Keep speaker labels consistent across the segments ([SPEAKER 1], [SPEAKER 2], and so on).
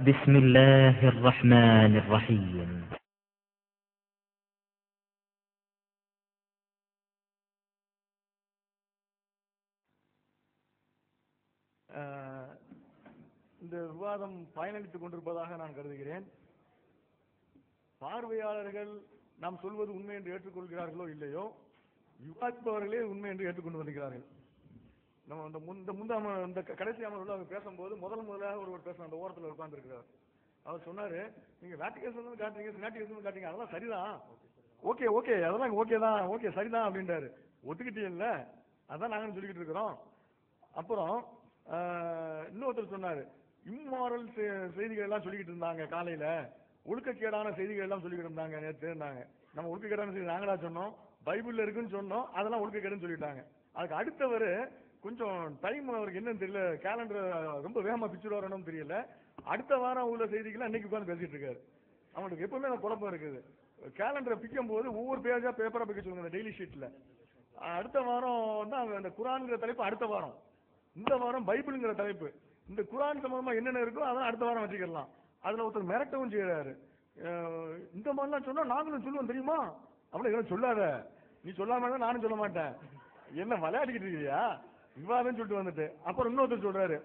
[SPEAKER 1] بسم الله الرحمن الرحيم.
[SPEAKER 2] இந்த விவாதம் பயனளித்துக் கொண்டிருப்பதாக நான் கருதுகிறேன். பார்வையாளர்கள் நாம் சொல்வது உண்மை என்று ஏற்றுக்கொள்கிறார்களோ இல்லையோ, விவாதிப்பவர்களே உண்மை என்று ஏற்றுக்கொண்டு வருகிறார்கள். நம்ம இந்த கடைசி அமர்வில் அவங்க பேசும்போது முதலாக ஒருவர் பேச அந்த ஓரத்தில் உட்கார்ந்து இருக்கிறார். அவர் சொன்னாரு, நீங்க வேட்டிகேஷன் காட்டுறீங்க, சினாட்டிகேஷன் காட்டுறீங்க, அதெல்லாம் சரிதான், ஓகே ஓகே அதெல்லாம் ஓகே தான், ஓகே சரிதான் அப்படின்றாரு. ஒத்துக்கிட்டீங்கல்ல, அதான் நாங்கள் சொல்லிக்கிட்டு இருக்கிறோம். அப்புறம் இன்னொருத்தர் சொன்னாரு, இம்மாரல் செய்திகள் எல்லாம் சொல்லிக்கிட்டு இருந்தாங்க காலையில, ஒழுக்கக்கேடான செய்திகள் எல்லாம் சொல்லிக்கிட்டு இருந்தாங்க நேற்று. நம்ம ஒழுக்கக்கேடான செய்தி நாங்களா சொன்னோம், பைபிள்ல இருக்குன்னு சொன்னோம், அதெல்லாம் ஒழுக்கக்கேடுன்னு சொல்லிட்டாங்க. அதுக்கு அடுத்தவர் கொஞ்சம் டைம் அவருக்கு என்னன்னு தெரியல, கேலண்டர் ரொம்ப வேகமா பிச்சுட்டு வரணும்னு தெரியல, அடுத்த வாரம் உள்ள செய்திகளை அன்னைக்கு உட்காந்து பேசிட்டு இருக்காரு. அவங்களுக்கு எப்பவுமே அந்த குழப்பம் இருக்குது. கேலண்டரை பிக்கும் போது ஒவ்வொரு பேஜா பேப்பரா பிக்க சொல்லுங்க டெய்லி ஷீட்ல. அடுத்த வாரம் தான் அந்த குரான்ங்கிற தலைப்பு, அடுத்த வாரம், இந்த வாரம் பைபிள்ங்கிற தலைப்பு. இந்த குரான் சம்பந்தமா என்னென்ன இருக்கோ அதான் அடுத்த வாரம் வச்சுக்கலாம். அதுல ஒருத்தர் மிரட்டவும் செய்யறாரு, இந்த மாதிரிலாம் சொன்னா நாங்களும் சொல்லுவோம் தெரியுமா, அப்படி எல்லாம் சொல்லாத, நீ சொல்லாம நானும் சொல்ல மாட்டேன், என்ன விளையாடிக்கிட்டு இருக்கியா விவாதம் சொல்லிட்டு வந்துட்டு. அப்புறம் இன்னொருத்தர் சொல்றாரு,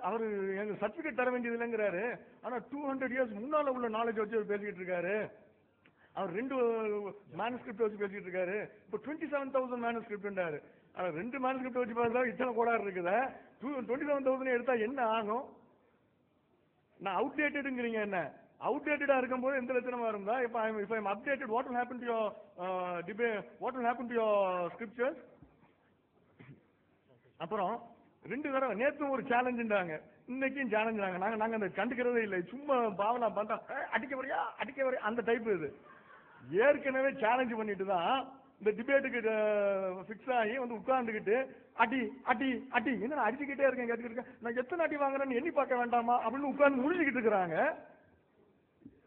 [SPEAKER 2] அவரு எங்க சர்டிபிகேட் தர வேண்டியது இல்லைங்கிறாரு, ஆனா 200 years முன்னால உள்ள நாலேஜ் வச்சு பேசிக்கிட்டு இருக்காரு. அவர் 2 மேனுஸ்கிரிப்ட் வச்சு பேசிட்டு இருக்காரு. இப்போ 27,000 மேனுஸ்கிரிப்ட்ன்றாரு. ஆனா 2 மேனுஸ்கிரிப்ட் வச்சு பார்த்தா இத்தனை கோடாறு இருக்குத, 27,000 எடுத்தா என்ன ஆகும்? நான் அவுடேட்டட்ங்கிறீங்க, என்ன அவுடேட்டடா இருக்கும்போது எந்த லட்சணமா இருந்தா, இப்போ if I am updated, what will happen to your debate, what will happen to your scriptures? அப்புறம் 2 தடவை நேத்து ஒரு சேலஞ்சுன்றாங்க, இன்னைக்கும் சேலஞ்சாங்க. நாங்க அந்த கண்டுக்கிறதே இல்லை, சும்மா பாவனா பார்த்தா அடிக்க வரையா அந்த டைப். இது ஏற்கனவே சேலஞ்ச் பண்ணிட்டு தான் இந்த டிபேட்டுக்கு பிக்ஸ் ஆகி வந்து உட்கார்ந்துக்கிட்டு அடி அடி அடி என்ன அடிச்சுக்கிட்டே இருக்கேன், கேட்டுக்கிட்டு நான் எத்தனை அடி வாங்குறேன்னு எண்ணி பார்க்க வேண்டாமா அப்படின்னு உட்கார்ந்து முடிச்சுக்கிட்டு இருக்கிறாங்க.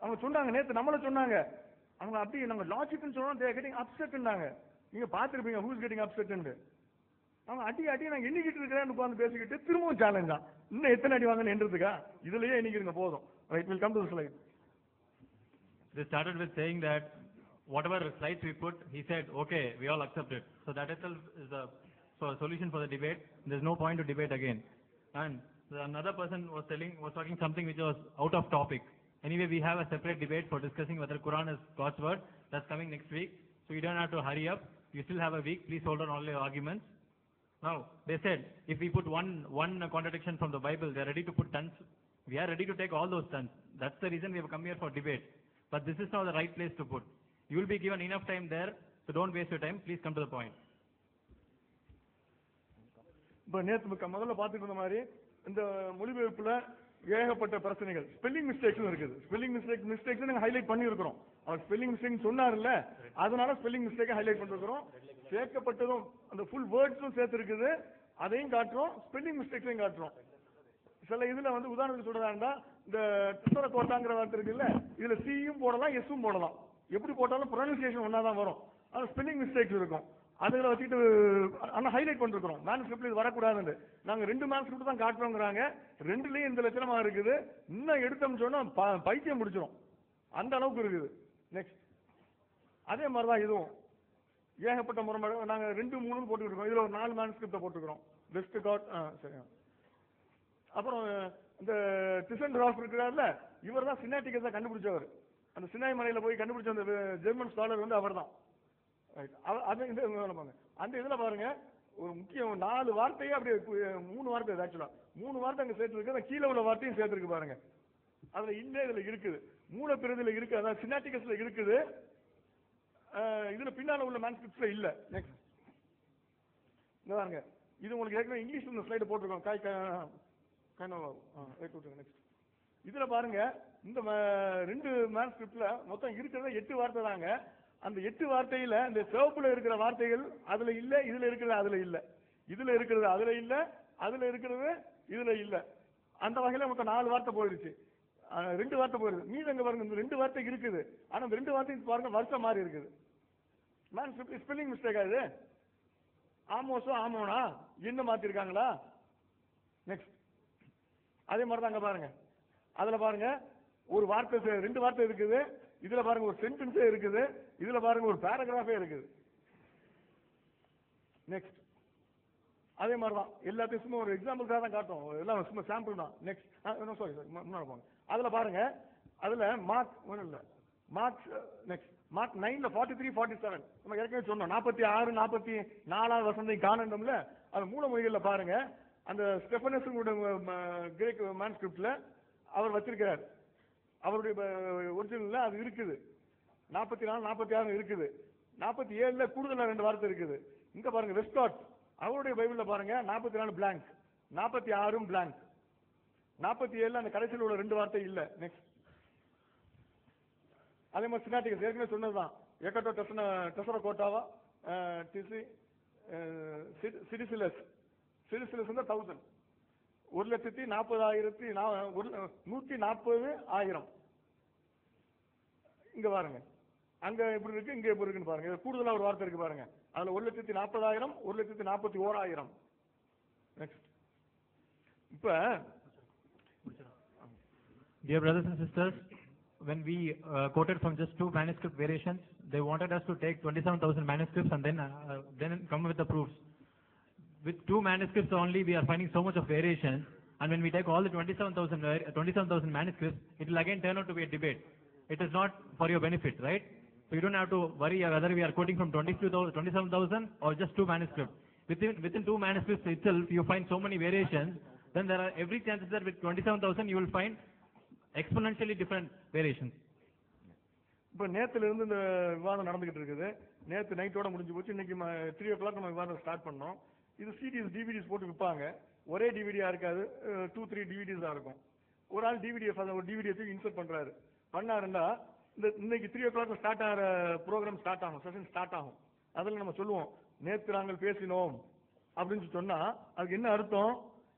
[SPEAKER 2] அவங்க சொன்னாங்க நேத்து, நம்மள சொன்னாங்க, அவங்க அப்படி நாங்க லாஜிக்னு சொன்னோம், தே கெட்டிங் அப்செட்னாங்க. நீங்க பாத்துருப்பீங்க ஹூஸ் கெட்டிங் அப்செட். அவங்க அடி அடி நான் எண்ணிக்கிட்டு இருக்கிறேன்னு உட்கார்ந்து பேசிக்கிட்டு திரும்பவும் சேலஞ்ச் தான், இன்னும் எத்தனை அடி வாங்கன்னு என்றதுக்கா, இதுலயே எண்ணிக்கிறீங்க போதும். Right, will come to the slide.
[SPEAKER 3] They started with saying that whatever slides we put, he said, okay, we all accept it. So that itself is the solution for the debate. There's no point to debate again. And another person was talking something which was out of topic. Anyway, we have a separate debate for discussing whether Quran is God's word. That's coming next week. So you don't have to hurry up. You still have a week. Please hold on all your arguments. Now, they said, if we put one contradiction from the Bible, they're ready to put tons. We are ready to take all those tons. That's the reason we have come here for debate. But this is not the right place to put. You will be given enough time there, so don't waste your time. Please come to the point.
[SPEAKER 2] இப்போ நேற்று முதல்ல பார்த்துட்டு இருந்த மாதிரி இந்த மொழிபெயர்ப்புல ஏகப்பட்ட பிரச்சனைகள், spelling மிஸ்டேக்ஸும் இருக்குது. ஸ்பெல்லிங் மிஸ்டேக்ஸ் நாங்கள் ஹைலைட் பண்ணியிருக்கிறோம். அவர் ஸ்பெல்லிங் மிஸ்டேக் சொன்னார்ல, அதனால ஸ்பெல்லிங் மிஸ்டேக்கை ஹைலைட் பண்ணிருக்கிறோம். சேர்க்கப்பட்டதும் அந்த ஃபுல் வேர்ட்ஸும் சேர்த்து இருக்குது, அதையும் காட்டுறோம், ஸ்பெல்லிங் மிஸ்டேக்ஸையும் காட்டுறோம். சில இதுல வந்து உதாரணத்துக்கு சொல்றதா இருந்தா, இந்த திசர கோட்டாங்கிற வார்த்தை இருக்குல்ல, இதுல சியும் போடலாம் எஸ்ஸும் போடலாம், எப்படி போட்டாலும் ப்ரொனன்சியேஷன் ஒன்னாதான் வரும், அது ஸ்பெல்லிங் மிஸ்டேக்ஸ் இருக்கும். அதுல வச்சுட்டு ஆனா ஹைலைட் பண்ணிருக்கிறோம், மேனுஸ்கிரிப்ட்ல இது வரக்கூடாதுன்னு. நாங்க 2 மேனுஸ்கிரிப்ட் தான் காட்டுறோங்கிறாங்க, 2லயும் இந்த லட்சணமா இருக்குது. இன்னும் எடுத்தோம்னு சொன்னா பைத்தியம் முடிச்சிடும், அந்த அளவுக்கு இருக்குது. நெக்ஸ்ட் அதே மாதிரிதான் இதுவும் ஏகப்பட்ட முறைப்பாடு. நாங்க 2, 3 போட்டுருக்கோம், இதுல ஒரு 4 மேனுஸ்கிரிப்ட போட்டுக்கிறோம். பெஸ்ட் காட் சரி. அப்புறம் இந்த டிசன் ராஃப் இருக்கிறார்ல, இவர் தான் சினாட்டிகஸை கண்டுபிடிச்சவர். அந்த சினாய் மலையில போய் கண்டுபிடிச்ச அந்த ஜெர்மன் ஸ்காலர் வந்து அவர் தான். அந்த இதுல பாருங்க, ஒரு முக்கியம் 4 வார்த்தையே அப்படியே 3 வார்த்தை, ஆக்சுவலா 3 வார்த்தை அங்க சேர்த்து இருக்கு, கீழே உள்ள வார்த்தையும் சேர்த்துருக்கு பாருங்க. அதுல இல்ல, இதுல இருக்குது, மூல பிரதில இருக்கு, அதாவது சினாட்டிகஸ்ல இருக்குது, இதுல பின்னால உள்ள மேனுஸ்கிரிப்ட்ஸ்ல இல்ல. நெக்ஸ்ட் இந்த பாருங்க, இது உங்களுக்கு ஏற்கனவே இங்கிலீஷ்ல இந்த ஸ்லைடு போட்டிருக்கோம். நெக்ஸ்ட் இதுல பாருங்க, இந்த 2 மேனுஸ்கிரிப்ட்ல மொத்தம் இருக்கிறத 8 வார்த்தை தாங்க. அந்த 8 வார்த்தையில இந்த சிவப்புல இருக்கிற வார்த்தைகள் அதுல இல்ல, இதுல இருக்கிறது அதுல இல்ல, இதுல இருக்கிறது அதுல இல்ல, அதுல இருக்கிறது இதுல இல்ல. அந்த வகையில மொத்தம் 4 வார்த்தை போயிருச்சு, 2 வார்த்தை போயிருது. மீது எங்க பாருங்க, இந்த 2 வார்த்தை இருக்குது, ஆனா இந்த 2 வார்த்தை பாருங்க வருஷம் மாறி இருக்குது. மேனுஸ்கிரிப்ட் ஸ்பெல்லிங் மிஸ்டேக் ஆகுது. ஆமோஸோ ஆமோனா என்ன மாத்திருக்காங்களா? நெக்ஸ்ட் அதே மாதிரி தான் அங்க பாருங்க, அதுல பாருங்க ஒரு வார்த்தை, 2 வார்த்தை இருக்குது. இதுல பாருங்க ஒரு சென்டென்ஸே இருக்குது. இதுல பாருங்க ஒரு பேராகிராஃபே இருக்குது. நெக்ஸ்ட் அதே மாதிரி தான் எல்லாத்தையும் சும்மா ஒரு எக்ஸாம்பிளுக்காக தான் காட்டும், எல்லாம் சும்மா சாம்பிள் தான். நெக்ஸ்ட் சாரி முன்னாடி போங்க. அதுல பாருங்க, அதுல மார்க் இல்ல மார்க் நெக்ஸ்ட் மார்க் 9ல 43 47 நம்ம ஏற்கனவே சொன்னோம். 46 44 வசந்தை காணணும்ல. அது மூலமொழிகள்ல பாருங்க, அந்த ஸ்டெஃபனஸ் கிரேக் மேன்ஸ்கிரிப்ட்ல அவர் வச்சிருக்கிறார். அவருடைய ஒரிஜினல்ல அது இருக்குது. 44 46 இருக்குது. 47ல கூடுதலா 2 வார்த்தை இருக்குது. இங்க பாருங்க வெஸ்ட்காட் அவருடைய பைபிள்ல பாருங்க 44 பிளாங்க், 46 பிளாங்க், 47ல அந்த கடைசியில் உள்ள 2 வார்த்தை இல்ல. நெக்ஸ்ட் அதே மாதிரி சினாட்டிகஸ் ஏற்கனவே சொன்னதுதான். ஏக்கட்டோ டெசரோ கோட்டாவா சிடிசிலஸ் 1000 1,40,140,000. இங்க பாருங்க, அங்க எப்படி இருக்கு, இங்க எப்படி இருக்குன்னு பாருங்க. கூடுதலா ஒரு வார்த்தை இருக்கு பாருங்க. அதுல 1,40,000 1,41,000. நெக்ஸ்ட் இப்ப
[SPEAKER 3] Dear brothers and sisters, when we quoted from just 2 manuscript variations, they wanted us to take 27,000 manuscripts and then come with the proofs. With 2 manuscripts only, we are finding so much of variation, and when we take all the 27,000 manuscripts, it will again turn out to be a debate. It is not for your benefit, right? So you don't have to worry whether we are quoting from 27,000 or just 2 manuscripts. Within 2 manuscripts itself, you find so many variations. Then there are every chance that with 27,000 you will find exponentially different variations.
[SPEAKER 2] இப்ப நேத்துல இருந்து இந்த விவாதம் நடந்துகிட்டு இருக்குது. நேத்து நைட்டோட முடிஞ்சு போச்சு. இன்னைக்கு 3 o'clock நம்ம விவாதம் ஸ்டார்ட் பண்ணோம். இது சிடிஎஸ் டிவிடிஸ் போட்டு விற்பாங்க. ஒரே டிவிடியா இருக்காது, 2-3 டிவிடிஸ் தான் இருக்கும். ஒரு ஆள் ஒரு டிவிடியை இன்சர்ட் பண்றாரு. பண்ணாருன்னா இன்னைக்கு 3 o'clock ஸ்டார்ட் ஆகிற ப்ரோக்ராம் ஸ்டார்ட் ஆகும், செஷன் ஸ்டார்ட் ஆகும். அதுல நம்ம சொல்லுவோம், நேத்து நாங்கள் பேசினோம் அப்படின்னு சொன்னா அதுக்கு என்ன அர்த்தம்?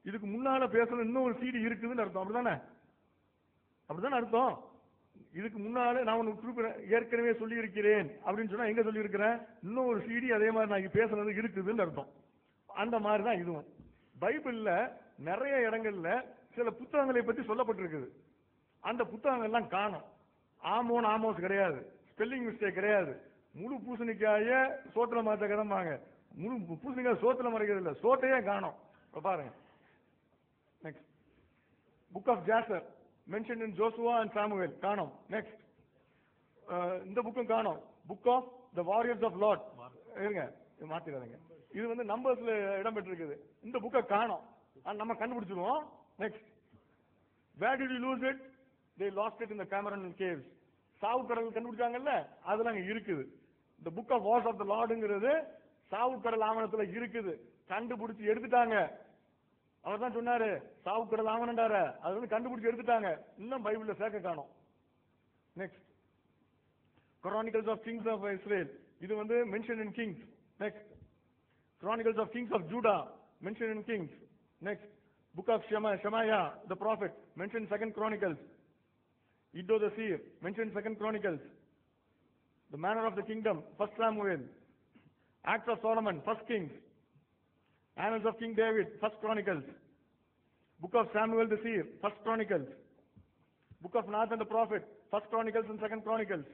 [SPEAKER 2] இதுக்கு முன்னால பேசணும் இன்னும் ஒரு சிடி இருக்குதுன்னு அர்த்தம். அப்படிதானே அர்த்தம். இதுக்கு முன்னால நான் உனக்கு ஏற்கனவே சொல்லி இருக்கிறேன் அப்படின்னு சொன்னா எங்க சொல்லி இருக்கிறேன்? இன்னும் ஒரு சிடி அதே மாதிரி நான் பேசுனது இருக்குதுன்னு அர்த்தம். அந்த மாதிரி தான் இதுவும். பைபிள்ல நிறைய இடங்கள்ல சில புத்தகங்களை பற்றி சொல்லப்பட்டிருக்குது. அந்த புத்தகங்கள் எல்லாம் காணும். ஆமோஸ் கிடையாது, ஸ்பெல்லிங் மிஸ்டேக் கிடையாது. முழு பூசணிக்காய சோத்துல மாத்த கிடம்பாங்க. முழு பூசணிக்காய் சோத்துல மறைக்கிறது இல்ல, சோத்தையே காணும். பாருங்க. Next book of Jasher mentioned in Joshua and Samuel காணோம். நெக்ஸ்ட் இந்த புக்கும் காணோம். Book of the warriors of Lord இருங்க மாத்திராதீங்க. இது வந்து நம்பர்ஸ்ல இடம் பெற்றிருக்குது. இந்த புக்கை காணோம், நம்ம கண்டுபிடிச்சிருவோம். Next where did you lose it? They lost it in the Cameron caves. சாவு கடல் கண்டுபிடிச்சாங்கல்ல, அதுல அங்க இருக்குது. இந்த book of wars of the லார்டுங்கிறது சாவு கடல் ஆவணத்துல இருக்குது. கண்டுபிடிச்சு எடுத்துட்டாங்க. அவர் தான் சொன்னாரு சாவு கடல் ஆவணம்டாரு, அது வந்து கண்டுபிடிச்சு எடுத்துட்டாங்க. இன்னும் பைபிள்ல சேர்க்க காணோம். Next Chronicles of Kings of Israel, இது வந்து mentioned in Kings. Next Chronicles of Kings of Judah, mentioned in Kings. Next book of Shemaiah the prophet, mentioned 2nd Chronicles. Iddo the seer, mentioned 2nd Chronicles. The manner of the kingdom, 1st Samuel. Acts of Solomon, 1st Kings. Annals of King David, 1st Chronicles. Book of Samuel the seer, 1st Chronicles. Book of Nathan the prophet, 1st Chronicles and 2nd Chronicles.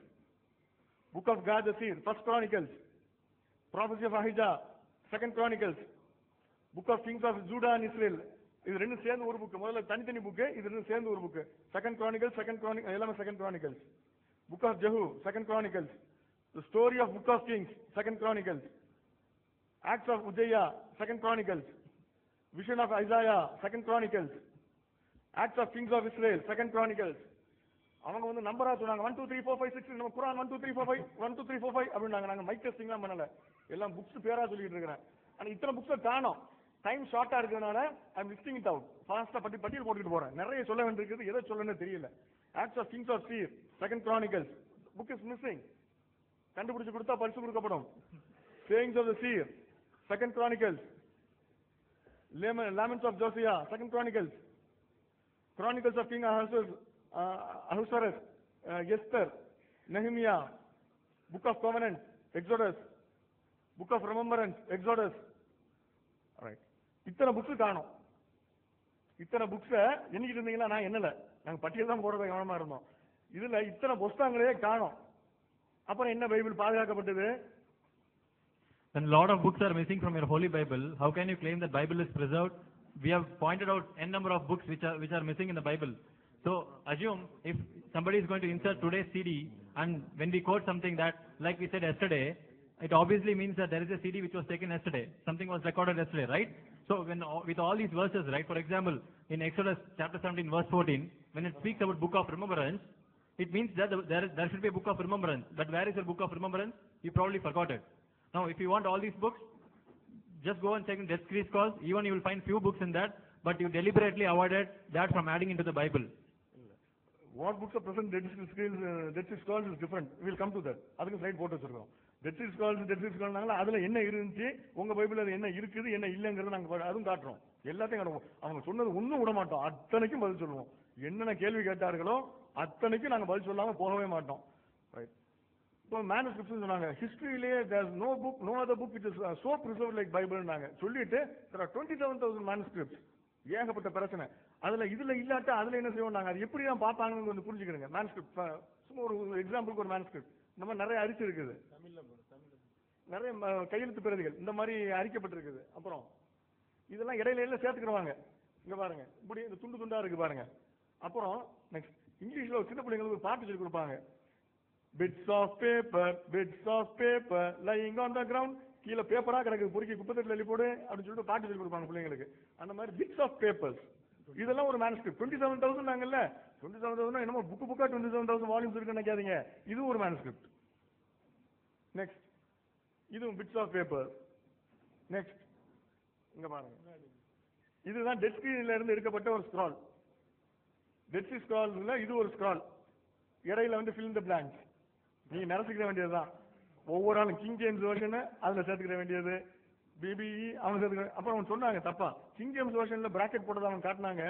[SPEAKER 2] Book of Gad the seer, 1st Chronicles. Prophecy of Ahijah, 2nd Chronicles. Book of Kings of Judah and Israel. இது ரெண்டும் சேர்ந்து ஒரு book. முதல்ல தனித்தனி book, இது ரெண்டும் சேர்ந்து ஒரு புக். 2nd Chronicles, எல்லாமே 2nd Chronicles. Book of Jehu, 2nd Chronicles. The story of Book of Kings, 2nd Chronicles. Acts of Uzziah, 2nd Chronicles. Vision of Isaiah, 2nd Chronicles. Acts of Kings of Israel, 2nd Chronicles. அவங்க வந்து நம்பரா சொன்னாங்க 1 2 3 4 5 6 நம்ம குர்ஆன் 1 2 3 4 5 1 2 3 4 5 அப்படினாங்க. நாங்க mic டெஸ்டிங்லாம் பண்ணல, எல்லாம் books பேரா சொல்லிட்டு இருக்கேன். ஆனா இத்தனை புக்ஸ் காணோம். டைம் ஷார்ட்டா இருக்கிறதுனால ஐ அம் லிஸ்டிங் இட் அவுட். ஃபாஸ்டா பட்டியல் போட்டுட்டு போறேன். நிறைய சொல்ல வேண்டியிருக்குது, எதை சொல்லணும்னு தெரியல. ஆக்ட்ஸ் ஆஃப் கிங்ஸ் ஆஃப் சீர், 2nd Chronicles. Book is missing. கண்டுபிடிச்சு கொடுத்தா பரிசு கொடுக்கப்படும். சேயிங்ஸ் ஆஃப் தி சீர், 2nd Chronicles. Laments of Josiah, 2nd Chronicles. Chronicles of King Ahasuerus, Esther, Nehemiah. Book of Covenant, Exodus. Book of Remembrance, Exodus. Right. இத்தனை books காணும். இத்தனை புக்ஸை எண்ணிக்கிட்டு இருந்தீங்களா? நான் என்னல, நாங்க பட்டியல் தான் போடுறத கவனமா இருந்தோம். இதுல இத்தனை புஸ்தகங்களே காணோம். அப்புறம் என்ன Bible பாதுகாக்கப்பட்டது?
[SPEAKER 3] When a lot of books are missing from your Holy Bible, how can you claim that Bible is preserved? We have pointed out n number of books which are missing in the Bible. So assume if somebody is going to insert today's CD, and when we quote something that, like we said yesterday, it obviously means that there is a CD which was taken yesterday. Something was recorded yesterday, right? So with all these verses, right? For example, in Exodus chapter 17 verse 14, when it speaks about book of remembrance, it means that there should be a book of remembrance. But where is your book of remembrance? You probably forgot it. Now, if you want all these books, just go and check in Dead Sea Scrolls. Even you will find few books in that, but you deliberately avoided that from adding into the Bible.
[SPEAKER 2] What books are present Dead Sea Scrolls is different. We will come to that. அதுக்கு slide போட்டு வச்சிருக்கோம். Dead Sea Scrolls அதுல என்ன இருந்துச்சு, உங்க பைபிள்ல அது என்ன இருக்குது, என்ன இல்லங்கிறது நாங்க அதுவும் காட்டுறோம். எல்லாத்தையும் காட்டுவோம். அவங்க சொன்னது ஒண்ணும் விட மாட்டோம். அத்தனைக்கும் பதில் சொல்லுவோம். என்னென்ன கேள்வி கேட்டார்களோ அத்தனைக்கும் நாங்க பதில் சொல்லாம போகவே மாட்டோம். ரைட். இப்போ மேனுஸ்கிரிப்ட்ஸ் சொன்னாங்க. ஹிஸ்டரியிலேயே there is no book, no other book which is so preserved like பைபிள்னாங்க. சொல்லிட்டு there are 27,000 manuscripts. ஏகப்பட்ட பிரச்சனை. அதுல இதுல இல்லாட்ட அதுல என்ன செய்வோம் நாங்க, அது எப்படி தான் பார்ப்பாங்கன்னு கொஞ்சம் புரிஞ்சுக்கிறேங்க. மேனுஸ்கிரிப்ட் சும்மா ஒரு எக்ஸாம்பிளுக்கு ஒரு மேனுஸ்கிரிப்ட் இந்த மாதிரி நிறைய அரிச்சு இருக்குது, நிறைய கையெழுத்து பிரதிகள் இந்த மாதிரி அரிக்கப்பட்டிருக்குது. அப்புறம் இதெல்லாம் இடையில சேர்த்துக்கிறவாங்க. இங்க பாருங்க, இப்படி இந்த துண்டு துண்டா இருக்கு பாருங்க. அப்புறம் நெக்ஸ்ட் இங்கிலீஷ்ல ஒரு சின்ன பிள்ளைங்களுக்கு ஒரு பாட்டு சொல்லி கொடுப்பாங்க. bits of paper lying on the ground. கீழே பேப்பரா கிடக்குது, பொறுக்கி குப்பத்தட்டில் எழுதி போடு அப்படின்னு சொல்லிட்டு பாட்டு சொல்லி கொடுப்பாங்க பிள்ளைங்களுக்கு. அந்த மாதிரி பிட்ஸ் ஆஃப் பேப்பர்ஸ் இதெல்லாம் ஒரு மேனுஸ்கிரிப்ட். 27,000 நாங்கல்ல, 27,000 என்னமோ புக்கா 27,000 வால்யூம்ஸ் இருக்குன்னு நினைக்காதீங்க. இது ஒரு மேனுஸ்கிரிப்ட். நெக்ஸ்ட் இதுவும் பிட்ஸ் ஆஃப் பேப்பர். நெக்ஸ்ட் இங்க பாருங்க, இதுதான் டெட் சீல இருந்து எடுக்கப்பட்ட ஒரு ஸ்க்ரால். டெட் சீ ஸ்க்ரால்ல இது ஒரு ஸ்க்ரால். இடையில வந்து fill in the blanks. நீங்க நிரப்பிக்கிற வேண்டியதுதான். ஒவ்வொரு ஆளும் கிங் ஜேம்ஸ் வெர்ஷன் அதுல சேர்த்துக்கிற வேண்டியது, பிபிஇ அவங்க சேர்த்துக்க. அப்புறம் அவங்க சொன்னாங்க தப்பா, கிங் ஜேம்ஸ் வெர்ஷன்ல பிராக்கெட் போட்டதை அவங்க காட்டினாங்க.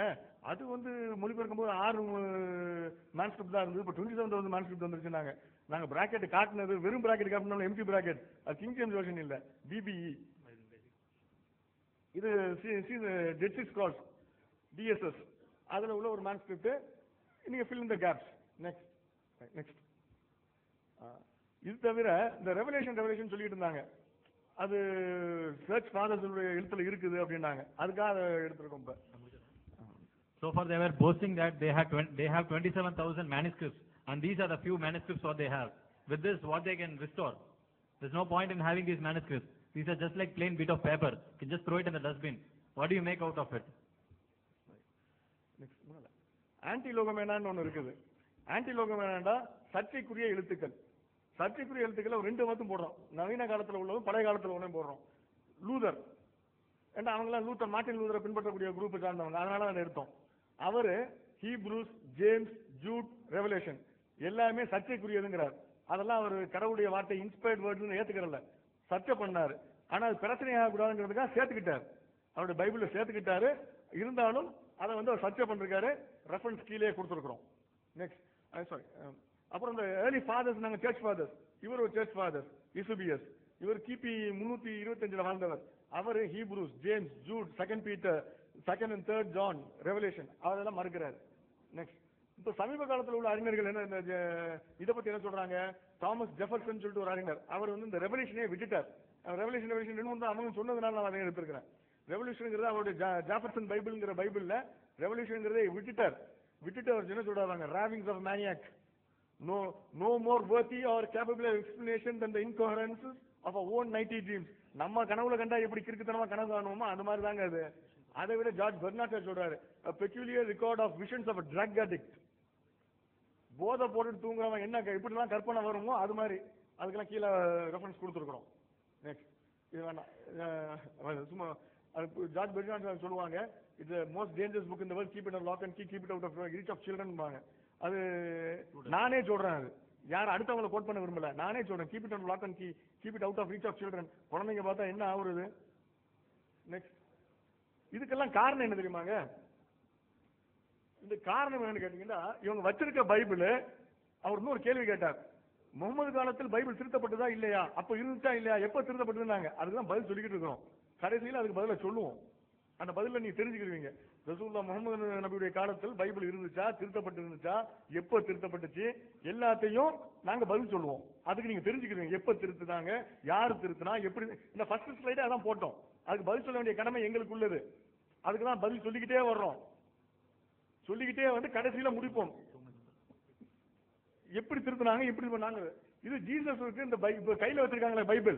[SPEAKER 2] அது வந்து மொழிபெயர்க்கும் போது 6 மேனுஸ்கிரிப்ட் தான் இருந்தது. இப்போ 27,000 மேனுஸ்கிரிப்ட் வந்துருச்சுனாங்க. நாங்க பிராக்கெட் காட்டினது வெறும் பிராக்கெட் காட்டினோம், எம்டி பிராக்கெட். அது கிங் ஜேம்ஸ் வெர்ஷன் இல்ல, பிபிஇ. இது டெட் சீ ஸ்க்ரால்ஸ் டிஎஸ்எஸ் அதுல உள்ள ஒரு மேனுஸ்கிரிப்ட். நீங்க fill in the gaps. Next இது தவிர இந்த ரெவலேஷன் சொல்லிட்டு இருந்தாங்க. அது சர்ச் ஃபாதர்ஸ் எழுத்துல இருக்குது அப்படின்னாங்க. அதுக்காக அதை எடுத்துருக்கோம். இப்ப
[SPEAKER 3] So far they were boasting that they have 27,000 manuscripts, and these are the few manuscripts what they have. With this, what they can restore? There's no point in having these manuscripts. These are just like plain bit of paper. You can just throw it in the dustbin. What do you make out of it?
[SPEAKER 2] ஆன்டிலோகமேனான்னு ஒண்ணு இருக்குது. ஆன்டிலோகமேனாண்டா சர்ச்சைக்குரிய எழுத்துக்கள். சர்ச்சைக்குரிய எழுத்துக்களை ஒரு 2 மட்டும் போடுறோம். நவீன காலத்துல உள்ளதும் பழைய காலத்துல ஒன்றும் போடுறோம். லூதர் ஏன்னா அவங்களாம் லூத்தர், மார்ட்டின் லூதரை பின்பற்றக்கூடிய குரூப் சார்ந்தவங்க, அதனால அதை எடுத்தோம். அவரு ஹீப்ரூஸ், ஜேம்ஸ், ஜூட், ரெவலேஷன் எல்லாமே சர்ச்சைக்குரியதுங்கிறார். அதெல்லாம் அவர் கடவுளுடைய வார்த்தை இன்ஸ்பயர்ட் வேர்ட்னு ஏத்துக்கிறல்ல, சர்ச்சை பண்ணாரு. ஆனா அது பிரச்சனையாக கூடாதுங்கிறதுக்காக சேர்த்துக்கிட்டாரு, அவருடைய பைபிள்ல சேர்த்துக்கிட்டாரு. இருந்தாலும் அதை வந்து அவர் சர்ச்சை பண்ணிருக்காரு. ரெஃபரன்ஸ் கீழே கொடுத்துருக்கிறோம். Next sorry. அப்புறம் இந்த ஏர்லி ஃபாதர்ஸ் நாங்க சர்ச் ஃபாதர்ஸ். இவர் ஒரு சர்ச் ஃபாதர் யூசுபியஸ். இவர் கிபி 325 வாழ்ந்தவர். அவர் Hebrews, James, Jude, 2 Peter, 2 and 3 John, Revelation அதெல்லாம் மறுக்கிறார். நெக்ஸ்ட் இப்ப சமீப காலத்தில் உள்ள அறிஞர்கள் என்ன இதை பத்தி என்ன சொல்றாங்க? தாமஸ் ஜெஃபர்சன் சொல்லிட்டு ஒரு அறிஞர், அவர் வந்து இந்த ரெவலேஷனே விட்டுட்டார். ரெவலேஷன் அவங்க சொன்னதுனால நான் அதை எடுத்திருக்கிறேன். ரெவல்யூஷனுங்கிறது அவருடைய ஜாஃபர்சன் பைபிள்ங்கிற பைபிள்ல ரெவல்யூஷனுங்கிறதை விட்டுட்டு அவர் என்ன சொல்றாங்க? Ravings of maniac, no more worthy or capable of explanation than the incoherences of our own nighty dreams. நம்ம கனவுல கண்டா எப்படி கிறுக்குத்தனமா கனவு காணுமோ அந்த மாதிரி தாங்க அது. அதை விட ஜார்ஜ் பெர்னார்ட் சொல்றாரு, a peculiar record of visions of a drug addict. போதை போட்டு தூங்குறவன் என்ன இப்படிலாம் கற்பனை வருமோ அது மாதிரி. அதுக்கெல்லாம் கீழே ரெஃபரன்ஸ் கொடுத்துருக்கிறோம். நெக்ஸ்ட் இது வேணாம், சும்மா ஜார்ஜ் பெர்னார்ட் சொல்லுவாங்க, it's most dangerous book in the world, keep it lock and keep it out of reach of children. அது நானே சொல்றேன், அது யாரும் அடுத்தவங்களை கோட் பண்ண விரும்பல, நானே சொல்றேன். Keep it out lock and keep it out of reach of children. குழந்தைங்க பார்த்தா என்ன ஆகுறது? நெக்ஸ்ட் இதுக்கெல்லாம் காரணம் என்ன தெரியுமாங்க? இந்த காரணம் என்னன்னு கேட்டீங்கன்னா, இவங்க வச்சிருக்க பைபிள், அவர் இன்னொரு கேள்வி கேட்டார், முகமது காலத்தில் பைபிள் திருத்தப்பட்டதா இல்லையா, அப்ப இருந்துச்சா இல்லையா, எப்ப திருத்தப்பட்டதுன்னாங்க. அதுக்குதான் பதில் சொல்லிக்கிட்டு இருக்கிறோம். கடைசியில் அதுக்கு பதில சொல்லுவோம். அந்த பதில நீங்க தெரிஞ்சுக்கிடுவீங்க. ரசூலுல்லாஹ் முஹம்மது நபியுடைய காலத்தில் பைபிள் இருந்துச்சா, திருத்தப்பட்டு இருந்துச்சா, எப்ப திருத்தப்பட்டுச்சு, எல்லாத்தையும் நாங்க பதில் சொல்லுவோம். அதுக்கு நீங்க தெரிஞ்சுக்கிறீங்க எப்ப திருத்துனாங்க, யாரு திருத்தினா, எப்படி. இந்த ஃபர்ஸ்ட் ஸ்லைடே அதான் போட்டோம். அதுக்கு பதில் சொல்ல வேண்டிய கடமை எங்களுக்கு உள்ளது. அதுக்கு தான் பதில் சொல்லிக்கிட்டே வர்றோம். சொல்லிக்கிட்டே வந்து கடைசியில முடிப்போம். எப்படி திருத்தினாங்க, எப்படி பண்ணாங்க. இது ஜீசஸுக்கு இந்த கையில வச்சிருக்காங்களே பைபிள்,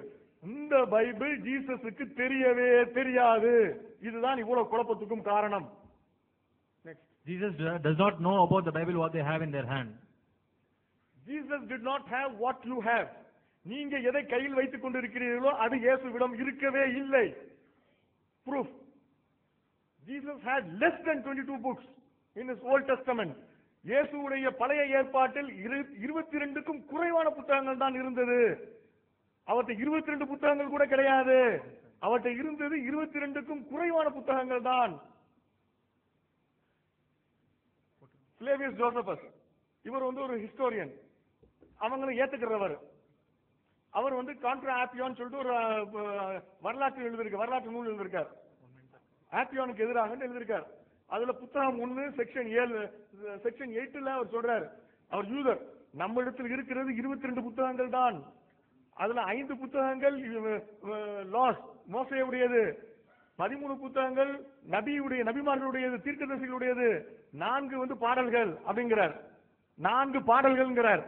[SPEAKER 2] இந்த பைபிள் ஜீசஸுக்கு தெரியவே தெரியாது. இதுதான் இவ்வளவு குழப்பத்துக்கும் காரணம்.
[SPEAKER 3] Jesus does not know about the Bible what they have in their hand.
[SPEAKER 2] Jesus did not have what you have. நீங்க எதை கையில் வைத்துக் கொண்டிருக்கிறீர்களோ அது இயேசுவிடம் இருக்கவே இல்லை. Proof. Jesus had less than 22 books in his Old Testament. இயேசுவுடைய பழைய ஏற்பாட்டில் 22க்கும் குறைவான புத்தகங்கள் தான் இருந்தது. அவர்கிட்ட 22 புத்தகங்கள் கூட கிடையாது. அவர்கிட்ட இருந்தது 22க்கும் குறைவான புத்தகங்கள் தான். Flavius Josephus, இவர் வந்து ஒரு ஹிஸ்டோரியன், அவங்களை ஏத்துக்கிறவர். அவர் வந்து கான்ட்ரா ஆப்பியான்னு சொல்லிட்டு ஒரு வரலாற்று நூல் எழுதியிருக்கார். ஆப்பியானுக்கு எதிராக எழுதியிருக்கார். அதுல புத்தகம் 1 செக்ஷன் 8ல அவர் சொல்றார், அவர் யூதர், நம்ம இடத்தில் இருக்கிறது 22 புத்தகங்கள் தான். அதுல 5 புத்தகங்கள் லாஸ் மோசேயுடையது, 13 புத்தகங்கள் நபிமார்களுடையது, தீர்க்கதரிசிகளுடையது, 4 வந்து பாடல்கள் அப்படிங்கிறார். 4 பாடல்கள்ங்கிறார்.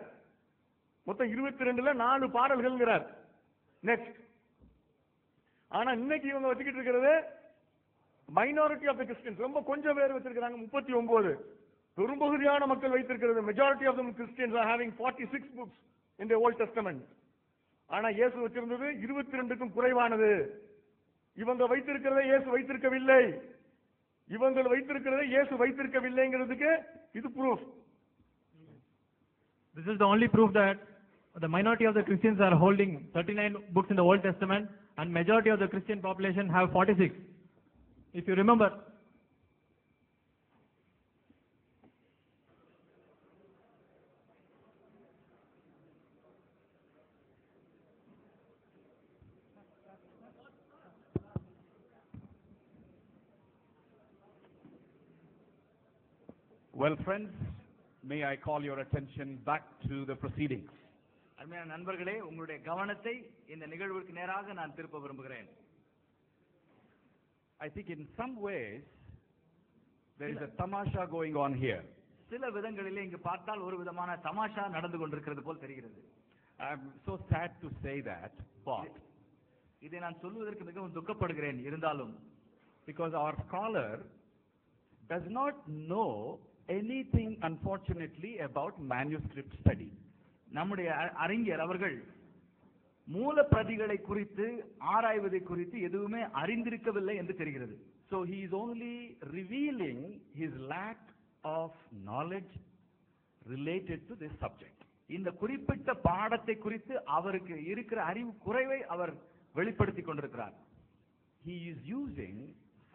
[SPEAKER 2] மொத்தம் 22ல 4 பாடல்கள்ங்கிறார். நெக்ஸ்ட். ஆனா இன்னைக்கு இவங்க வச்சுக்கிட்டு இருக்கிறது மைனாரிட்டி ஆஃப் தி கிறிஸ்டியன்ஸ், ரொம்ப கொஞ்சம் பேர் வச்சிருக்காங்க, 39. பெரும்பகுதியான மக்கள் வைத்திருக்கிறது, majority of the Christians are having 46 books in the Old Testament. ஆனா இயேசு வச்சிருந்தது 22க்கும் குறைவானது. இவங்க வைத்திருக்கிறதை இயேசு வைத்திருக்கவில்லை. இவங்க வைத்திருக்கிறதை இயேசு வைத்திருக்கவில்லைங்கிறதுக்கு இது proof.
[SPEAKER 3] This is the only proof that the minority of the Christians are holding 39 books in the Old Testament and majority of the Christian population have 46. If you remember,
[SPEAKER 4] Well, friends, may I call your attention back to the proceedings.
[SPEAKER 5] அருமையான நண்பர்களே, உங்களுடைய கவனத்தை இந்த நிகழ்வுக்கு நேராக நான் திருப்ப விரும்புகிறேன்.
[SPEAKER 4] I think in some ways there is a tamasha going on here.
[SPEAKER 5] சில விதங்களிலே இங்கு பார்த்தால் ஒரு விதமான தமாஷா நடந்து கொண்டிருக்கிறது போல் தெரிகிறது.
[SPEAKER 4] I'm so sad to say that, but
[SPEAKER 5] இதை நான் சொல்வதற்கு மிகவும் துக்கப்படுகிறேன். இருந்தாலும்
[SPEAKER 4] because our scholar does not know anything, unfortunately, about manuscript study.
[SPEAKER 5] நம்முடைய அறிஞர் அவர்கள் மூல பிரதிகளை குறித்து ஆராய்வதை குறித்து எதுவுமே அறிந்திருக்கவில்லை என்று தெரிகிறது.
[SPEAKER 4] So he is only revealing his lack of knowledge related to this subject.
[SPEAKER 5] இந்த குறிப்பிட்ட பாடத்தை குறித்து அவருக்கு இருக்கிற அறிவு குறைவை அவர் வெளிப்படுத்திக் கொண்டிருக்கிறார்.
[SPEAKER 4] He is using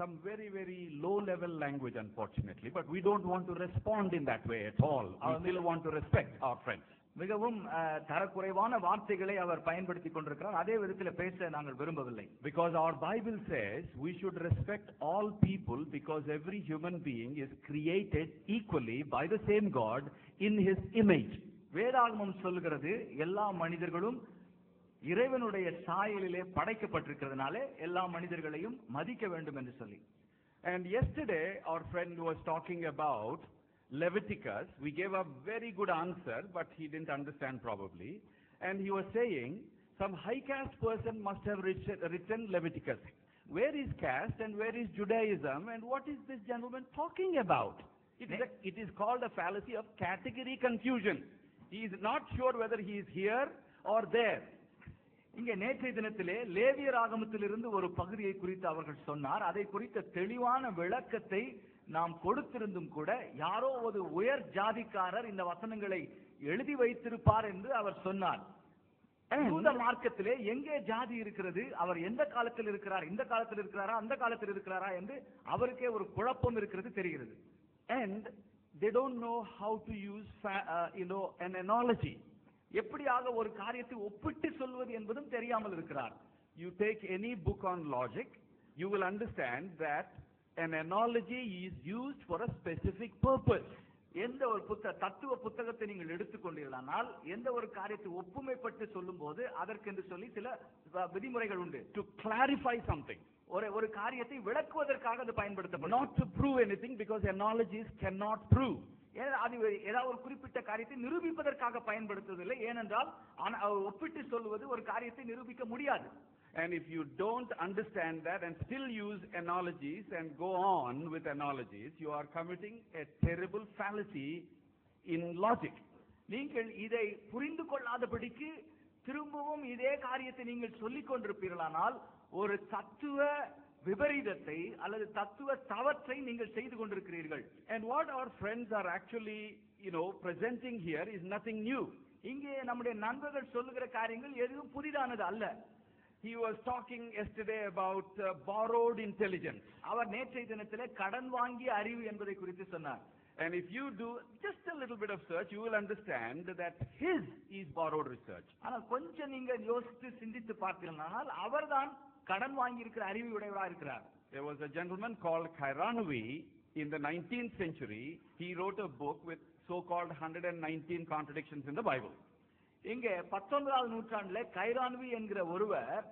[SPEAKER 4] some very, very low-level language, unfortunately, but we don't want to respond in that way at all. We still want to respect our friends.
[SPEAKER 5] மிகவும் தரக்குறைவான வார்த்தைகளை அவர் பயன்படுத்திக் கொண்டிருக்கிறார். அதே விதத்தில் பேச நாங்கள் விரும்பவில்லை.
[SPEAKER 4] Because our Bible says we should respect all people because every human being is created equally by the same God in his image.
[SPEAKER 5] வேதாகமம் சொல்கிறது எல்லா மனிதர்களும் இறைவனுடைய சாயலிலே படைக்கப்பட்டிருக்கிறதுனாலே எல்லா மனிதர்களையும் மதிக்க வேண்டும் என்று சொல்லி.
[SPEAKER 4] And yesterday our friend was talking about Leviticus. We gave a very good answer, but he didn't understand probably. And he was saying some high caste person must have written Leviticus. Where is caste and where is Judaism and what is this gentleman talking about? It is called a fallacy of category confusion. He is not sure whether he is here or there.
[SPEAKER 5] இங்கே நேற்றைய தினத்திலே லேவியர் ஆகமத்திலிருந்து ஒரு பகுதியை குறித்து அவர்கள் சொன்னார். அதை குறித்த தெளிவான விளக்கத்தை நாம் கொடுத்திருந்தும் கூட யாரோ ஒரு உயர் ஜாதிக்காரர் இந்த வசனங்களை எழுதி வைத்திருப்பார் என்று அவர் சொன்னார். யூத மார்க்கத்திலே எங்கே ஜாதி இருக்கிறது, அவர் எந்த காலத்தில் இருக்கிறார், இந்த காலத்தில் இருக்கிறாரா அந்த காலத்தில் இருக்கிறாரா என்று அவருக்கே ஒரு குழப்பம் இருக்கிறது தெரிகிறது.
[SPEAKER 4] And they don't know how to use an analogy.
[SPEAKER 5] எப்படியாக ஒரு காரியத்தை ஒப்பிட்டு சொல்வது என்பதும் தெரியாமல் இருக்கிறார்.
[SPEAKER 4] You take any book on logic, you will understand that an analogy is used for a specific purpose.
[SPEAKER 5] எந்த ஒரு தத்துவ புத்தகத்தை நீங்கள் எடுத்துக்கொண்டீர்களானால் எந்த ஒரு காரியத்தை ஒப்புமைப்பட்டு சொல்லும்போது அதற்கென்று சொல்லி சில விதிமுறைகள் உண்டு.
[SPEAKER 4] To clarify something.
[SPEAKER 5] ஒரு காரியத்தை விளக்குவதற்காக அது பயன்படுத்தப்படும்.
[SPEAKER 4] Not to prove anything, because analogies cannot prove.
[SPEAKER 5] அது ஏதாவது ஒரு குறிப்பிட்ட காரியத்தை நிரூபிப்பதற்காக பயன்படுத்துவதில்லை. ஏனென்றால் ஒப்பிட்டு சொல்லுவது ஒரு காரியத்தை நிரூபிக்க முடியாது.
[SPEAKER 4] And if you don't understand that and still use analogies and go on with analogies, you are committing a terrible fallacy in logic.
[SPEAKER 5] நீங்கள் இதை புரிந்து கொள்ளாதபடிக்கு திரும்பவும் இதே காரியத்தை நீங்கள் சொல்லிக் கொண்டிருப்பீர்களானால் ஒரு தத்துவ விபரீதத்தை அல்லது தத்துவ தவற்றை நீங்கள் செய்து கொண்டிருக்கிறீர்கள்.
[SPEAKER 4] And what our friends are actually, presenting here is nothing new.
[SPEAKER 5] இங்கே நம்முடைய நண்பர்கள் சொல்லுகிற காரியங்கள் எதுவும் புதிதானது அல்ல.
[SPEAKER 4] He was talking yesterday about borrowed intelligence.
[SPEAKER 5] அவர் நேற்றைய தினத்திலே கடன் வாங்கிய அறிவு என்பதை குறித்து சொன்னார்.
[SPEAKER 4] And if you do just a little bit of search, you will understand that his is borrowed research.
[SPEAKER 5] ஆனால் கொஞ்சம் நீங்க யோசித்து சிந்தித்து பார்த்தீர்களானால் அவர்தான் கடன் வாங்கி இருக்கிற அறிவு உடையவராக இருக்கிறார்.
[SPEAKER 4] There was a gentleman called Kairanavi in the 19th century. He wrote a book with so-called 119 contradictions in the Bible.
[SPEAKER 5] இங்கே 19வது நூற்றாண்டிலே கைரான்வி என்கிற ஒருவர்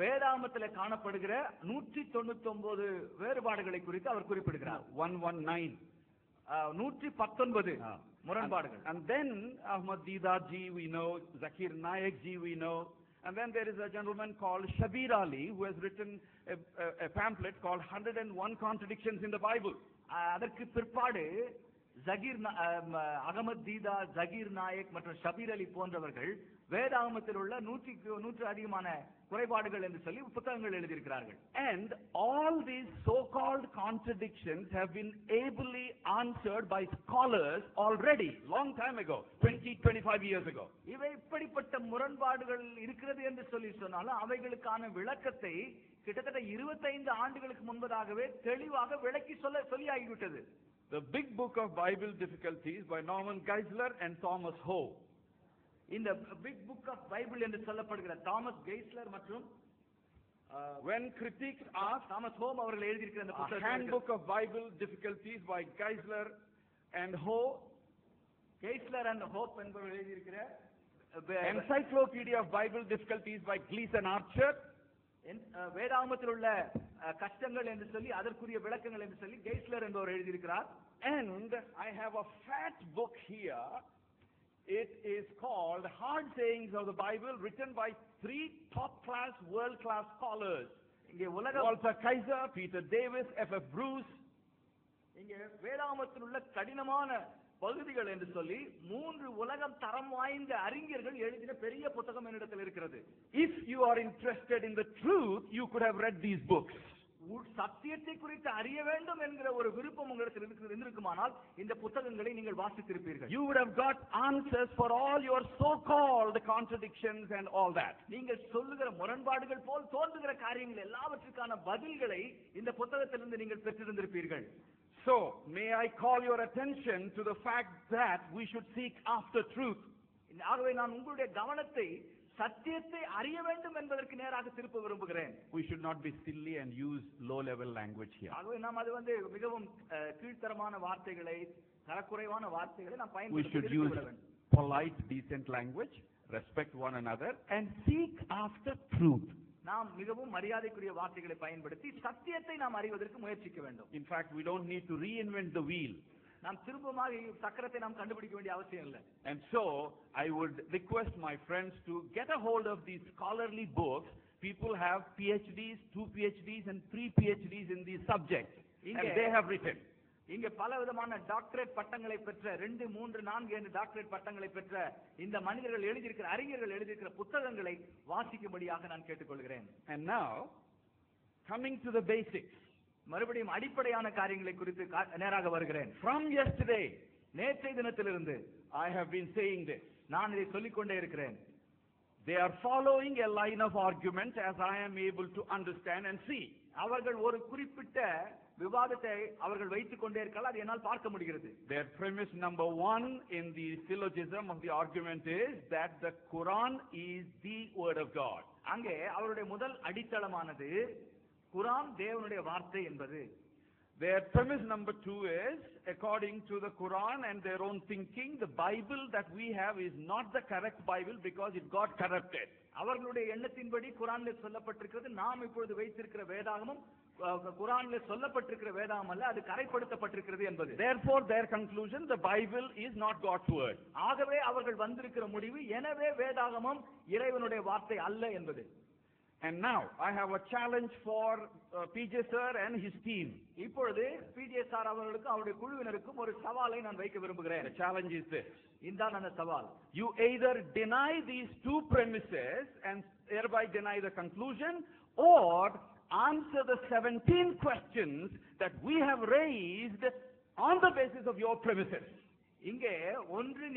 [SPEAKER 5] வேதாகமத்திலே காணப்படுகிற 199 வேறுபாடுகளை குறித்து அவர் குறிப்பிடுகிறார்.
[SPEAKER 4] 119.
[SPEAKER 5] 119 முரண்பாடுகள்.
[SPEAKER 4] And then Ahmad Deedat ji we know, Zakir Naik ji we know, and then there is a gentleman called Shabir Ali who has written a pamphlet called 101 Contradictions in the Bible.
[SPEAKER 5] அதற்கு பிற்பாடு அகமது தீதா, ஜகீர் நாயக் மற்றும் ஷபீர் அலி போன்றவர்கள் வேதாகமத்தில் உள்ள 100 அதிகமான குறைபாடுகள் என்று சொல்லி புத்தகங்கள் எழுதியிருக்கிறார்கள்.
[SPEAKER 4] And all these so-called contradictions have been ably answered by scholars already, long time ago, 25 years ago.
[SPEAKER 5] இவை இப்படிப்பட்ட முரண்பாடுகள் இருக்கிறது என்று சொல்லி சொன்னாலும் அவைகளுக்கான விளக்கத்தை கிட்டத்தட்ட 25 ஆண்டுகளுக்கு முன்பதாகவே தெளிவாக விளக்கி சொல்லியாகிவிட்டது.
[SPEAKER 4] The big book of Bible difficulties by Norman Geisler and Thomas Ho.
[SPEAKER 5] இந்த பிக் புக் ஆஃப் பைபிள் என்று சொல்லப்படுகிற தாமஸ் கெய்ஸ்லர் மற்றும்
[SPEAKER 4] when critics ask,
[SPEAKER 5] Thomas home அவர்கள் எழுதியிருக்கிற இந்த புத்தகம்
[SPEAKER 4] handbook of Bible difficulties by Geisler and Ho.
[SPEAKER 5] கெய்ஸ்லர் and hope என்பவர்கள் எழுதியிருக்கிற
[SPEAKER 4] encyclopedia of Bible difficulties by Gleason Archer.
[SPEAKER 5] வேதாகமத்தில் உள்ள கஷ்டங்கள் என்று சொல்லி அதற்குரிய விளக்கங்கள் என்று சொல்லி கெய்ஸ்லர் என்பவர் எழுதியிருக்கிறார்.
[SPEAKER 4] And I have a fat book here. It is called Hard Sayings of the Bible, written by 3 top-class, world-class scholars.
[SPEAKER 5] இங்கே உலக
[SPEAKER 4] Walter Kaiser, Peter Davis, F.F. Bruce.
[SPEAKER 5] இங்கே வேதாகமத்தில் உள்ள கடினமான பகுதிகள் என்று சொல்லி 3 உலகம் தரம் வாய்ந்த அறிஞர்கள் எழுதின பெரிய புத்தகம் என்னிடத்தில் இருக்கிறது.
[SPEAKER 4] If you are interested in the truth, you could have read these books.
[SPEAKER 5] சத்தியத்தை குறித்து அறிய வேண்டும் என்கிற ஒரு விருப்பம் உங்களுக்கு இருந்திருக்குமானால் இந்த புத்தகங்களை நீங்கள் வாசித்திருப்பீர்கள்.
[SPEAKER 4] You would have got answers for all your so-called contradictions and all that.
[SPEAKER 5] நீங்கள் சொல்லுகிற முரண்பாடுகள் போல் தோன்றுகிற காரியங்கள் எல்லாவற்றுக்கான பதில்களை இந்த புத்தகத்திலிருந்து நீங்கள் பெற்றிருந்திருப்பீர்கள்.
[SPEAKER 4] So, may I call your attention to the fact that we should seek after truth.
[SPEAKER 5] ஆகவே நான் உங்களுடைய கவனத்தை சத்தியத்தை அறிய வேண்டும் என்பதற்கு நேராக திருப்ப விரும்புகிறேன்.
[SPEAKER 4] We should not be silly and use low-level language here.
[SPEAKER 5] ஆகவே நாம் அது மிகவும் கீழ்த்தரமான வார்த்தைகளை, தரக்குறைவான வார்த்தைகளை நாம்
[SPEAKER 4] We should use polite, decent language, respect one another, and seek after truth.
[SPEAKER 5] நாம் மிகவும் மரியாதைக்குரிய வார்த்தைகளை பயன்படுத்தி சத்தியத்தை நாம் அறிவதற்கு முயற்சிக்க வேண்டும்.
[SPEAKER 4] In fact, we don't need to reinvent the wheel.
[SPEAKER 5] நாம் திரும்பமாக சக்கரத்தை நாம் கண்டுபிடிக்க வேண்டிய அவசியம் இல்லை.
[SPEAKER 4] And so, I would request my friends to get a hold of these scholarly books. People have PhDs, 2 PhDs, and 3 PhDs in these subjects, and they have written.
[SPEAKER 5] இங்கே பல விதமான டாக்டரேட் பட்டங்களை பெற்ற 2, 3, 4 என்று டாக்டரேட் பட்டங்களை பெற்ற இந்த மனிதர்கள் எழுதியிருக்கிற அறிஞர்கள் எழுதியிருக்கிற புத்தகங்களை வாசிக்கும்படியாக நான் கேட்டுக்கொள்கிறேன்.
[SPEAKER 4] And now, coming to the basics.
[SPEAKER 5] மறுபடியும் அடிப்படையான காரியங்களை குறித்து நேராக வருகிறேன்.
[SPEAKER 4] From yesterday,
[SPEAKER 5] நேற்றைய தினத்திலிருந்து
[SPEAKER 4] I have been saying this.
[SPEAKER 5] நான் இதை சொல்லிக் கொண்டே இருக்கிறேன்.
[SPEAKER 4] They are following a line of argument as I am able to understand and see.
[SPEAKER 5] அவர்கள் ஒரு குறிப்பிட்ட விவாதத்தை அவர்கள் வைத்துக் கொண்டே இருக்கலாம், அது என்னால் பார்க்க முடிகிறது.
[SPEAKER 4] Their premise number 1 in the syllogism of the argument is that the Quran is the word of God.
[SPEAKER 5] அங்கே அவருடைய முதல் அடித்தளமானது குர்ஆன் தேவனுடைய வார்த்தை என்பது.
[SPEAKER 4] Their premise number 2 is, according to the Quran and their own thinking, the Bible that we have is not the correct Bible because it got corrupted.
[SPEAKER 5] அவர்களுடைய எண்ணத்தின்படி குர்ஆனில் சொல்லப்பட்டிருக்கிறது நாம் இப்பொழுது வைத்திருக்கிற வேதாகமம் குர்ஆனில் சொல்லப்பட்டிருக்கிற வேதாகமம் அல்ல, அது கரைப்படுத்தப்பட்டிருக்கிறது என்பது.
[SPEAKER 4] Therefore, their conclusion, the Bible is not God's word.
[SPEAKER 5] ஆகவே அவர்கள் வந்திருக்கிற முடிவு, எனவே வேதாகமம் இறைவனுடைய வார்த்தை அல்ல என்பது.
[SPEAKER 4] And now, I have a challenge for PJ sir and his team.
[SPEAKER 5] இப்பொழுது பிஜே சார் அவர்களுக்கும் அவருடைய குழுவினருக்கும் ஒரு சவாலை நான் வைக்க விரும்புகிறேன்.
[SPEAKER 4] The challenge is this.
[SPEAKER 5] இதுதான் அந்த சவால்.
[SPEAKER 4] You either deny these 2 premises and thereby deny the conclusion, or answer the 17 questions that we have raised on the basis of your premises.
[SPEAKER 5] இங்கே ஒன்று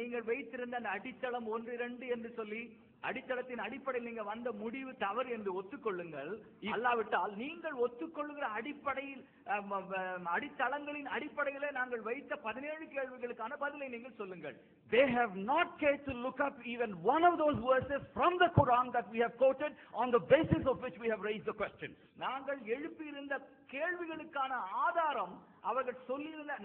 [SPEAKER 5] நீங்கள் வைத்திருந்த அந்த அடித்தளம் 1, 2 என்று சொல்லி அடித்தளத்தின் அடிப்படையில் நீங்க வந்த முடிவு தவறு என்று ஒத்துக்கொள்ளுங்கள். அல்லாவிட்டால் நீங்கள் ஒத்துக்கொள்ளுகிற அடிப்படையில் அடித்தளங்களின் அடிப்படையிலே நாங்கள் வைத்த 17 கேள்விகளுக்கான பதிலை நீங்கள் சொல்லுங்கள்.
[SPEAKER 4] They have not cared to look up even one of those verses from the Quran that we have quoted, on the basis of which we have raised the question.
[SPEAKER 5] நாங்கள் எழுப்பியிருந்த கேள்விகளுக்கான ஆதாரம்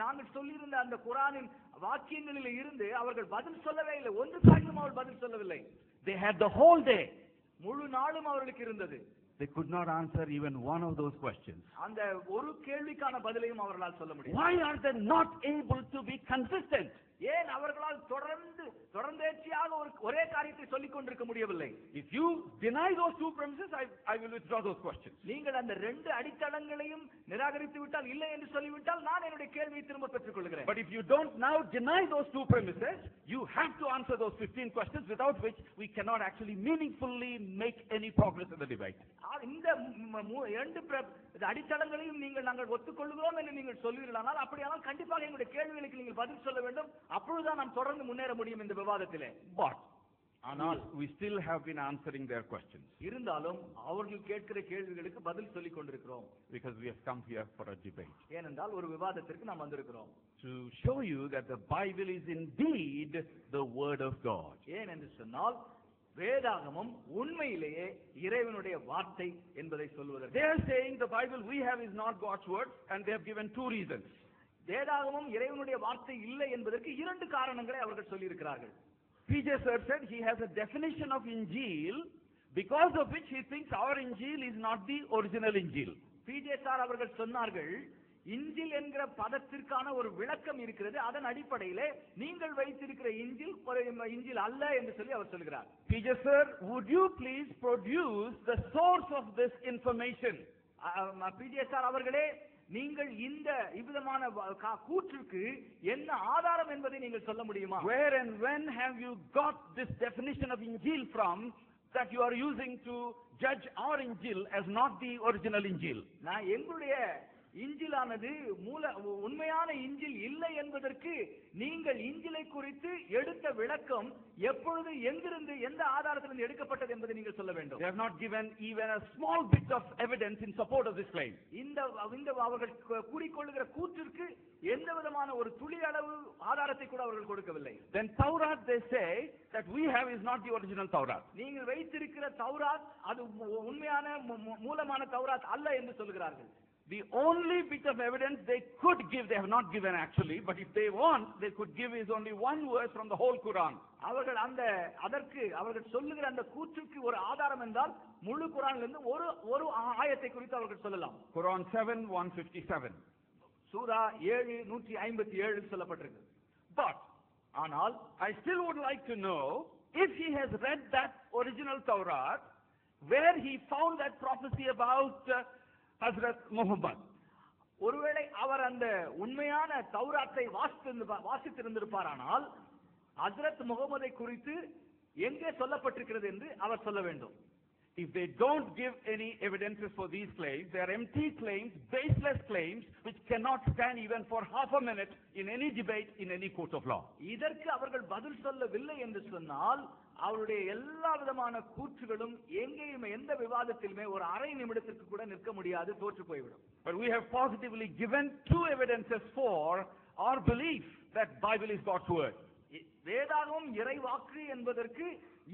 [SPEAKER 5] நாங்கள் சொல்லியிருந்த அந்த குர்ஆனின் வாக்கியங்களில் இருந்து அவர்கள் பதில் சொல்லவே இல்லை. ஒன்று காரணம் அவர்கள் பதில் சொல்லவில்லை.
[SPEAKER 4] They had the whole day.
[SPEAKER 5] முழு நாளும் அவர்களுக்கு இருந்தது.
[SPEAKER 4] They could not answer even one of those questions.
[SPEAKER 5] அந்த ஒரு கேள்விக்கான பதிலையும் அவர்களால் சொல்ல முடியும்.
[SPEAKER 4] Why are they not able to be consistent?
[SPEAKER 5] ஏன் அவர்களால் தொடர்ந்தேர்ச்சியாக ஒரே காரியத்தை சொல்லிக் கொண்டிருக்க முடியவில்லை?
[SPEAKER 4] If you deny those 2 premises, I will withdraw those questions.
[SPEAKER 5] நீங்கள் அந்த 2 அடித்தளங்களையும் நிராகரித்து விட்டால், இல்லை என்று சொல்லிவிட்டால், நான் என்னுடைய கேள்வியை திரும்ப பெற்றுக் கொள்கிறேன்.
[SPEAKER 4] But if you don't now deny those 2 premises, you have to answer those 15 questions, without which we cannot actually meaningfully make any progress in the debate.
[SPEAKER 5] இந்த 2 அடித்தளங்களையும் நாங்கள் ஒத்துக்கொள்கிறோம் என்று நீங்கள் சொல்வீர்களானால், அப்படியானால் கண்டிப்பாக எங்களுடைய கேள்விகளுக்கு நீங்கள் பதில் சொல்ல வேண்டும். அப்பொழுதுதான் நாம் தொடர்ந்து முன்னேற முடியும் இந்த விவாதத்திலே.
[SPEAKER 4] But ஆனால் we still have been answering their questions.
[SPEAKER 5] இருந்தாலும் அவர்கள் கேட்கிற கேள்விகளுக்கு பதில் சொல்லிக் கொண்டிருக்கிறோம்.
[SPEAKER 4] Because we have come here for a debate.
[SPEAKER 5] ஏனென்றால் ஒரு விவாதத்திற்கு நாம் வந்திருக்கிறோம்.
[SPEAKER 4] To show you that the Bible is indeed the word of God.
[SPEAKER 5] ஏன் என்று சொன்னால் வேதாகமம் உண்மையிலேயே இறைவனுடைய வார்த்தை என்பதை சொல்வதற்கு.
[SPEAKER 4] They are saying the Bible we have is not God's word, and they have given 2 reasons.
[SPEAKER 5] வேதாகமம் இறைவனுடைய வார்த்தை இல்லை என்பதற்கு 2 காரணங்களை அவர்கள் சொல்லி இருக்கிறார்கள்.
[SPEAKER 4] PJ sir said he has a definition of Injil, because of which he thinks our Injil is not the original Injil.
[SPEAKER 5] PJ sir அவர்கள் சொன்னார்கள், இஞ்சில் என்கிற பதத்திற்கான ஒரு விளக்கம் இருக்கிறது, அதன் அடிப்படையிலே நீங்கள் வைத்திருக்கிற இஞ்சில் அல்ல என்று சொல்லி அவர் சொல்கிறார்.
[SPEAKER 4] PJ sir, would you please produce the source of this information?
[SPEAKER 5] PJ sir அவர்களே, நீங்கள் இந்த இவ்விதமான கூற்றுக்கு என்ன ஆதாரம் என்பதை நீங்கள் சொல்ல முடியுமா?
[SPEAKER 4] Where and when have you got this definition of Injil from that you are using to judge our Injil as not the original Injil?
[SPEAKER 5] நான் எங்களுடைய இஞ்சிலானது உண்மையான இஞ்சில் இல்லை என்பதற்கு நீங்கள் இஞ்சிலை குறித்து எடுத்த விளக்கம் எப்பொழுது எங்கிருந்து எந்த ஆதாரத்திலிருந்து எடுக்கப்பட்டது என்பதை நீங்கள் சொல்ல வேண்டும்.
[SPEAKER 4] They have not given even a small bit of evidence in support of this claim.
[SPEAKER 5] இந்த அவர்கள் கூறிக்கொள்ளுகிற கூற்றிற்கு எந்த விதமான ஒரு துளி அளவு ஆதாரத்தை கூட அவர்கள் கொடுக்கவில்லை.
[SPEAKER 4] Then Taurat, they say that we have is not the original Taurat.
[SPEAKER 5] நீங்கள் வைத்திருக்கிற தௌராத் அது உண்மையான மூலமான தௌராத் அல்ல என்று சொல்கிறார்கள்.
[SPEAKER 4] The only bit of evidence they could give, they have not given actually, but if they want, they could give is only 1 verse from the whole Quran.
[SPEAKER 5] அவர்கள் அவர்கள் சொல்லுகிற அந்த கூற்றுக்கு ஒரு ஆதாரம் என்றால் முழு குர்ஆனிலிருந்து ஒரு ஆயத்தை குறித்து அவர்கள் சொல்லலாம்.
[SPEAKER 4] Quran 7:157.
[SPEAKER 5] சூரா 7:157 சொல்லப்பட்டிருக்கு.
[SPEAKER 4] But
[SPEAKER 5] ஆனால்
[SPEAKER 4] I still would like to know if he has read that original Torah, where he found that prophecy about Hazrat Muhammad.
[SPEAKER 5] ஒருவேளை அவர் அந்த உண்மையான தௌராத்தை வாசித்திருந்திருப்பாரானால் ஹஜ்ரத் முகமதை குறித்து எங்கே சொல்லப்பட்டிருக்கிறது என்று அவர் சொல்ல வேண்டும்.
[SPEAKER 4] If they don't give any evidences for these claims, they are empty claims, baseless claims, which cannot stand even for half a minute in any debate in any court of law.
[SPEAKER 5] இதற்கு அவர்கள் பதில் சொல்லவில்லை என்று சொன்னால் அவருடைய எல்லா விதமான கூற்றுகளும் எங்கேயுமே எந்த விவாதத்திலுமே ஒரு அரை நிமிடத்திற்கு கூட நிற்க முடியாது, தோற்று போய்விடும்.
[SPEAKER 4] But we have positively given 2 evidences for our belief that Bible is God's word.
[SPEAKER 5] வேதாகமம் இறைவாக்கு என்பதற்கு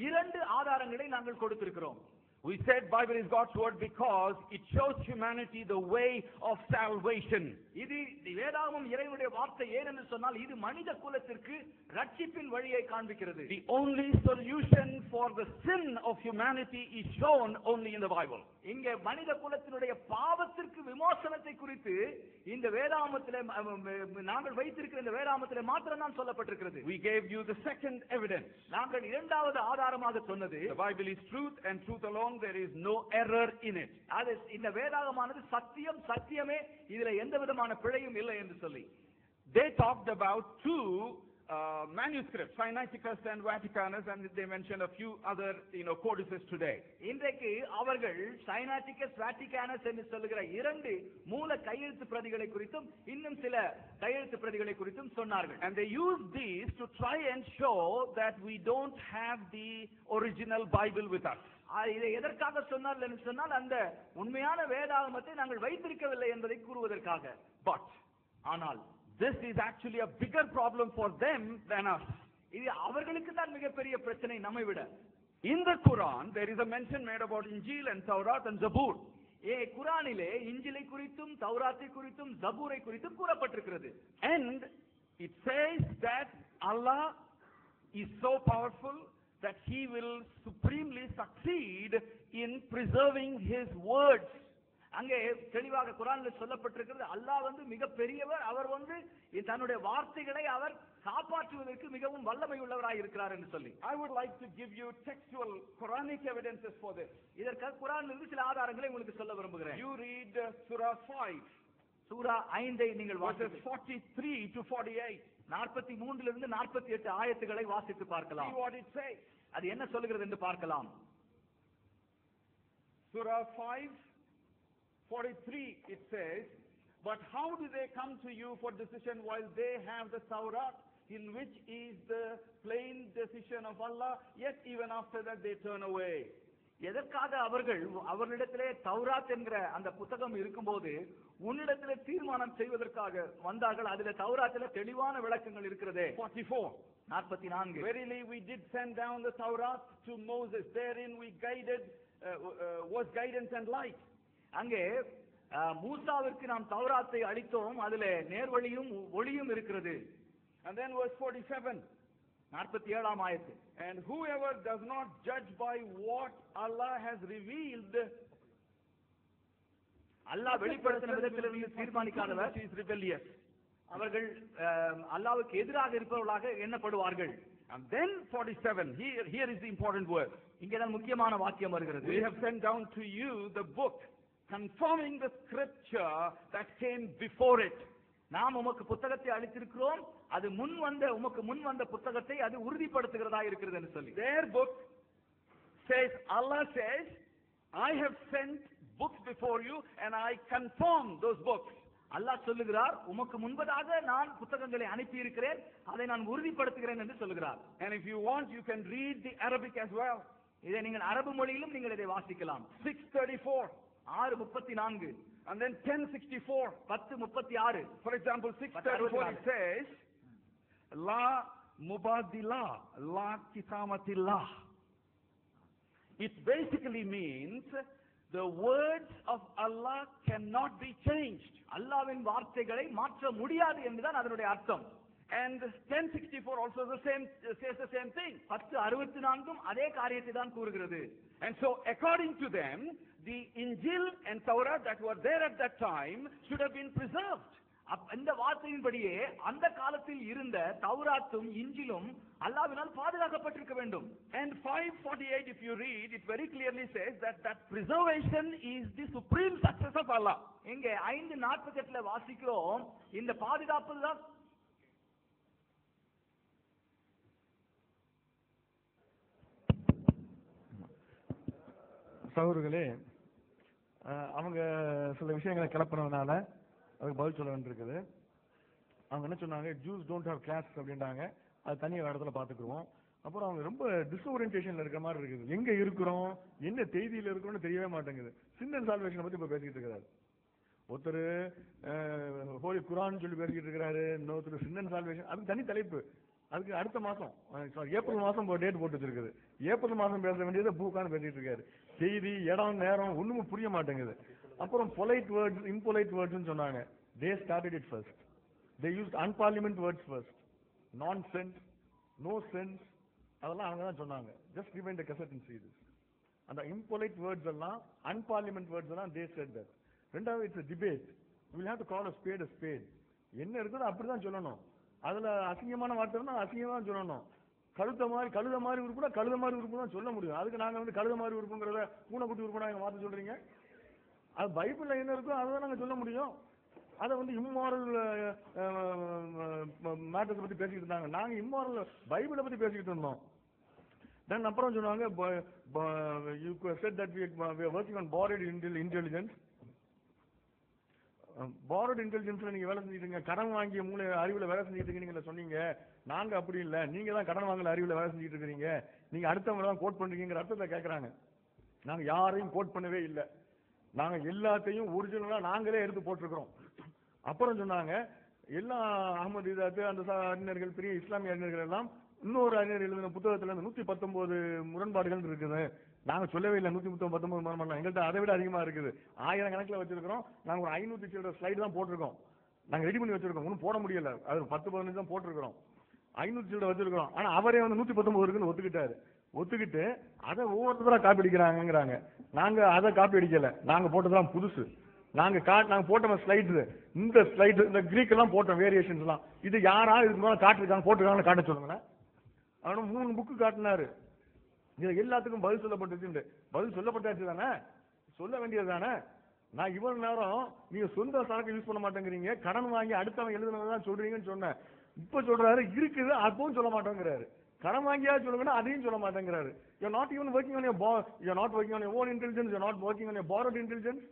[SPEAKER 5] 2 ஆதாரங்களை நாங்கள் கொடுத்திருக்கிறோம்.
[SPEAKER 4] We said Bible is God's word because it shows humanity the way of salvation.
[SPEAKER 5] இது வேதாகமம் இறைவனுடைய வார்த்தை ஏனென்று சொன்னால் இது மனித குலத்திற்கு ரட்சிப்பின் வழியை காண்பிக்கிறது.
[SPEAKER 4] The only solution for the sin of humanity is shown only in the Bible.
[SPEAKER 5] இங்கே மனித குலத்தினுடைய பாவத்திற்கு விமோசனத்தை குறித்து இந்த வேதாகமத்திலே நாங்கள் வைத்திருக்கிற இந்த வேதாகமத்திலே மாத்திரம் தான் சொல்லப்பட்டிருக்கிறது.
[SPEAKER 4] We gave you the second evidence.
[SPEAKER 5] நாங்கள் இரண்டாவது ஆதாரமாக சொன்னது
[SPEAKER 4] The Bible is truth and truth alone. There is no error in it.
[SPEAKER 5] அது இந்த வேதாகமானது சத்தியம் சத்தியமே இதுல எந்த விதமான பிழையும் இல்லை என்று சொல்லி.
[SPEAKER 4] They talked about two manuscripts, Sinaiticus and Vaticanus, and they mentioned a few other codices today.
[SPEAKER 5] இன்றைக்கு அவர்கள் சைனாட்டிகஸ் வாட்டிகானஸ் என்று சொல்லுகிற இரண்டு மூல கையெழுத்து பிரதிகளை குறித்தும் இன்னும் சில கையெழுத்து பிரதிகளை குறித்தும் சொன்னார்கள்.
[SPEAKER 4] And they used these to try and show that we don't have the original Bible with us.
[SPEAKER 5] இதை எதற்காக சொன்னார்கள் என்று சொன்னால் அந்த உண்மையான வேதாகமத்தை நாங்கள் வைத்திருக்கவில்லை என்பதை கூறுவதற்காக.
[SPEAKER 4] But
[SPEAKER 5] ஆனால்
[SPEAKER 4] this is actually a bigger problem for them than us.
[SPEAKER 5] இது அவர்களுக்கு தான் மிகப்பெரிய பிரச்சனை நம்மை விட.
[SPEAKER 4] In the Quran there is a mention made about Injil and Taurat and Zabur.
[SPEAKER 5] குரானிலே இஞ்சிலை குறித்தும் தௌராத்தை குறித்தும் ஜபூரை குறித்தும் கூறப்பட்டிருக்கிறது.
[SPEAKER 4] And it says that Allah is so powerful that he will supremely succeed in preserving his words.
[SPEAKER 5] அங்கே தெளிவாக குர்ஆனில் சொல்லப்பட்டிருக்கிறது அல்லாஹ் வந்து மிக பெரியவர், அவர் வந்து தன்னுடைய வார்த்தைகளை அவர் காப்பாற்றுவதற்கு மிகவும் வல்லமை உள்ளவராய் இருக்கிறார் என்று சொல்லி.
[SPEAKER 4] I would like to give you textual Quranic evidences for this.
[SPEAKER 5] இதற்கு குர்ஆனில் இருந்து சில ஆதாரங்களை உங்களுக்கு சொல்ல விரும்புகிறேன்.
[SPEAKER 4] You read Surah 5.
[SPEAKER 5] சூரா 5 நீங்கள் வாசித்து
[SPEAKER 4] 43 to 48.
[SPEAKER 5] 43 இலிருந்து 48 ஆயத்துக்களை வாசித்து பார்க்கலாம்.
[SPEAKER 4] See what it says.
[SPEAKER 5] அது என்ன சொல்கிறது என்று பார்க்கலாம்.
[SPEAKER 4] Surah 5:43 it says, but how do they come to you for decision while they have the Taurat, in which is the plain decision of Allah, yet even after that they turn away.
[SPEAKER 5] எதற்காக அவர்களிடத்திலே தௌராத் என்கிற அந்த புத்தகம் இருக்கும்போது உன்னிடத்திலே தீர்மானம் செய்வதற்காக வந்தார்கள், அதிலே தௌராத்திலே தெளிவான விளக்கங்கள் இருக்கிறதே. 44
[SPEAKER 4] Verily we did send down the Taurat to Moses, therein we guided was guidance and light.
[SPEAKER 5] அங்கே மூசாவிற்கு நாம் தௌராத்தை அளித்தோம், அதிலே நேர்வழியும் ஒளியும் இருக்கிறது.
[SPEAKER 4] And then verse 47
[SPEAKER 5] 47 ஆயத்து,
[SPEAKER 4] and whoever does not judge by what Allah has revealed,
[SPEAKER 5] அல்லாஹ் வெளிப்படுத்தின விதத்திலிருந்து தீர்மானிக்காதவர்
[SPEAKER 4] is rebellious.
[SPEAKER 5] அவர்கள் அல்லாஹ்வுக்கு எதிராக இருப்பவர்களாக எண்ணப்படுவார்கள்.
[SPEAKER 4] And then 47, here is the important word.
[SPEAKER 5] இங்கேதான் முக்கியமான வாக்கியம் வருகிறது.
[SPEAKER 4] We have sent down to you the book confirming the scripture that came before it.
[SPEAKER 5] நாம் உமக்கு புத்தகத்தை அளித்திருக்கிறோம், அது உமக்கு முன் வந்த புத்தகத்தை அது உறுதிப்படுத்துகிறதா இருக்கிறது என்று சொல்லி.
[SPEAKER 4] Their book says, Allah says, I have sent books before you and I confirm those books.
[SPEAKER 5] அல்லாஹ் சொல்லுகிறார், உமக்கு முன்பதாக நான் புத்தகங்களை அனுப்பி இருக்கிறேன், அதை நான் உறுதிப்படுத்துகிறேன் என்று சொல்லுகிறார்.
[SPEAKER 4] And if you want, you can read the Arabic as well.
[SPEAKER 5] இதை நீங்கள் அரபு மொழியிலும் நீங்கள் இதை வாசிக்கலாம்.
[SPEAKER 4] 6:34
[SPEAKER 5] 6:34
[SPEAKER 4] and then 10:64.
[SPEAKER 5] 10:36.
[SPEAKER 4] For example, 6:34 it says, La mubadila la kitamatillah. It basically means the words of Allah cannot be changed.
[SPEAKER 5] அல்லாஹ்வின் வார்த்தைகளை மாற்ற முடியாது என்றுதான் அதனுடைய அர்த்தம்.
[SPEAKER 4] And 10:64 also says the same thing.
[SPEAKER 5] 10:64 அதே காரியத்தை தான் கூறுகிறது.
[SPEAKER 4] And so according to them, the Injil and Torah that were there at that time should have been preserved.
[SPEAKER 5] இந்த வார்த்தையின்படியே அந்த காலத்தில் இருந்த தௌராத்தும் இஞ்சிலும் அல்லாஹ்வினால் பாதுகாக்கப்பட்டிருக்க வேண்டும்.
[SPEAKER 4] And 5:48 if you read, it very clearly says that preservation is the supreme success of Allah.
[SPEAKER 5] இங்கே 5:48 வாசிக்கிறோம், இந்த பாதுகாப்பு தான்
[SPEAKER 2] சகோதரர்களே, அவங்க சில விஷயங்களை கிளப்பினதுனால அதுக்கு பதில் சொல்ல வேண்டியிருக்குது. அவங்க என்ன சொன்னாங்க, ஜூஸ் டோன்ட் ஹேவ் கிளாஸ் அப்படின்றாங்க, அது தனியாக இடத்துல பார்த்துக்குருவோம். அப்புறம் அவங்க ரொம்ப டிஸ்ஓரியன்டேஷன்ல இருக்க மாதிரி இருக்குது, எங்க இருக்கிறோம் என்ன செய்தியில இருக்கிறோம்னு தெரியவே மாட்டேங்குது. சின் அண்ட் சால்வேஷனை பத்தி இப்ப பேசிக்கிட்டு இருக்கிறாரு ஒருத்தர், ஹோலி குரான் சொல்லி பேசிக்கிட்டு இருக்கிறாரு, இன்னொருத்தர் சின் அண்ட் சால்வேஷன், அதுக்கு தனி தலைப்பு. அதுக்கு அடுத்த மாசம் ஏப்ரல் மாசம் டேட் போட்டு வச்சிருக்குது. ஏப்ரல் மாசம் பேச வேண்டியதை பூக்கான்னு பேசிட்டு இருக்காரு. செய்தி, இடம், நேரம் ஒண்ணுமே புரிய மாட்டேங்குது. அப்புறம் பொலைட் வேர்ட்ஸ், இம்பொலைட் வேர்ட்ஸ் சொன்னாங்க. They started it first. They used unparliament words first. Nonsense, no sense, அதெல்லாம் அவங்க தான் சொன்னாங்க. Just rewind the cassette and see this. அந்த impolite words எல்லாம், unparliament words எல்லாம் they said that. ரெண்டாவது, it's a debate. We will have to call a spade a spade. என்ன இருக்குதோ அப்படிதான் சொல்லணும். அதுல அசிங்கமான வார்த்தைன்னா அசிங்கமா சொல்லணும். கழுத மாதிரி உறுப்புனா கழுத மாதிரி உறுப்பு தான் சொல்ல முடியும். அதுக்கு நாங்க வந்து கழுத மாதிரி உறுப்புங்கிறத பூனைக்குட்டி உறுப்புனா எங்க மாத்த சொல்றீங்க? அது பைபிள்ல என்ன இருக்கோ அதை நாங்க சொல்ல முடியும். அதை வந்து இம்மாரல் மேட்டர்ஸ் பத்தி பேசிக்கிட்டு இருந்தாங்க. நாங்க இம்மாரல் பைபிளை பத்தி பேசிக்கிட்டு இருந்தோம். தென் அப்புறம் சொன்னாங்க, you said that we are working on borrowed intelligence. borrowed intelligenceல நீங்க வேலை செஞ்சுட்டு இருக்கீங்க, கடன் வாங்கிய மூளை அறிவுல வேலை செஞ்சுட்டு இருக்கீங்க சொன்னீங்க. நாங்க அப்படி இல்ல, நீங்க தான் கடன் வாங்கல அறிவுல வேலை செஞ்சுட்டு இருக்கீங்க, நீங்க அடுத்தவங்க தான் கோட் பண்றீங்கிற அர்த்தத்தை கேட்கறாங்க. நாங்க யாரையும் கோட் பண்ணவே இல்லை, நாங்க எல்லாத்தையும் ஒரிஜினலா நாங்களே எடுத்து போட்டிருக்கிறோம். அப்புறம் சொன்னாங்க, எல்லா அகமது இதாத்து அந்த அறிஞர்கள், பெரிய இஸ்லாமிய அறிஞர்கள் எல்லாம் இன்னொரு அறிஞர் எழுதின புத்தகத்துல 119 முரண்பாடுகள் இருக்குது. நாங்க சொல்லவே இல்லை 119 முரண்பாடு, எங்கள்கிட்ட அதை விட அதிகமா இருக்குது. 1000 கணக்குல வச்சிருக்கிறோம். நாங்க ஒரு 500 சில்லற ஸ்லைடு தான் போட்டிருக்கோம். நாங்க ரெடி பண்ணி வச்சிருக்கோம், ஒன்னும் போட முடியல. அது 10-15 தான் போட்டிருக்கிறோம். 500 சில்லற வச்சிருக்கிறோம். ஆனா அவரே வந்து 119 இருக்குன்னு ஒத்துக்கிட்டாரு. ஒத்துக்கிட்டு அதை ஒவ்வொருத்தரா காப்பி அடிக்கிறாங்கிறாங்க. நாங்க அதை காப்பி அடிக்கல, நாங்க போட்டதெல்லாம் புதுசு. நாங்க போட்ட ஸ்லைட்ஸ், இந்த ஸ்லைட், இந்த கிரீக் எல்லாம் போட்டோம், வேரியேஷன்ஸ் எல்லாம். இது யாரா இதுக்கு மேல காட்டிருக்காங்க, போட்டிருக்காங்கன்னு காட்ட சொல்லுங்களேன். அவனும் 3 புக்கு காட்டினாரு. இது எல்லாத்துக்கும் பதில் சொல்லப்பட்டுச்சு. பதில் சொல்லப்பட்டாச்சு தானே, சொல்ல வேண்டியது தானே. நான் இவ்வளவு நேரம் நீங்க சொந்த சரக்கு யூஸ் பண்ண மாட்டேங்கிறீங்க, கடன் வாங்கி அடுத்தவன் எழுதுனதான் சொல்றீங்கன்னு சொன்னேன். இப்ப சொல்றாரு இருக்குது, அப்பவும் சொல்ல மாட்டேங்கிறாரு. கடன் வாங்கியா சொல்லுங்கன்னா அதையும் சொல்ல மாட்டேங்கிறாரு. you're not even working on you're not working on your own intelligence, you're not working on your borrowed intelligence.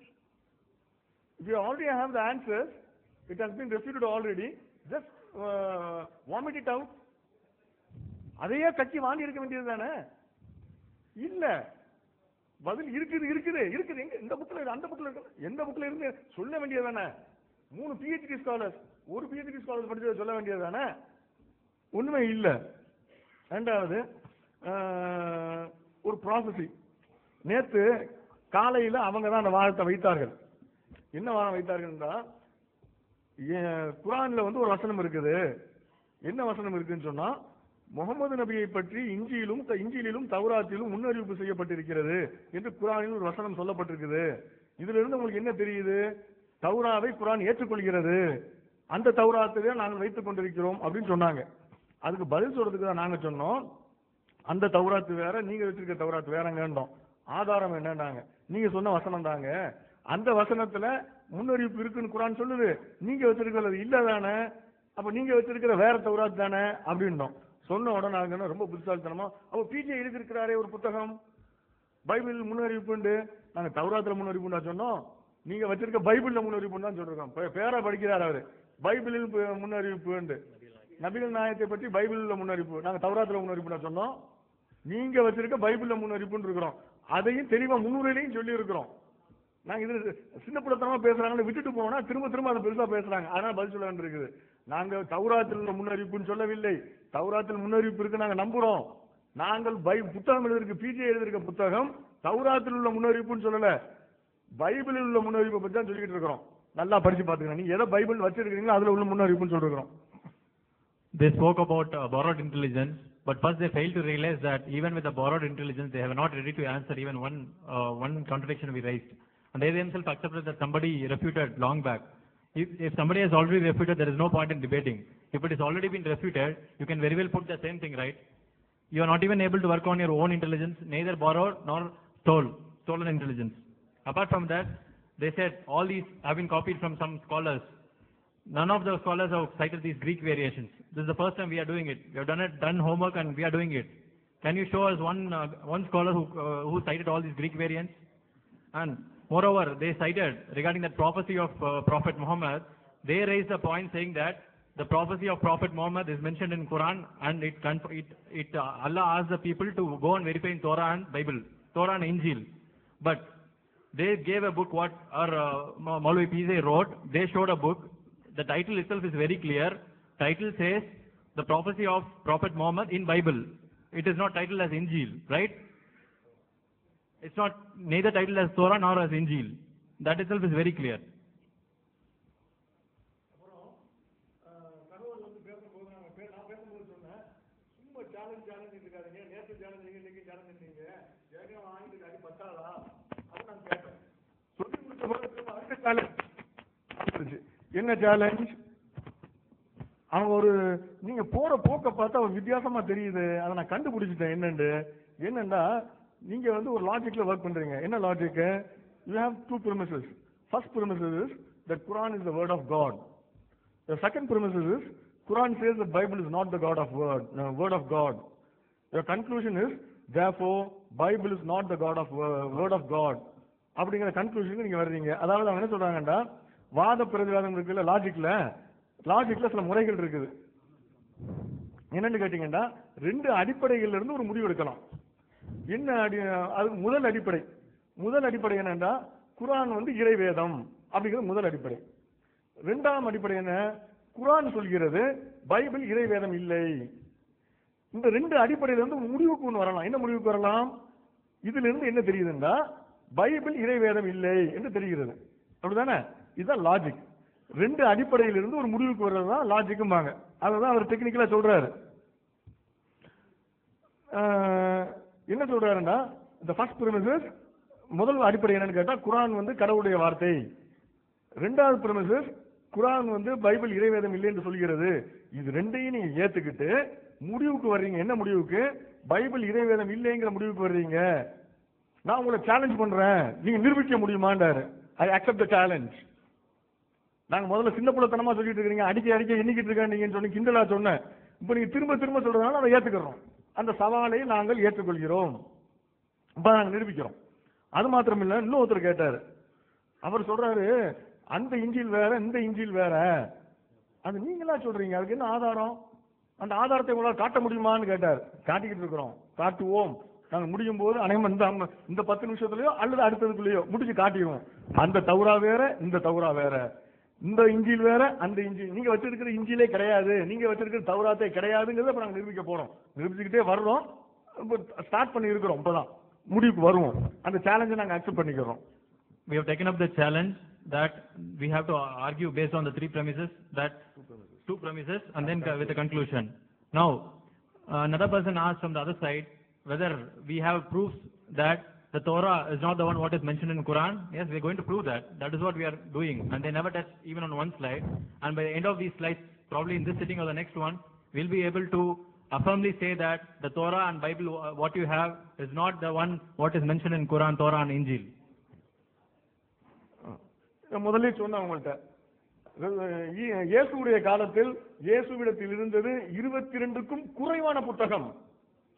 [SPEAKER 2] If you already have the answers, it has been refuted already, just vomit it out. அதையே கட்சி வாங்கி இருக்க வேண்டியது தானே. இல்ல, பதில் இருக்குது. இந்த புக்ல, அந்த புக்ல இருக்கு, எந்த புக்ல இருந்து சொல்ல வேண்டியது தானே. 3 PhD ஸ்காலர்ஸ், ஒரு PhD ஸ்காலர் படிச்சதை சொல்ல வேண்டியது தானே. உண்மை இல்ல. ரெண்டாவது, ஒரு ப்ராசஸி. நேத்து காலையில அவங்க தான் அந்த வாதத்தை வைத்தார்கள். என்ன வாதம் வைத்தார்கள்னா, குர்ஆன்ல வந்து ஒரு வசனம் இருக்குது. என்ன வசனம் இருக்குன்னு சொன்னா, முகமது நபியை பற்றி இஞ்சியிலும் தௌராத்திலும் முன்னறிவிப்பு செய்யப்பட்டிருக்கிறது என்று குர்ஆனில் ஒரு வசனம் சொல்லப்பட்டிருக்குது. இதுல இருந்து உங்களுக்கு என்ன தெரியுது? தௌராவை குர்ஆன் ஏற்றுக்கொள்கிறது, அந்த தௌராத்திலே நாங்கள் வைத்துக் கொண்டிருக்கிறோம் அப்படின்னு சொன்னாங்க. அதுக்கு பதில் சொல்றதுக்கு தான் நாங்க சொன்னோம், அந்த தௌராத்து வேற, நீங்க வச்சிருக்க தௌராத்து வேறங்கன்றோம். ஆதாரம் என்னன்னாங்க, நீங்க சொன்ன வசனம் தாங்க, அந்த வசனத்துல முன்னறிவிப்பு இருக்குன்னு குர்ஆன் சொல்லுது, நீங்க வச்சிருக்கிறது இல்ல தானே, அப்ப நீங்க வச்சிருக்கிற வேற தௌராத் தானே அப்படின்னோம். சொன்ன உடனே நாங்க ரொம்ப புத்திசாலித்தனமா, அப்ப பிஜே எழுதிருக்கிறாரே ஒரு புத்தகம் பைபிள் முன்னறிவிப்புண்டு, நாங்க தௌராத்துல முன்னறிவிப்புண்டா சொன்னோம், நீங்க வச்சிருக்க பைபிள்ல முன்னறிவிப்புன்னு தான் சொல்றோம். பேரா படிக்கிறார் அவரு, பைபிளில் முன்னறிவிப்பு, நபிகள் நாயகத்தை பற்றி பைபிள்ல முன்னறிவிப்பு, நாங்க தௌராத்துல முன்னறிவிப்புண்டா சொன்னோம். நீங்க வச்சிருக்க பைபிள்ல முன்னறிவிப்புன்னு இருக்கிறோம், அதையும் தெளிவா முன்னுரையிலையும் சொல்லி இருக்கிறோம். நாங்க இது சின்ன பிள்ளைத்தனமா பேசுறாங்கன்னு விட்டுட்டு போனா திரும்ப அதை பெருசா பேசுறாங்க. அதனால பதில் சொல்ல வேண்டியிருக்குது. நாங்க தௌராத்தில் முன்னறிவிப்புன்னு சொல்லவில்லை, தௌராத்தில் முன்னறிவிப்பு இருக்கு நாங்க நம்புறோம். நாங்கள் புத்தகம் எழுதிருக்கு, பிஜே எழுதிருக்க புத்தகம் தௌராத்தில் உள்ள முன்னறிவிப்புன்னு சொல்லல, பைபிளில் உள்ள முன்னறிவிப்பை பத்தி தான் சொல்லிட்டு இருக்கிறோம். நல்லா படிச்சு பாத்துக்கணும், நீங்க எதை பைபிள் வச்சிருக்கீங்களோ அதுல உள்ள முன்னறிவிப்புன்னு சொல்லிருக்கிறோம்.
[SPEAKER 3] They spoke about borrowed intelligence, but first they failed to realize that even with the borrowed intelligence, they have not ready to answer even one contradiction we raised. And they themselves accepted that somebody refuted long back. If somebody has already refuted, there is no point in debating. If it has already been refuted, you can very well put the same thing, right? You are not even able to work on your own intelligence, neither borrowed nor stolen intelligence. Apart from that, they said all these have been copied from some scholars. None of the scholars have cited these Greek variations. This is the first time we are doing it. We have done homework and we are doing it. Can you show us one scholar who cited all these Greek variants? And moreover, they cited regarding that prophecy of Prophet Muhammad, they raised a point saying that the prophecy of Prophet Muhammad is mentioned in Quran, and Allah asked the people to go and verify in Torah and Bible, Torah and Injil. But they gave a book what our Maulvi Pizay wrote. They showed a book. The title itself is very clear. Title says the prophecy of Prophet Muhammad in Bible. It is not titled as Injil, right? it's not neither titled as Torah nor as Injil. That itself is very clear.
[SPEAKER 2] கடவுள் வந்து பேசும்போது நான் பேசும்போது சொன்னேன், சும்மா challenge இருக்காதுங்க, நேற்று challenge இன்னைக்கு சேலஞ்ச் நீங்க ஏற்கனவே வாங்கிட்டு அடி பத்தாதா அப்படின்னு நான் கேட்டேன். சொல்லி முடிச்ச பிறகு அடுத்த சேலஞ்ச். என்ன சேலஞ்ச்? அவங்க ஒரு நீங்க போற போக்க பார்த்தா ஒரு வித்தியாசமா தெரியுது, அதை நான் கண்டுபிடிச்சிட்டேன் என்னன்னா நீங்க வந்து ஒரு லாஜிக்ல ஒர்க் பண்றீங்க. என்ன logic? You have two premises. First premises is that Quran is the word of God. The second premise is Quran says the Bible is not the word of God. Your conclusion is therefore Bible is not the word of God. அப்படிங்கிற கன்க்ளூஷனுக்கு நீங்க வர்றீங்க. அதாவது அவங்க என்ன சொல்றாங்கன்னா, வாத பிரதிவாதம் இருக்குல்ல, லாஜிக்ல சில முறைகள் இருக்குது. என்னன்னு கேட்டீங்கன்னா, ரெண்டு அடிப்படைகள்ல இருந்து ஒரு முடிவு எடுக்கலாம். என்ன அது முதல் அடிப்படை என்னன்னா, குர்ஆன் வந்து இறைவேதம் அப்படிங்கிறது முதல் அடிப்படை. இரண்டாம் அடிப்படை என்ன? குர்ஆன் சொல்கிறது பைபிள் இறைவேதம் இல்லை. இந்த ரெண்டு அடிப்படையில இருந்து முடிவுக்கு ஒன்று வரலாம். என்ன முடிவுக்கு வரலாம்? இதுல இருந்து என்ன தெரியுதுன்னா, பைபிள் இறைவேதம் இல்லை என்று தெரிகிறது. அப்படிதானே? இதுதான் லாஜிக். ரெண்டு அடிப்படையில இருந்து ஒரு முடிவுக்கு வர்றது தான் லாஜிக்கும்பாங்க. அதுதான் அவர் டெக்னிக்கலா சொல்றாரு. என்ன சொல்றாருன்னா, இந்த ஃபர்ஸ்ட் பிரிமிசஸ், முதல் அடிப்படை என்னன்னு கேட்டா குர்ஆன் வந்து கடவுளுடைய வார்த்தை. ரெண்டாவது பிரிமிசஸ், குர்ஆன் வந்து பைபிள் இறைவேதம் இல்லை என்று சொல்கிறது. இது ரெண்டையும் நீங்க ஏத்துக்கிட்டு முடிவுக்கு வர்றீங்க. என்ன முடிவுக்கு? பைபிள் இறைவேதம் இல்லைங்கிற முடிவுக்கு வர்றீங்க. நான் உங்களை சேலஞ்ச் பண்றேன், நீங்க நிரூபிக்க முடியுமான்றாரு. I accept the challenge. நாங்க முதல்ல சின்ன புள்ளத்தனமா சொல்லிட்டு இருக்கீங்க, அடிக்க எண்ணிக்கிட்டு இருக்கான்னு சொல்லி கிண்டலா சொன்னேன். இப்ப நீங்க திரும்ப சொல்றதுனால அதை ஏத்துக்கிறோம். அந்த சவாலை நாங்கள் ஏற்றுக்கொள்கிறோம். இப்ப நாங்க நிரூபிக்கிறோம். அது மாத்திரம் இல்ல, இன்னொருத்தர் கேட்டாரு. அவர் சொல்றாரு, அந்த இஞ்சில் வேற இந்த இஞ்சில் வேற, அது நீங்களா சொல்றீங்க, அதுக்கு என்ன ஆதாரம்? அந்த ஆதாரத்தை உங்களால் காட்ட முடியுமான்னு கேட்டார். காட்டிக்கிட்டு இருக்கிறோம், காட்டுவோம். நாங்க முடியும் போது அனைவரும் இந்த 10 நிமிஷத்துலயோ அல்லது அடுத்ததுக்குள்ளேயோ முடிச்சு காட்டிடுவோம். அந்த தௌரா வேற இந்த தௌரா வேற, இந்த இஞ்சில் வேற அந்த இஞ்சில், நீங்க வச்சிருக்கிற இஞ்சிலே கிடையாது, நீங்க வச்சிருக்கிற தௌராத்தே கிடையாதுங்கிறத இப்ப நாங்க நிரூபிக்க போறோம். நிரூபிச்சுக்கிட்டே வர்றோம். ஸ்டார்ட் பண்ணி இருக்கிறோம். இப்பதான் முடிவுக்கு வருவோம். அந்த சேலஞ்சை நாங்க அக்செப்ட் பண்ணிக்கிறோம்.
[SPEAKER 3] We have taken up the challenge that we have to argue based on the two premises and then with a conclusion. Now, another person asked from the other side whether we have proofs that the Torah is not the one what is mentioned in Quran. Yes, we are going to prove that. That is what we are doing. And they never touch even on one slide. And by the end of these slides, probably in this sitting or the next one, we'll be able to affirmly say that the Torah and Bible, what you have, is not the one what is mentioned in Quran, Torah and Injil.
[SPEAKER 2] முதல்ல சொன்ன உங்கள்கிட்ட, இயேசுடைய காலத்தில் இயேசுவிடத்தில் இருந்தது 22க்கும் குறைவான புத்தகம்.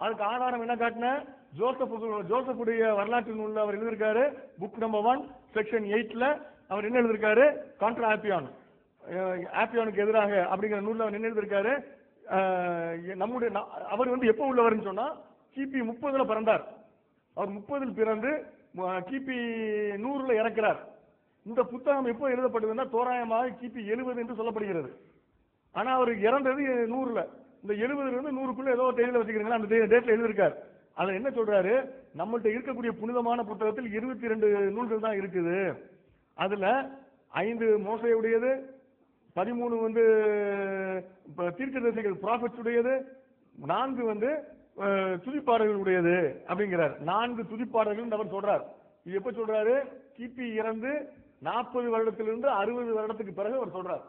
[SPEAKER 2] அதுக்கு ஆதாரம் என்ன காட்டின? ஜோசப்புடைய வரலாற்று நூல்ல அவர் எழுதியிருக்காரு. புக் நம்பர் 1 செக்ஷன் 8ல அவர் என்ன எழுதியிருக்காரு? கான்ட்ரா ஆப்பியானுக்கு எதிராக அப்படிங்கிற நூல்ல அவர் என்ன எழுதியிருக்காரு? அவர் வந்து எப்ப உள்ளவர்னு சொன்னா கிபி 30ல பிறந்தார். அவர் 30ல் பிறந்து கிபி 100ல இறக்கிறார். இந்த புத்தகம் எப்போ எழுதப்பட்டதுன்னா தோராயமாக கிபி 70 என்று சொல்லப்படுகிறது. ஆனா அவர் இறந்தது 100ல. இந்த 70ல இருந்து 100க்குள்ள ஏதோ தேதியில வச்சுக்கிறீங்களா, அந்த டேட்ல எழுதியிருக்காரு. அதுல என்ன சொல்றாரு? நம்மள்ட்ட இருக்கக்கூடிய புனிதமான புத்தகத்தில் 22 நூல்கள் தான் இருக்குது. அதுல 5 மோசையுடையது, 13 வந்து தீர்க்கதரிசிகள் ப்ராஃபட்ஸ் உடையது, 4 வந்து துதிப்பாடல்கள் உடையது அப்படிங்கிறார். 4 துதிப்பாடல்கள் அவர் சொல்றார். இது எப்ப சொல்றாரு? கிபி இறந்து 40 வருடத்திலிருந்து 60 வருடத்துக்கு பிறகு அவர் சொல்றார்.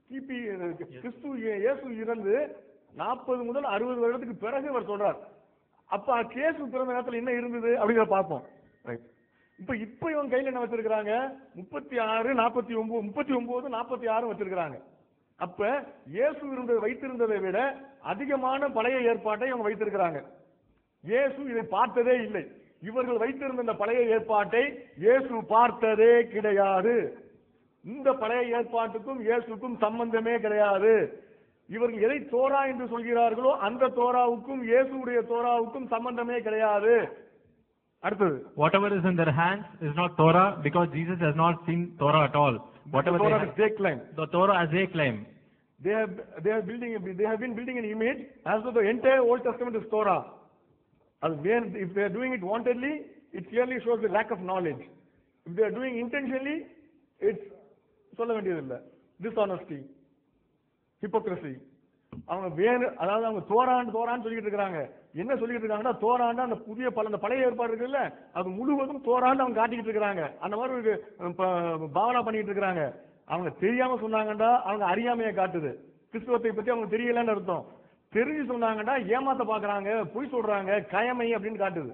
[SPEAKER 2] கிபி கிறிஸ்து இயேசு இறந்து 40 முதல் 60 வருடத்துக்கு பிறகு அவர் சொல்றார். அப்ப இயேசு பிறந்த நேரத்தில் என்ன இருந்தது அப்படிங்கிற பார்ப்போம். இப்ப இவங்க கையில என்ன வச்சிருக்காங்க? 36, 49, 39, 46 வச்சிருக்காங்க. அப்ப இயேசு வைத்திருந்ததை விட அதிகமான பழைய ஏற்பாட்டை இவங்க வைத்திருக்கிறாங்க. இயேசு இதை பார்த்ததே இல்லை. இவர்கள் வைத்திருந்த இந்த பழைய ஏற்பாட்டை இயேசு பார்த்ததே கிடையாது. இந்த பழைய ஏற்பாட்டுக்கும் இயேசுக்கும் சம்பந்தமே கிடையாது. இவர்கள் எதை தோரா என்று சொல்கிறார்களோ அந்த தோராவுக்கும் இயேசுடைய தோராவுக்கும் சம்பந்தமே கிடையாது. அடுத்தது,
[SPEAKER 3] whatever is in their hands is not Torah because Jesus has not seen Torah at all. Whatever
[SPEAKER 2] they claim,
[SPEAKER 3] the Torah as they claim,
[SPEAKER 2] they have been building an image as though the entire Old Testament is Torah. If they are doing it wantedly, it clearly shows the lack of knowledge. If they are doing intentionally, it's சொல்ல வேண்டியதில்லை, dishonesty, hypocrisy. அவங்க அதாவது அவங்க தோரான்னு சொல்லிட்டு இருக்காங்க. என்ன சொல்லிட்டு இருக்காங்கன்னா, தோராண்டு அந்த புதிய அந்த பழைய ஏற்பாடு இருக்குல்ல, அது முழுவதும் தோராண்டு அவங்க காட்டிக்கிட்டு இருக்காங்க. அந்த மாதிரி ஒரு பாவனா பண்ணிட்டு இருக்காங்க. அவங்க தெரியாம சொன்னாங்கடா அவங்க அறியாமையை காட்டுது. கிறிஸ்துவத்தை பத்தி அவங்க தெரியலன்னு அர்த்தம். தெரிஞ்சு சொன்னாங்கடா ஏமாத்த பாக்குறாங்க, பொய் சொல்றாங்க, கயமை அப்படின்னு காட்டுது.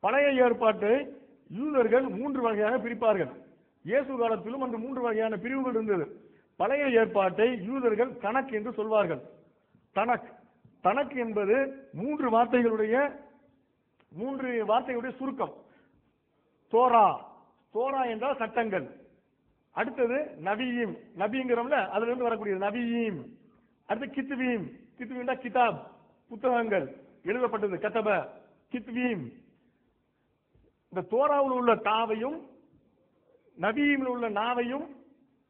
[SPEAKER 2] பழைய ஏற்பாட்டை யூதர்கள் 3 வகையாக பிரிப்பார்கள். இயேசு காலத்திலும் அந்த 3 வகையான பிரிவுகள் இருந்தது. பழைய ஏற்பாட்டை யூதர்கள் தனக் என்று சொல்வார்கள். தனக் என்பது 3 வார்த்தைகளுடைய சுருக்கம். தோரா என்றால் சட்டங்கள். அடுத்தது நபியீம், நபிங்கிறோம்ல, அதுல இருந்து வரக்கூடியது நபியீம். அடுத்து கித்வீம், கித்வீம்னா கிதாப், புத்தகங்கள், எழுதப்பட்டது, கதப, கித்வீம். இந்த தோராவில் உள்ள தாவையும் நபியீமில் உள்ள நாவையும்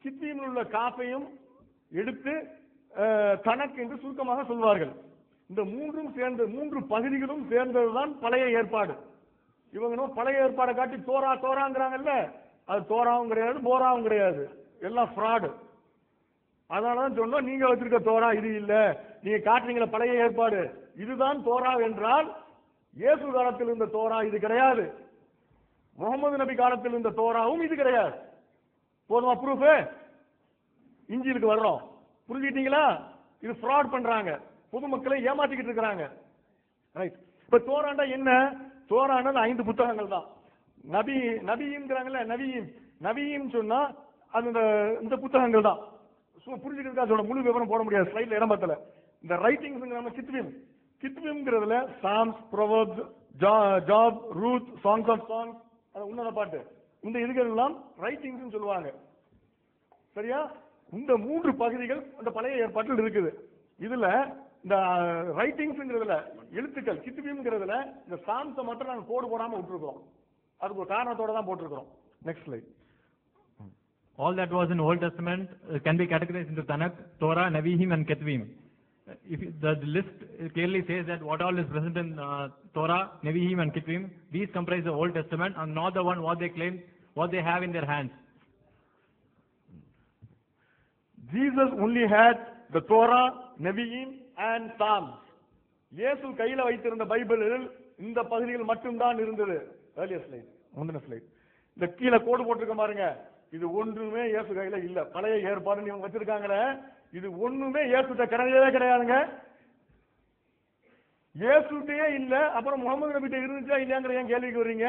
[SPEAKER 2] கித்வீமில் உள்ள காப்பையும் எடுத்து தனக் என்று சுருக்கமாக சொல்வார்கள். இந்த 3 பகுதிகளும் சேர்ந்ததுதான் பழைய ஏற்பாடு. இவங்க பழைய ஏற்பாடை காட்டி தோராங்கிறாங்கல்ல, அது தோராவும் கிடையாது, போராவும் கிடையாது, எல்லாம் ஃப்ராடு. அதனாலதான் சொன்னோம், நீங்க வச்சிருக்க தோரா இது இல்ல, நீங்க காட்டுறீங்களா பழைய ஏற்பாடு இதுதான் தோரா என்றால், இயேசு காலத்தில் இருந்த தோரா இது கிடையாது, முகமது நபி காலத்தில் இருந்த தோராவும் இது கிடையாது. போதுமா ப்ரூஃப்? இஞ்சிலுக்கு வர்றோம், புரிஞ்சுக்கிட்டீங்களா? இது ஃப்ராட் பண்றாங்க, பொதுமக்களை ஏமாத்திக்கிட்டு இருக்கிறாங்க. ரைட். இப்ப தோராண்டா என்ன? தோராண்டா 5 புத்தகங்கள் தான். நபிங்கிறாங்கல்ல, நபியும் சொன்னா அது இந்த புத்தகங்கள் தான். புரிஞ்சுக்கிறதுக்காக சொல்ல, முழு விவரம் போட முடியாது, ஸ்லைட்ல இடம் பத்தல. இந்த ரைட்டிங்ஸ் கித்வீம்ங்கிறதுல Psalms, Proverbs, Job, Ruth, Songs of Songs, உன்னத பாட்டு, இந்த இதுகள் எல்லாம் ரைட்டிங்ஸ் சொல்லுவாங்க. சரியா? இந்த 3 பகுதிகள் அந்த பழைய ஏற்பாட்டில் இருக்குது. இதுல இந்த ரைட்டிங்ஸ்ங்கிறதுல எழுத்துக்கள், கித்வீம்ங்கிறதுல இந்த சாம்ஸை மட்டும் நாங்கள் கோடு போடாம விட்டுருக்கோம். அதுக்கு ஒரு காரணத்தோட தான் போட்டிருக்கிறோம். Next slide.
[SPEAKER 3] All that was in Old Testament can be categorized into Tanakh, Torah, Nevi'im and Ketuvim. If the list clearly says that what all is present in Torah, Nevi'im and Ketuvim, these comprise the Old Testament and not the one what they claim, what they have in their hands.
[SPEAKER 2] Jesus only had the Torah, Nevi'im and Psalms. இயேசு கையில வைத்திருந்த பைபிளில் இந்த பகுதிகள் மட்டும்தான் இருந்தது. earlier slide, முந்தின slide. இந்த கீழே கோடு போட்டிருக்க பாருங்க, இது ஒன்றுமே இயேசு கையில இல்ல. பழைய ஏற்பாடுன்னு இவங்க வச்சிருக்காங்களே, இது ஒண்ணுமே இயேசுட்ட கிடையவே கிடையாதுங்க. இயேசுட்டே இல்ல, அப்புறம் முகமது நபிட்ட இருந்துச்சா இல்லையாங்கிற ஏன் கேள்விக்கு வர்றீங்க?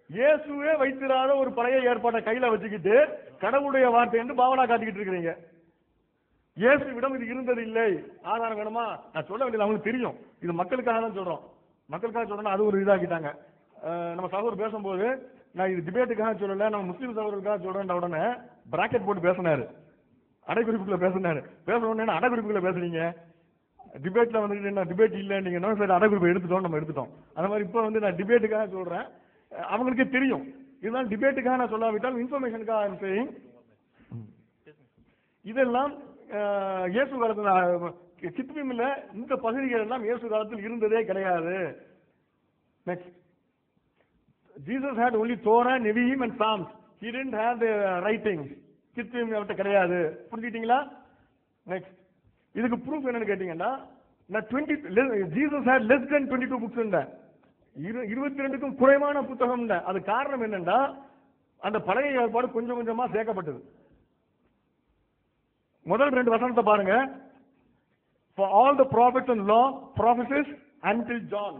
[SPEAKER 2] இயேசுவே வைத்திராத ஒரு பழைய ஏற்பாட்டை கையில வச்சுக்கிட்டு கடவுளுடைய வார்த்தை என்று பாவனா காட்டிக்கிட்டு இருக்கிறீங்க. இயேசுவிடம் இது இருந்தது இல்லை. ஆதாரம் வேணுமா? நான் சொல்ல வேண்டியது அவங்களுக்கு தெரியும். இது மக்களுக்காக தான் சொல்றோம். மக்களுக்காக சொல்றோம்னா அது ஒரு இதாக்கிட்டாங்க. நம்ம சகோதரர் பேசும்போது, நான் இது டிபேட்டுக்காக சொல்லல, நம்ம முஸ்லீம் சகோதரருக்காக சொல்றேன் உடனே பிராக்கெட் போட்டு பேசினாரு, அடைக்குறிப்புக்குள்ள பேசினாரு. பேச உடனே அடைக்குறிப்புக்குள்ள பேசுறீங்க, டிபேட்ல வந்துட்டு என்ன டிபேட் இல்லைன்னு சரி அடைக்குறிப்பை எடுத்துட்டோம், நம்ம எடுத்துட்டோம். அந்த மாதிரி இப்போ வந்து நான் டிபேட்டுக்காக சொல்றேன், அவங்களுக்கே தெரியும். இதுதான் டிபேட்டுக்காக நான் சொல்லாவிட்டால் இன்ஃபர்மேஷனுக்காக செய்யும். இதெல்லாம் இயேசு காலத்தில் கித்வீம்ல இந்த பகுதிகள் எல்லாம் இயேசு காலத்தில் இருந்ததே கிடையாது. Next. Jesus had only Torah, Nevi'im and Psalms. He didn't have the writings. கித்வீம் அவர்கிட்ட கிடையாது. புரிஞ்சுக்கிட்டீங்களா? நெக்ஸ்ட். இதுக்கு ப்ரூஃப் என்னன்னு கேட்டீங்கன்னா, Jesus had less than 22 books in that. 22க்கும் குறைவான புத்தகம். அது காரணம் என்னன்னா, அந்த பழைய ஏற்பாடு கொஞ்சம் கொஞ்சமா சேர்க்கப்பட்டது. முதல் 2 வசனத்தை பாருங்க. For all the prophets and law prophecies until John.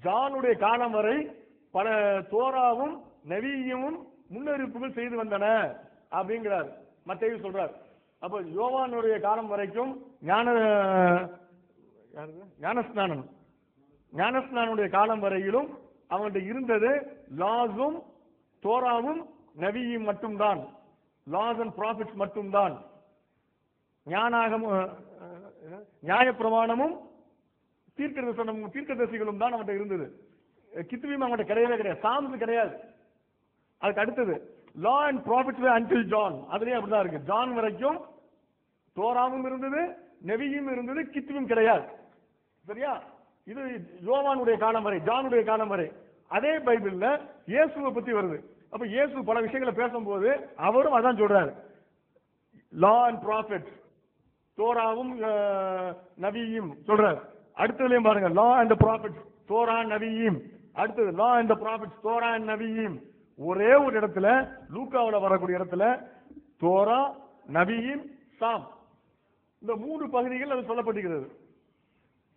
[SPEAKER 2] ஜானுடைய காலம் வரை பல தோராவும் நபியும் முன்னறிவிப்புகள் செய்து வந்தன அப்படிங்கிறார் மத்தேயு சொல்றார். அப்ப யோவானுடைய காலம் வரைக்கும் ஞானஸ்நானுடைய காலம் வரையிலும் அவன்கிட்ட இருந்தது லாஸும் தோராவும் நபியும் மட்டும்தான், லாஸ் அண்ட் ப்ராஃபிட்ஸ் மட்டும்தான். நியாயப்பிரமாணமும் தீர்க்கதரிசிகளும் தான் அவன்கிட்ட இருந்தது. கித்வீம் அவன்கிட்ட கிடையவே கிடையாது, சாம்ஸ் கிடையாது. அதுக்கு அடுத்தது law and profits until John, அதுலயே அப்படிதான் இருக்கு. ஜான் வரைக்கும் தோராவும் இருந்தது, நெவியும் இருந்தது, கித்வீம் கிடையாது. சரியா? இது யோவானுடைய காலம் வரை, ஜானுடைய காலம் வரை. அதே பைபிள்ல இயேசுவை பத்தி வருது. அப்ப இயேசு பல விஷயங்களை பேசும்போது அவரும் அதான் சொல்றாரு, லா அண்ட் ப்ராஃபிட்ஸ், தோராவும் நபியும் சொல்றாரு. அடுத்ததுலயும் பாருங்க, லா அண்ட் ப்ராஃபிட்ஸ் தோரா நபியும், அடுத்தது law and profits Torah and நபியும். ஒரே ஒரு இடத்துல லூக்காவுல வரக்கூடிய இடத்துல தோரா நபியும் சாம், இந்த 3 பகுதிகள் அது சொல்லப்பட்டிருக்கிறது.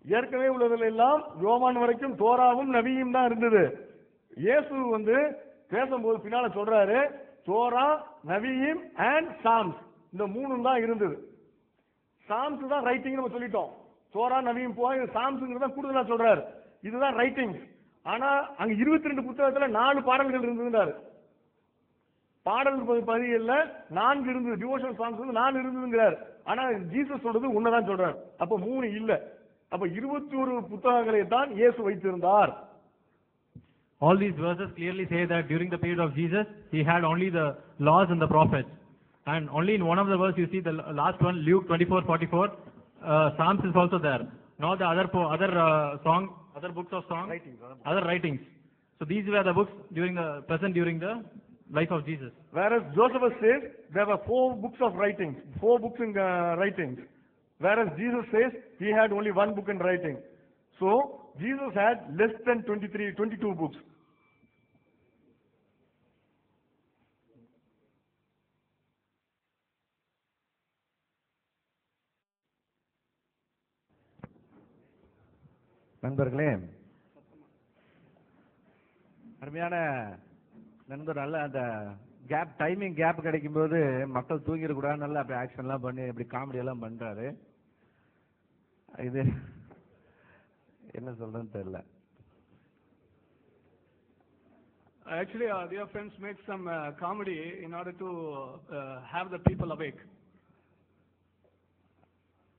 [SPEAKER 2] ஏற்கனவே உள்ளதில் எல்லாம் யோவான் வரைக்கும் தோராவும் நபியும் தான் இருந்தது. இயேசு பேசும்போது பின்னால சொல்றாரு, தோரா நபியும் அண்ட் சாம்ஸ், இந்த 3 தான் இருந்தது. சாம்ஸ் தான் ரைட்டிங் நம்ம சொல்லிட்டோம். தோரா நபியும் போய் சாம்ஸ்ங்கிறது தான் கூடுதலா சொல்றாரு, இதுதான் ரைட்டிங். ஆனா அங்க 22 புத்தகத்துல 4 பாடல்கள் இருந்ததுன்றாரு. பாடல் பதிகள்ல 4 இருந்தது, டிவோஷனல் சாங்ஸ் 4 இருந்ததுங்கிறார். ஆனா ஜீசஸ் சொல்றது ஒண்ணுதான் சொல்றாரு. அப்ப 3 இல்ல. அப்ப 21 புத்தகங்களை தான் இயேசு வைத்திருந்தார்.
[SPEAKER 3] All these verses clearly say that during the period of Jesus, he had only the laws and the prophets. And only in one of the verses you see the last one, Luke 24:44, Psalms is also there. Not the other other books of song, other writings. So these were the books present during the life of Jesus.
[SPEAKER 2] Whereas Josephus says there were 4 books of writings, 4 books in writings. Whereas Jesus says he had only 1 book in writing. So Jesus had less than 22 books.
[SPEAKER 6] நண்பர்களே, அருமையான நண்பர், நல்ல அந்த timing gap கிடைக்கும் போது மக்கள் தூங்கிடக்கூடாது, நல்லா அப்படி ஆக்ஷன்லாம் பண்ணி இப்படி காமெடி எல்லாம் பண்றாரு. இது என்ன சொல்றதுன்னு தெரியல.
[SPEAKER 7] Actually, dear friends, make some comedy in order to have the people awake.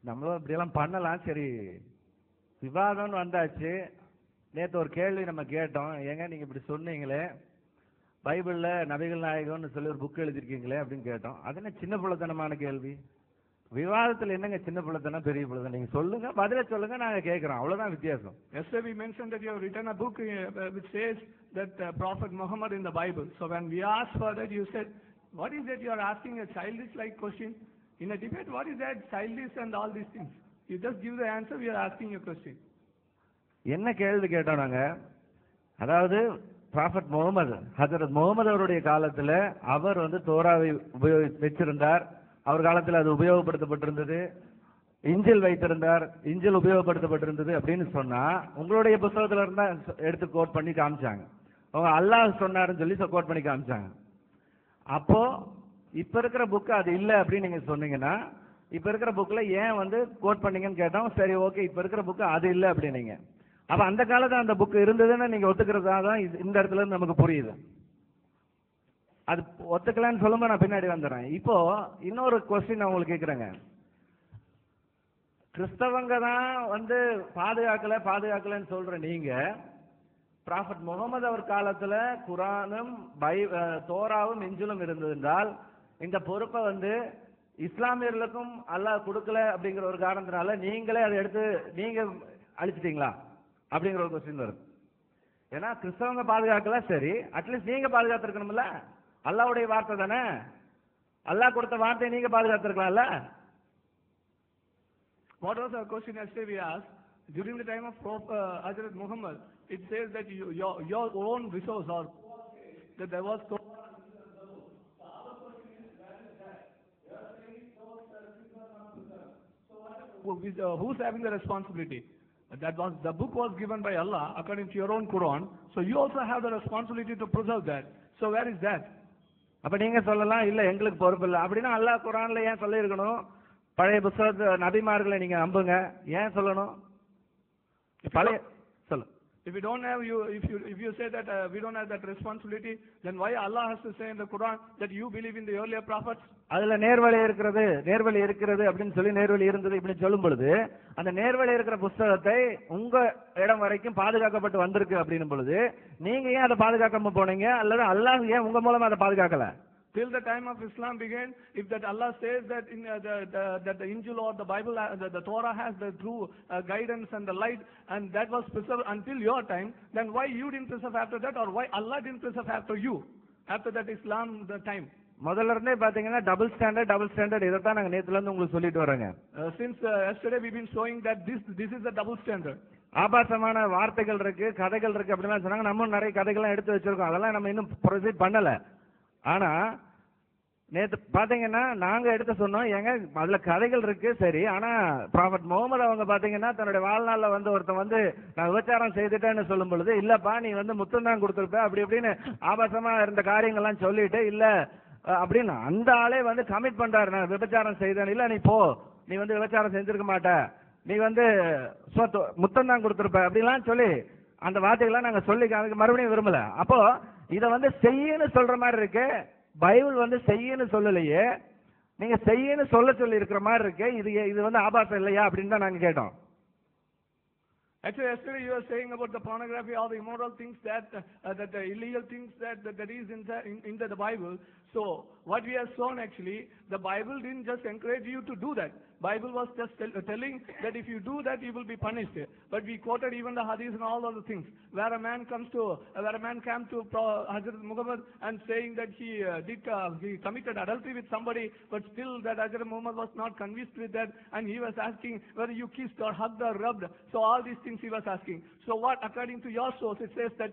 [SPEAKER 6] நம்மளும் இப்படியெல்லாம் பண்ணலாம். சரி, விவாதம்னு வந்தாச்சு. நேற்று ஒரு கேள்வி நம்ம கேட்டோம், ஏங்க நீங்க இப்படி சொன்னீங்களே, பைபிள்ல நபிகள் நாயகம்னு சொல்லி ஒரு புக் எழுதிருக்கீங்களே அப்படின்னு கேட்டோம். அது என்ன சின்ன பிள்ளைத்தனமான கேள்வி? விவாதத்தில் என்னங்க சின்ன பிள்ளைத்தனம் பெரிய பிள்ளைத்தனம்? நீங்க சொல்லுங்க, பதில சொல்லுங்க, நாங்க கேட்கிறோம், அவ்வளவுதான் வித்தியாசம்.
[SPEAKER 7] Yesterday we mentioned that you have written a book which says that Prophet Muhammad in the Bible. So when we asked for that, you said, what is that you are asking a childish like question? In a debate, what is that childish and all these things? You just give the answer, we are asking a question.
[SPEAKER 6] என்ன கேள்வி கேட்டோம் நாங்க? அதாவது prophet Mohammed, ஹஜரத் முகமது அவருடைய காலத்துல அவர் தோராவை வச்சிருந்தார். அவர் காலத்தில் அது உபயோகப்படுத்தப்பட்டிருந்தது. இஞ்சில் வைத்திருந்தார், இஞ்சில் உபயோகப்படுத்தப்பட்டிருந்தது அப்படின்னு சொன்னா உங்களுடைய புத்தகத்துல இருந்தா எடுத்து கோட் பண்ணி காமிச்சாங்க. அவங்க அல்லாஹ் சொன்னாருன்னு சொல்லி கோட் பண்ணி காமிச்சாங்க. அப்போ இப்ப இருக்கிற புக்கு அது இல்ல அப்படின்னு நீங்க சொன்னீங்கன்னா, இப்ப இருக்கிற புக்ல ஏன் கோட் பண்ணீங்கன்னு கேட்டோம். சரி, ஓகே, இப்ப இருக்கிற புக்கு அது இல்ல அப்படின்னீங்க. அப்ப அந்த காலத்துல அந்த புக் இருந்ததுன்னு நீங்க ஒத்துக்கிறதா தான் இந்த இடத்துல இருந்து நமக்கு புரியுது. அது ஒத்துக்கலான்னு சொல்லும்போது நான் பின்னாடி வந்துடுறேன். இப்போ இன்னொரு கொஸ்டின் நான் உங்களுக்கு கேட்கிறேங்க. கிறிஸ்தவங்க தான் பாதுகாக்கலன்னு சொல்ற நீங்க, ப்ராஃபட் முகமது அவர் காலத்துல குரானும் தோராவும் இஞ்சிலும் இருந்தது என்றால், இந்த பொறுப்பை இஸ்லாமியர்களுக்கும் அல்லாஹ் கொடுக்கல அப்படிங்கிற ஒரு காரணத்தினால நீங்களே அதை எடுத்து நீங்க அழிச்சிட்டீங்களா அப்படிங்கிற ஒரு கொஸ்டின் வருது. ஏன்னா கிறிஸ்தவங்க பாதுகாக்கல, சரி, அட்லீஸ்ட் நீங்க பாதுகாத்திருக்கணும்ல. அல்லாஹ்வுடைய வார்த்தை தானே, அல்லாஹ் கொடுத்த வார்த்தையை நீங்க பாதுகாத்திருக்கலாம்ல.
[SPEAKER 7] What was our question yesterday we asked? During the time of Hazrat Muhammad, it says that your own resource, or that there was who's having the responsibility? That was the book was given by Allah according to your own Quran. So you also have the responsibility to preserve that. So where is that?
[SPEAKER 6] அப்ப நீங்க சொல்லலாம், இல்ல எங்களுக்கு பொறுப்பு இல்லை அப்படின்னா அல்லாஹ் குர்ஆன்ல ஏன் சொல்லி இருக்கணும்? பழைய புத்தகத்து நபிமார்களை நீங்க நம்புங்க, ஏன் சொல்லணும்? பழைய சொல்லு.
[SPEAKER 7] If you don't have if you say that we don't have that responsibility, then why Allah has to say in the Quran that you believe in the earlier prophets?
[SPEAKER 6] அதுல நேர்வழி இருக்கிறது அப்படின்னு சொல்லி நேர்வழி இருந்தது இப்படி சொல்லும் பொழுது, அந்த நேர்வழி இருக்கிற புத்தகத்தை உங்க இடம் வரைக்கும் பாதுகாக்கப்பட்டு வந்திருக்கு அப்படின்னும் பொழுது நீங்க ஏன் அதை பாதுகாக்காம போனீங்க? அல்லது அல்லாஹ் ஏன் உங்க மூலமா அதை பாதுகாக்கல?
[SPEAKER 7] Till the time of Islam began, if that Allah says that in that the Injil or the Bible, the Torah has the true guidance and the light, and that was preserved until your time, then why you didn't preserve after that, or why Allah didn't preserve after you, after that Islam the time?
[SPEAKER 6] முதல்ல இருந்தே பாத்தீங்கன்னா double standard இதைத்தான் நாங்க நேத்துல இருந்து உங்களுக்கு சொல்லிட்டு வரோங்க.
[SPEAKER 7] Since yesterday we've been showing that this is the double standard.
[SPEAKER 6] ஆபாசமான வார்த்தைகள் இருக்கு, கதைகள் இருக்கு அப்படிலாம் சொன்னாங்க. நம்ம நிறைய கதைகள்லாம் எடுத்து வச்சிருக்கோம், அதெல்லாம் நம்ம இன்னும் ப்ரொசீட் பண்ணல. ஆனா நேத்து பாத்தீங்கன்னா நாங்க எடுத்து சொன்னோம், ஏங்க அதுல கதைகள் இருக்கு சரி, ஆனா ப்ராஃபட் முகமது அவங்க பாத்தீங்கன்னா தன்னுடைய வாழ்நாள்ல வந்து ஒருத்தன் வந்து நான் விபச்சாரம் செய்துட்டேன்னு சொல்லும் பொழுது, இல்லப்பா நீ வந்து முத்தம் தான் கொடுத்துருப்ப அப்படி இப்படின்னு ஆபாசமா இருந்த காரியங்கள்லாம் சொல்லிட்டு, இல்ல அப்படின்னு அந்த ஆளே வந்து கமிட் பண்றாரு, நான் விபச்சாரம் செய்தேன், இல்ல நீ போ, நீ வந்து விபச்சாரம் செஞ்சிருக்க மாட்ட, நீ வந்து முத்தம் தான் கொடுத்துருப்ப அப்படிலாம் சொல்லி அந்த வார்த்தைகள்லாம் நாங்க சொல்லி அதுக்கு மறுபடியும் விரும்பல. அப்போ இதை வந்து செய்யன்னு சொல்ற மாதிரி இருக்கு, பைபிள் வந்து செய்யன்னு சொல்லலையே, நீங்க செய்யன்னு சொல்லி இருக்கிற மாதிரி இருக்கு, இது வந்து ஆபாசம் இல்லையா அப்படின்னு தான் நாங்க கேட்டோம்.
[SPEAKER 7] Actually, yesterday you were saying about the pornography, all the immoral things that the illegal things that is in the Bible. So what we have shown, actually, the Bible didn't just encourage you to do that. Bible was just telling that if you do that, you will be punished. But we quoted even the hadith and all other things, where a man came to Hazrat Muhammad and saying that he committed adultery with somebody, but still that Hazrat Muhammad was not convinced with that, and he was asking whether you kissed or hugged or rubbed. So all these things he was asking. So what, according to your source, it says that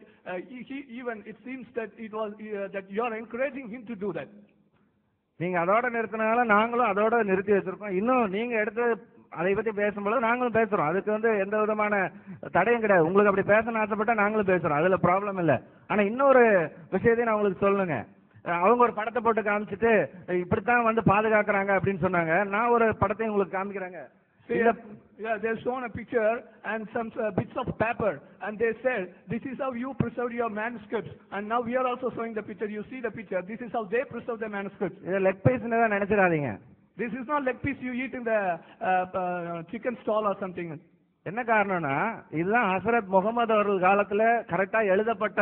[SPEAKER 7] it seems that it was that you are encouraging him to do that.
[SPEAKER 6] நீங்க அதோட நிறுத்தினால நாங்களும் அதோட நிறுத்தி வச்சிருக்கோம். இன்னும் நீங்க எடுத்து அதை பத்தி பேசும்போது நாங்களும் பேசுறோம், அதுக்கு வந்து எந்த விதமான தடையும் கிடையாது. உங்களுக்கு அப்படி பேசணும்னு ஆசைப்பட்டா நாங்களும் பேசுறோம், அதுல ப்ராப்ளம் இல்லை. ஆனா இன்னொரு விஷயத்தையும் நான் உங்களுக்கு சொல்லுங்க. அவங்க ஒரு படத்தை போட்டு காமிச்சிட்டு இப்படித்தான் வந்து பாதுகாக்கிறாங்க அப்படின்னு சொன்னாங்க. நான் ஒரு படத்தையும் உங்களுக்கு காமிக்கிறேங்க.
[SPEAKER 7] Yeah, they've shown a picture and some bits of paper, and they said, this is how you preserved your manuscripts, and now we are also showing the picture. You see the picture. This is how they preserve their manuscripts.
[SPEAKER 6] இது leg பீஸ்னு தான் நினைச்சிடாதீங்க.
[SPEAKER 7] This is not leg piece you eat in the chicken stall or something.
[SPEAKER 6] என்ன காரணம்னா இதுதான் ஹசரத் முகமது அவர்கள் காலத்துல கரெக்டா எழுதப்பட்ட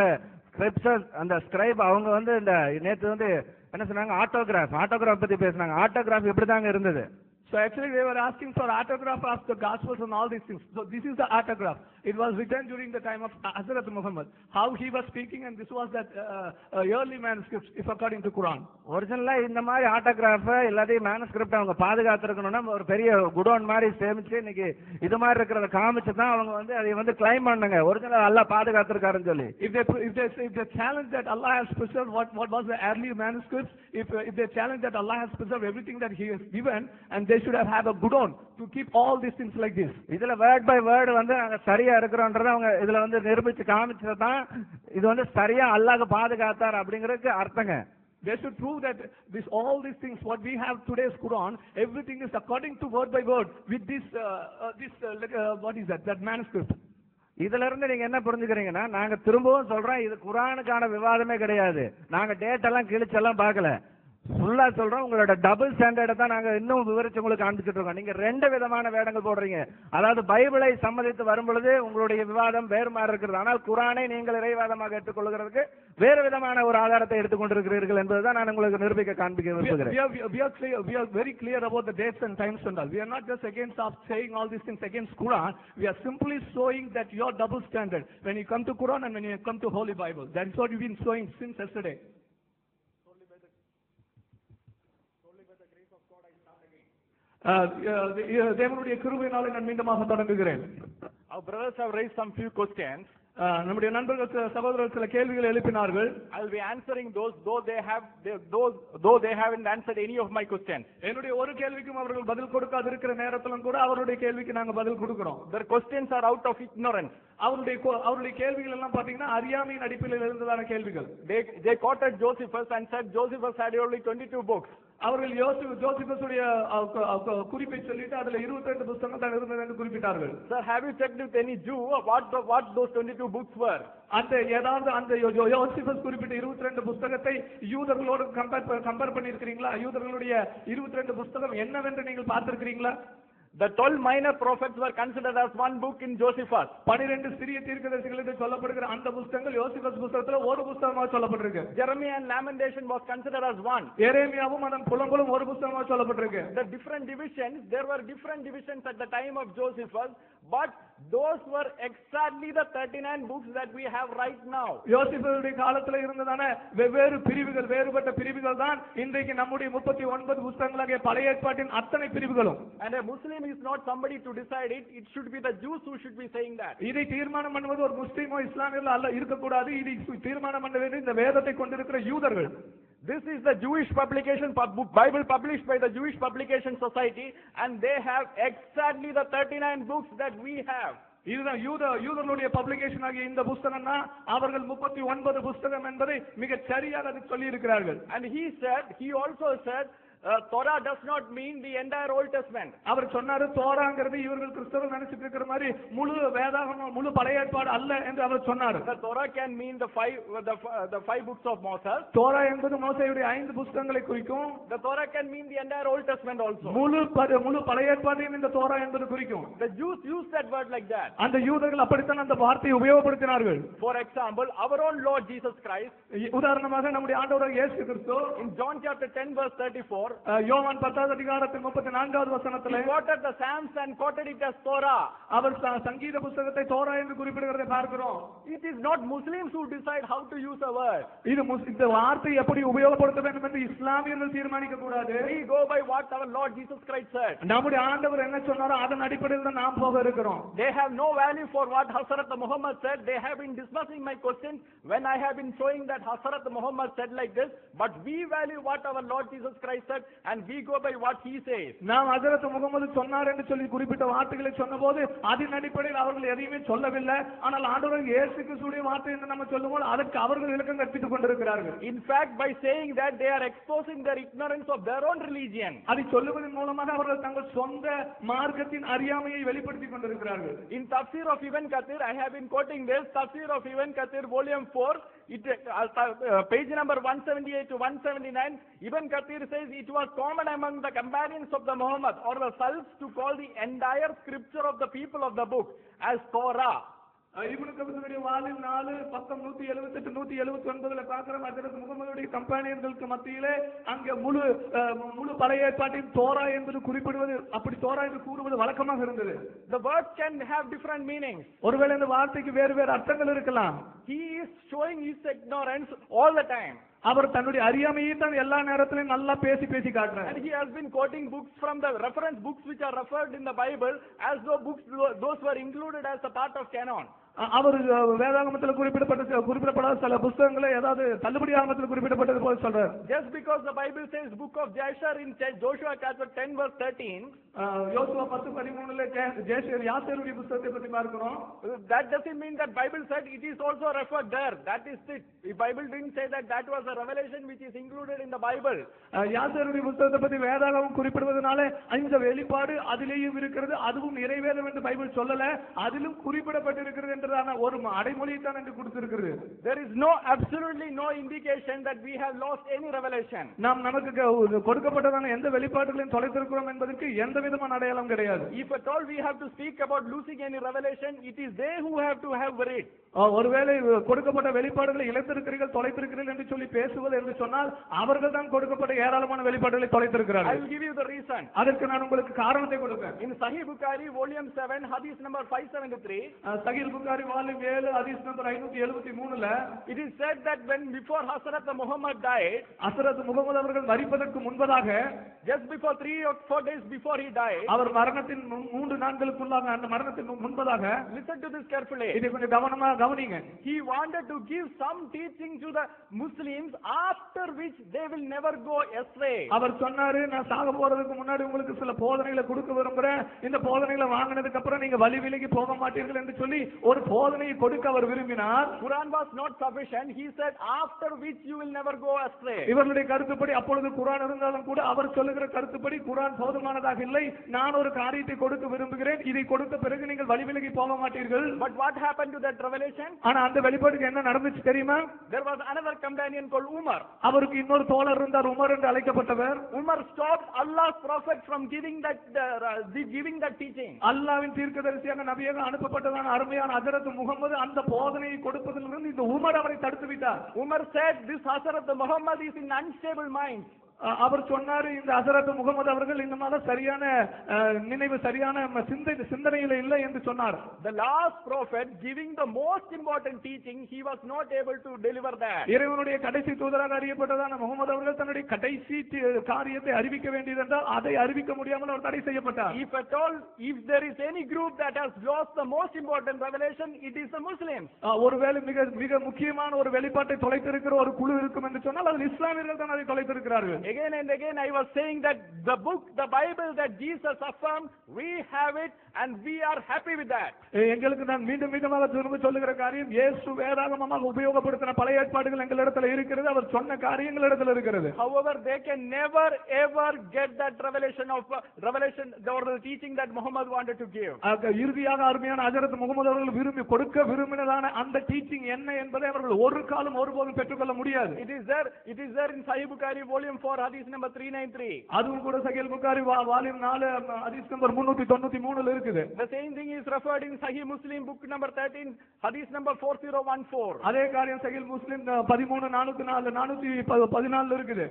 [SPEAKER 6] ஸ்கிரிப்சர். அந்த ஸ்கிரைப் அவங்க வந்து இந்த நேற்று வந்து என்ன சொன்னாங்க, ஆட்டோகிராஃப் பத்தி பேசினாங்க. ஆட்டோகிராஃப் எப்படி தாங்க இருந்தது?
[SPEAKER 7] So actually they were asking for autograph of the Gospels and all these things. So this is the autograph. It was written during the time of Hazrat Muhammad. How he was speaking, and this was that early manuscripts, if according to Quran.
[SPEAKER 6] ஒரிஜினலா இந்த மாதிரி autograph எல்லாத்தையும் manuscript அவங்க பாதுகாத்துருக்கணும்னா ஒரு பெரிய godown மாதிரி சேமிச்சு இன்னைக்கு இது மாதிரி இருக்கிறத காமிச்சு தான் அவங்க வந்து அதை வந்து கிளைம் பண்ணுங்க, ஒரிஜினல் அல்லாஹ் பாதுகாத்துருக்காருன்னு சொல்லி.
[SPEAKER 7] If they challenge that Allah has preserved what was the early manuscripts, if they challenge that Allah has preserved everything that He has given, and they should have a godown to keep all these things like this.
[SPEAKER 6] இதுல word by word வந்து நாங்க சரியா இருக்கிறோம்ன்றத அவங்க இதுல வந்து நிரூபிச்சு காமிச்சதான் இது வந்து சரியா அல்லாஹ் பாதுகாத்தார் அப்படிங்கிறதுக்கு அர்த்தங்க.
[SPEAKER 7] They should prove that all these things what we have today's Quran, everything is according to word by word with this what is that manuscript.
[SPEAKER 6] இதுல இருந்து நீங்க என்ன புரிஞ்சுக்கிறீங்கன்னா, நாங்க திரும்பவும் சொல்றோம், இது குரானுக்கான விவாதமே கிடையாது. நாங்க டேட் எல்லாம் கிழிச்செல்லாம் பார்க்கல, ஃபுல்லா சொல்றோம். உங்களோட டபுள் ஸ்டாண்டர்டை தான் நாங்க இன்னும் விவரிச்சு உங்களுக்கு காண்பிச்சுட்டு இருக்கோம். நீங்க ரெண்டு விதமான வேடங்கள் போடுறீங்க. அதாவது பைபிளை சம்மதித்து வரும் பொழுது உங்களுடைய விவாதம் வேறு மாதிரி இருக்கிறது, ஆனால் குரானை நீங்கள் இறைவாதமாக எடுத்துக்கொள்கிறதுக்கு வேறு விதமான ஒரு ஆதாரத்தை எடுத்துக்கொண்டிருக்கிறீர்கள் என்பதுதான் நான் உங்களுக்கு நிரூபிக்க காண்பிக்க விரும்புகிறேன்.
[SPEAKER 7] We are very clear about the dates and times and all. We are not just against saying all these things against Quran. We are simply showing that your double standard when you come to Quran and when you come to Holy Bible. That is what we've been showing since yesterday. தேவனுடைய கிருபையினாலே நான் மீண்டுமாக தொடங்குகிறேன்.
[SPEAKER 2] Our brothers have raised some few questions.
[SPEAKER 7] நம்முடைய நண்பர்கள் சகோதரர்கள் சில கேள்விகள் எழுப்பினார்கள்.
[SPEAKER 2] I will be answering those though they haven't answered any of my questions.
[SPEAKER 7] என்னுடைய ஒரு கேள்விக்கும் அவர்கள் பதில் கொடுக்காது இருக்கிற நேரத்திலும் கூட அவருடைய கேள்விக்கு நாங்க பதில் கொடுக்கிறோம்.
[SPEAKER 2] Their questions are out of ignorance.
[SPEAKER 7] அவருடைய கேள்விகள் எல்லாம் பாத்தீங்கன்னா அறியாமையின் அடிப்படையில் இருந்ததான கேள்விகள்.
[SPEAKER 2] They quoted Josephus and said Josephus had only 22 books.
[SPEAKER 7] அவர்கள் ஜோசிபஸுடைய குறிப்பை சொல்லிட்டு அதுல 22 புத்தகம் தான் இருந்தது என்று குறிப்பிட்டார்கள்.
[SPEAKER 2] Sir, have you checked with any Jew what those 22 books were?
[SPEAKER 7] அந்த யோசிபஸ் குறிப்பிட்ட 22 புத்தகத்தை யூதர்களோடு கம்பேர் பண்ணியிருக்கிறீங்களா? யூதர்களுடைய 22 புத்தகம் என்னவென்று நீங்கள் பார்த்திருக்கிறீங்களா?
[SPEAKER 5] The 12 minor prophets were considered as one book in Josephus.
[SPEAKER 7] 12 சிறிய தீர்க்கதரிசிகள் என்று சொல்லப்படுகிற அந்த புத்தகங்கள் யோசேப்பு புத்தகத்துல ஒரு புத்தகமாக சொல்லப்பட்டிருக்கு.
[SPEAKER 5] Jeremiah and Lamentation was considered as one.
[SPEAKER 7] எரேமியாவும் அதன் புலம்பலும் ஒரு புத்தகமாக சொல்லப்பட்டிருக்கு.
[SPEAKER 5] The different divisions, there were different divisions at the time of Josephus, but those were exactly the 39 books that we have right now.
[SPEAKER 7] யோசேப்புடைய காலத்துல இருந்ததான வெவ்வேறு பிரிவுகள், வேறுபட்ட பிரிவுகள் தான் இன்றைக்கு நம்முடைய 39 புத்தகங்களாகிய பழைய ஏற்பாட்டின் அத்தனை பிரிவுகளும்.
[SPEAKER 5] And a Muslim is not somebody to decide it. It should be the Jews who should be saying that.
[SPEAKER 7] இதை தீர்மானம் பண்ணுவது ஒரு முஸ்லிமோ இஸ்லாமியர்களோ அல்ல, இருக்கக்கூடாது. இதை தீர்மானம் பண்ண வேண்டிய இந்த வேதத்தை கொண்டிருக்கிற யூதர்கள்.
[SPEAKER 5] This is the Jewish publication, Bible published by the Jewish Publication Society, and they have exactly the 39 books that we have.
[SPEAKER 7] இதுதான் யூதர்களுடைய பப்ளிகேஷன் ஆகிய இந்த புத்தகம்னா அவர்கள் 39 புத்தகம் என்பதை மிக சரியாக அதை சொல்லி இருக்கிறார்கள்.
[SPEAKER 5] And he also said Torah does not mean the entire Old Testament.
[SPEAKER 7] அவர் சொன்னாரு தோராங்கிறது இவர்கள் கிறிஸ்தவர்கள் நினைச்சிட்டு இருக்கிற மாதிரி முழு வேதாகமம் முழு பழைய ஏற்பாடு அல்ல என்று அவர் சொன்னார்.
[SPEAKER 5] The Torah can mean the five books of Moses.
[SPEAKER 7] Torah என்பது மோசேயுடைய 5 புத்தகங்களை குறிக்கும்.
[SPEAKER 5] The Torah can mean the entire Old Testament also.
[SPEAKER 7] முழு பழைய ஏற்பாட்டையும் இந்த தோரா என்பது குறிக்கும்.
[SPEAKER 5] The Jews used that word like that.
[SPEAKER 7] அந்த யூதர்கள் அப்படித்தான் அந்த வார்த்தையை உபயோகப்படுத்தினார்கள்.
[SPEAKER 5] For example, our own Lord Jesus Christ,
[SPEAKER 7] உதாரணமாக நம்முடைய ஆண்டவர் இயேசு கிறிஸ்து
[SPEAKER 5] in John chapter 10 verse 34,
[SPEAKER 7] யோவான் 10வது அதிகாரத்தின் 34வது வசனத்திலே
[SPEAKER 5] he quoted the Psalms and quoted it as Torah.
[SPEAKER 7] அவர் சங்கீத புத்தகத்தை தோரா என்று குறிப்பிடுகிறதை பார்க்கிறோம்.
[SPEAKER 5] It is not Muslims who decide how to use a word.
[SPEAKER 7] இந்த வார்த்தை எப்படி உபயோகப்படுத்த வேண்டும் என்று இஸ்லாமியர்கள் தீர்மானிக்க கூடாது.
[SPEAKER 5] We go by what our Lord Jesus Christ said.
[SPEAKER 7] நம்முடைய ஆண்டவர் என்ன சொன்னாரோ அதன் அடிப்படையில் தான் நாம் போக இருக்கிறோம்.
[SPEAKER 5] They have no value for what Hazrat Muhammad said. They have been dismissing my questions when I have been showing that Hazrat Muhammad said like this, but we value what our Lord Jesus Christ said and we go by what he says.
[SPEAKER 7] நாம் ஹஜ்ரத் முகமது சொன்னார் என்று சொல்லி குறிப்பிட்ட வார்த்தைகளை சொன்னபோது அதன் அடிப்படையில் அவர்கள் எதையுமே சொல்லவில்லை. ஆனால் ஆண்டவர் இயேசு கிறிஸ்துவின் வார்த்தை என்று நம்ம சொல்லும்போது அதற்கு அவர்கள் விளக்கம் கற்பித்துக் கொண்டிருக்கிறார்கள்.
[SPEAKER 5] In fact, by saying that, they are exposing their ignorance of their own religion.
[SPEAKER 7] அதை சொல்லுவதன் மூலமாக அவர்கள் தங்கள் சொந்த மார்க்கத்தின் அறியாமையை வெளிப்படுத்திக் கொண்டிருக்கிறார்கள்.
[SPEAKER 5] In Tafsir of Ibn Kathir, I have been quoting this Tafsir of Ibn Kathir volume 4, page number 178 to 179. Ibn Kathir says it was common among the companions of the Muhammad or the Salafs to call the entire scripture of the people of the book as Torah.
[SPEAKER 7] Ibn கபீருடைய volume 4 பக்கம் 178 179ல பார்க்கிறோம். ஹஜ்ரத் முகமதுடைய கம்பெனியர்களுக்கு மத்தியிலே அங்கே முழு பழைய ஏற்பாட்டின் Torah என்று குறிப்பிடுவது, அப்படி தோரா என்று கூறுவது வழக்கமாக இருந்தது.
[SPEAKER 5] The words can have different meanings.
[SPEAKER 7] ஒருவேளை இந்த வார்த்தைக்கு வேறு அர்த்தங்கள் இருக்கலாம்.
[SPEAKER 5] He is showing his ignorance all the time.
[SPEAKER 7] அவர் தன்னுடைய அறியாமையை தான் எல்லா நேரத்திலும் நல்லா பேசி காட்டுறார்.
[SPEAKER 5] And he has been quoting books from the reference books which are referred in the Bible as though those were included as a part of canon.
[SPEAKER 7] அவர் வேதாகமத்தில் குறிப்பிடப்படாத சில புத்தகங்களை ஏதாவது தள்ளுபடி ஆகமத்தில் குறிப்பிடப்பட்டது போல சொல்றார்.
[SPEAKER 5] Just because the Bible says book of Jasher in Joshua chapter 10 verse 13,
[SPEAKER 7] யோசுவா 10:13ல யாசேருடைய புத்தகத்தை பற்றி பார்க்கிறோம்.
[SPEAKER 5] that doesn't mean that Bible said it is also referred there. That is it. The Bible didn't say that was a revelation which is included in the Bible.
[SPEAKER 7] யாசேருடைய புத்தகத்தை பற்றி வேதாகமம் குறிப்பிடுவதனால இந்த வெளிப்பாடு அதிலேயும் இருக்கிறது, அதுவும் நிறைவேறும் என்று பைபிள் சொல்லல, அதிலும் குறிப்பிடப்பட்டிருக்கிறது என்றதான ஒரு அடைமொழியை தான் என்று கொடுத்திருக்கிறது.
[SPEAKER 5] There is absolutely no indication that we have lost any revelation.
[SPEAKER 7] நாம் நமக்கு கொடுக்கப்பட்டதான எந்த வெளிப்பாடுகளையும் தொலைத்திருக்கிறோம் என்பதற்கு எந்த விதமான அடையாளம் கிடையாது.
[SPEAKER 5] If at all we have to speak about losing any revelation, it is they who have to have worried.
[SPEAKER 7] ஒருவேளை கொடுக்கப்பட்ட வெளிப்பாடுகளை இழந்திருக்கிறீர்கள் தொலைத்திருக்கிறீர்கள் என்று சொல்லி பேசுவது என்று சொன்னால் அவர்கள் தான் கொடுக்கப்பட்ட ஏராளமான வெளிப்பாடுகளை தொலைத்திருக்கிறார்கள்.
[SPEAKER 5] I will give you the reason.
[SPEAKER 7] அதற்கு நான் உங்களுக்கு காரணத்தை கொடுப்பேன்.
[SPEAKER 5] In Sahih Bukhari volume 7 hadith number 573,
[SPEAKER 7] சஹீஹ் புகாரி வால்யூம் 7 ஹதீஸ் நம்பர் 573ல
[SPEAKER 5] it is said that when before Hazrat Muhammad died,
[SPEAKER 7] Hazrat Muhammad அவர்கள் மரிப்பதற்கு முன்பதாக,
[SPEAKER 5] just before 3 or 4 days before he died,
[SPEAKER 7] அவர் மரணத்தின் 3 நாட்களுக்குள்ளாக, அந்த மரணத்தின் முன்பதாக,
[SPEAKER 5] listen to this carefully,
[SPEAKER 7] இதை கொஞ்சம் கவனமா கவனிங்க.
[SPEAKER 5] he wanted to give some teaching to the Muslims after which they will never go astray.
[SPEAKER 7] அவர் சொன்னாரு, நான் சாக போறதுக்கு முன்னாடி உங்களுக்கு சில போதனைகளை கொடுக்க விரும்புறேன், இந்த போதனைகளை வாங்கினதுக்கு அப்புறம் நீங்க வழி விலகி போக மாட்டீர்கள் என்று சொல்லி ஒரு போதனையை கொடுக்க அவர் விரும்பினார்.
[SPEAKER 5] Quran was not sufficient. He said, after which you will never go astray.
[SPEAKER 7] இவர்களுடைய கருத்துப்படி அப்பொழுது குர்ஆன் இருந்தாலும் கூட அவர் சொல்லுகிற கருத்துப்படி குர்ஆன் போதுமானதாக இல்லை. நான் ஒரு காரியத்தை கொடுக்க விரும்புகிறேன், இதை கொடுத்த பிறகு நீங்கள் வழிவிலகி போக மாட்டீர்கள்.
[SPEAKER 5] But what happened to that revelation?
[SPEAKER 7] ஆனா அந்த வெளிப்பாட்டுக்கு என்ன நடந்துச்சு தெரியுமா?
[SPEAKER 5] There was another companion called Umar.
[SPEAKER 7] அவருக்கு இன்னொரு தோழர் இருந்தார், உமர் என்று அழைக்கப்பட்டவர்.
[SPEAKER 5] Umar stopped Allah's prophet from giving that teaching.
[SPEAKER 7] அல்லாஹ்வின் தீர்க்கதரிசியாக நபியாக அனுப்பப்பட்டதான அருமையான ஹஜ்ரத் முகமது அந்த போதனையை கொடுப்பதிலிருந்து இந்த உமர் அவரை தடுத்து விட்டார்.
[SPEAKER 5] Umar said, this Hazrat Muhammad is in unstable mind.
[SPEAKER 7] அவர் சொன்னார், இந்த ஹஜ்ரத் முகமது அவர்கள் இந்த மாதிரி சரியான நினைவு சரியான சிந்தனையில இல்லை என்று சொன்னார்.
[SPEAKER 5] The last prophet giving the most important teaching, he was not able to deliver that.
[SPEAKER 7] இறைவனுடைய கடைசி தூதராக அறியப்பட்டதான முகமது அவர்கள் தன்னுடைய கடைசி காரியத்தை அறிவிக்க வேண்டியதென்றால் அதை அறிவிக்க முடியாமல் அவர் தடை செய்யப்பட்டார்.
[SPEAKER 5] If at all, if there is any group that has lost the most important revelation, it is the Muslims.
[SPEAKER 7] ஒருவேளை மிக மிக முக்கியமான ஒரு வெளிப்பாட்டை தொலைத்திருக்கிற ஒரு குழு இருக்கும் என்று சொன்னால் அது இஸ்லாமியர்கள் தான் அதை தொலைத்திருக்கிறார்கள்.
[SPEAKER 5] Again and again I was saying that the book, the Bible that Jesus affirmed, we have it and we are happy with that.
[SPEAKER 7] எங்களுக்கு நான் மீண்டும் மீண்டுமாக திரும்ப சொல்லுகிற காரியம், இயேசு வேதாகமமாக உபயோகப்படுத்தின பழைய ஏற்பாடுகள் எங்களிடத்தில் இருக்கிறது, அவர் சொன்ன காரியங்கள் இடத்தில் இருக்கிறது.
[SPEAKER 5] However, they can never ever get that revelation or the teaching that Muhammad wanted to give.
[SPEAKER 7] இறுதியாக அருமையான ஹஜ்ரத் முகமது அவர்கள் கொடுக்க விரும்பினதான அந்த டீச்சிங் என்ன என்பதை அவர்கள் ஒரு காலம் ஒருபோதும் பெற்றுக்கொள்ள முடியாது.
[SPEAKER 5] It is there in Sahih Bukhari volume 4 hadith number 393.
[SPEAKER 7] அதுவும் கூட சஹீஹ் புகாரி வால்யூம் 4 ஹதீஸ் நம்பர் 393 ல இருக்குது.
[SPEAKER 5] The same thing is referred in Sahih Muslim book number 13 hadith number 4014.
[SPEAKER 7] அதே காரியம் சஹீஹ் முஸ்லிம் 13 414 இருக்குது.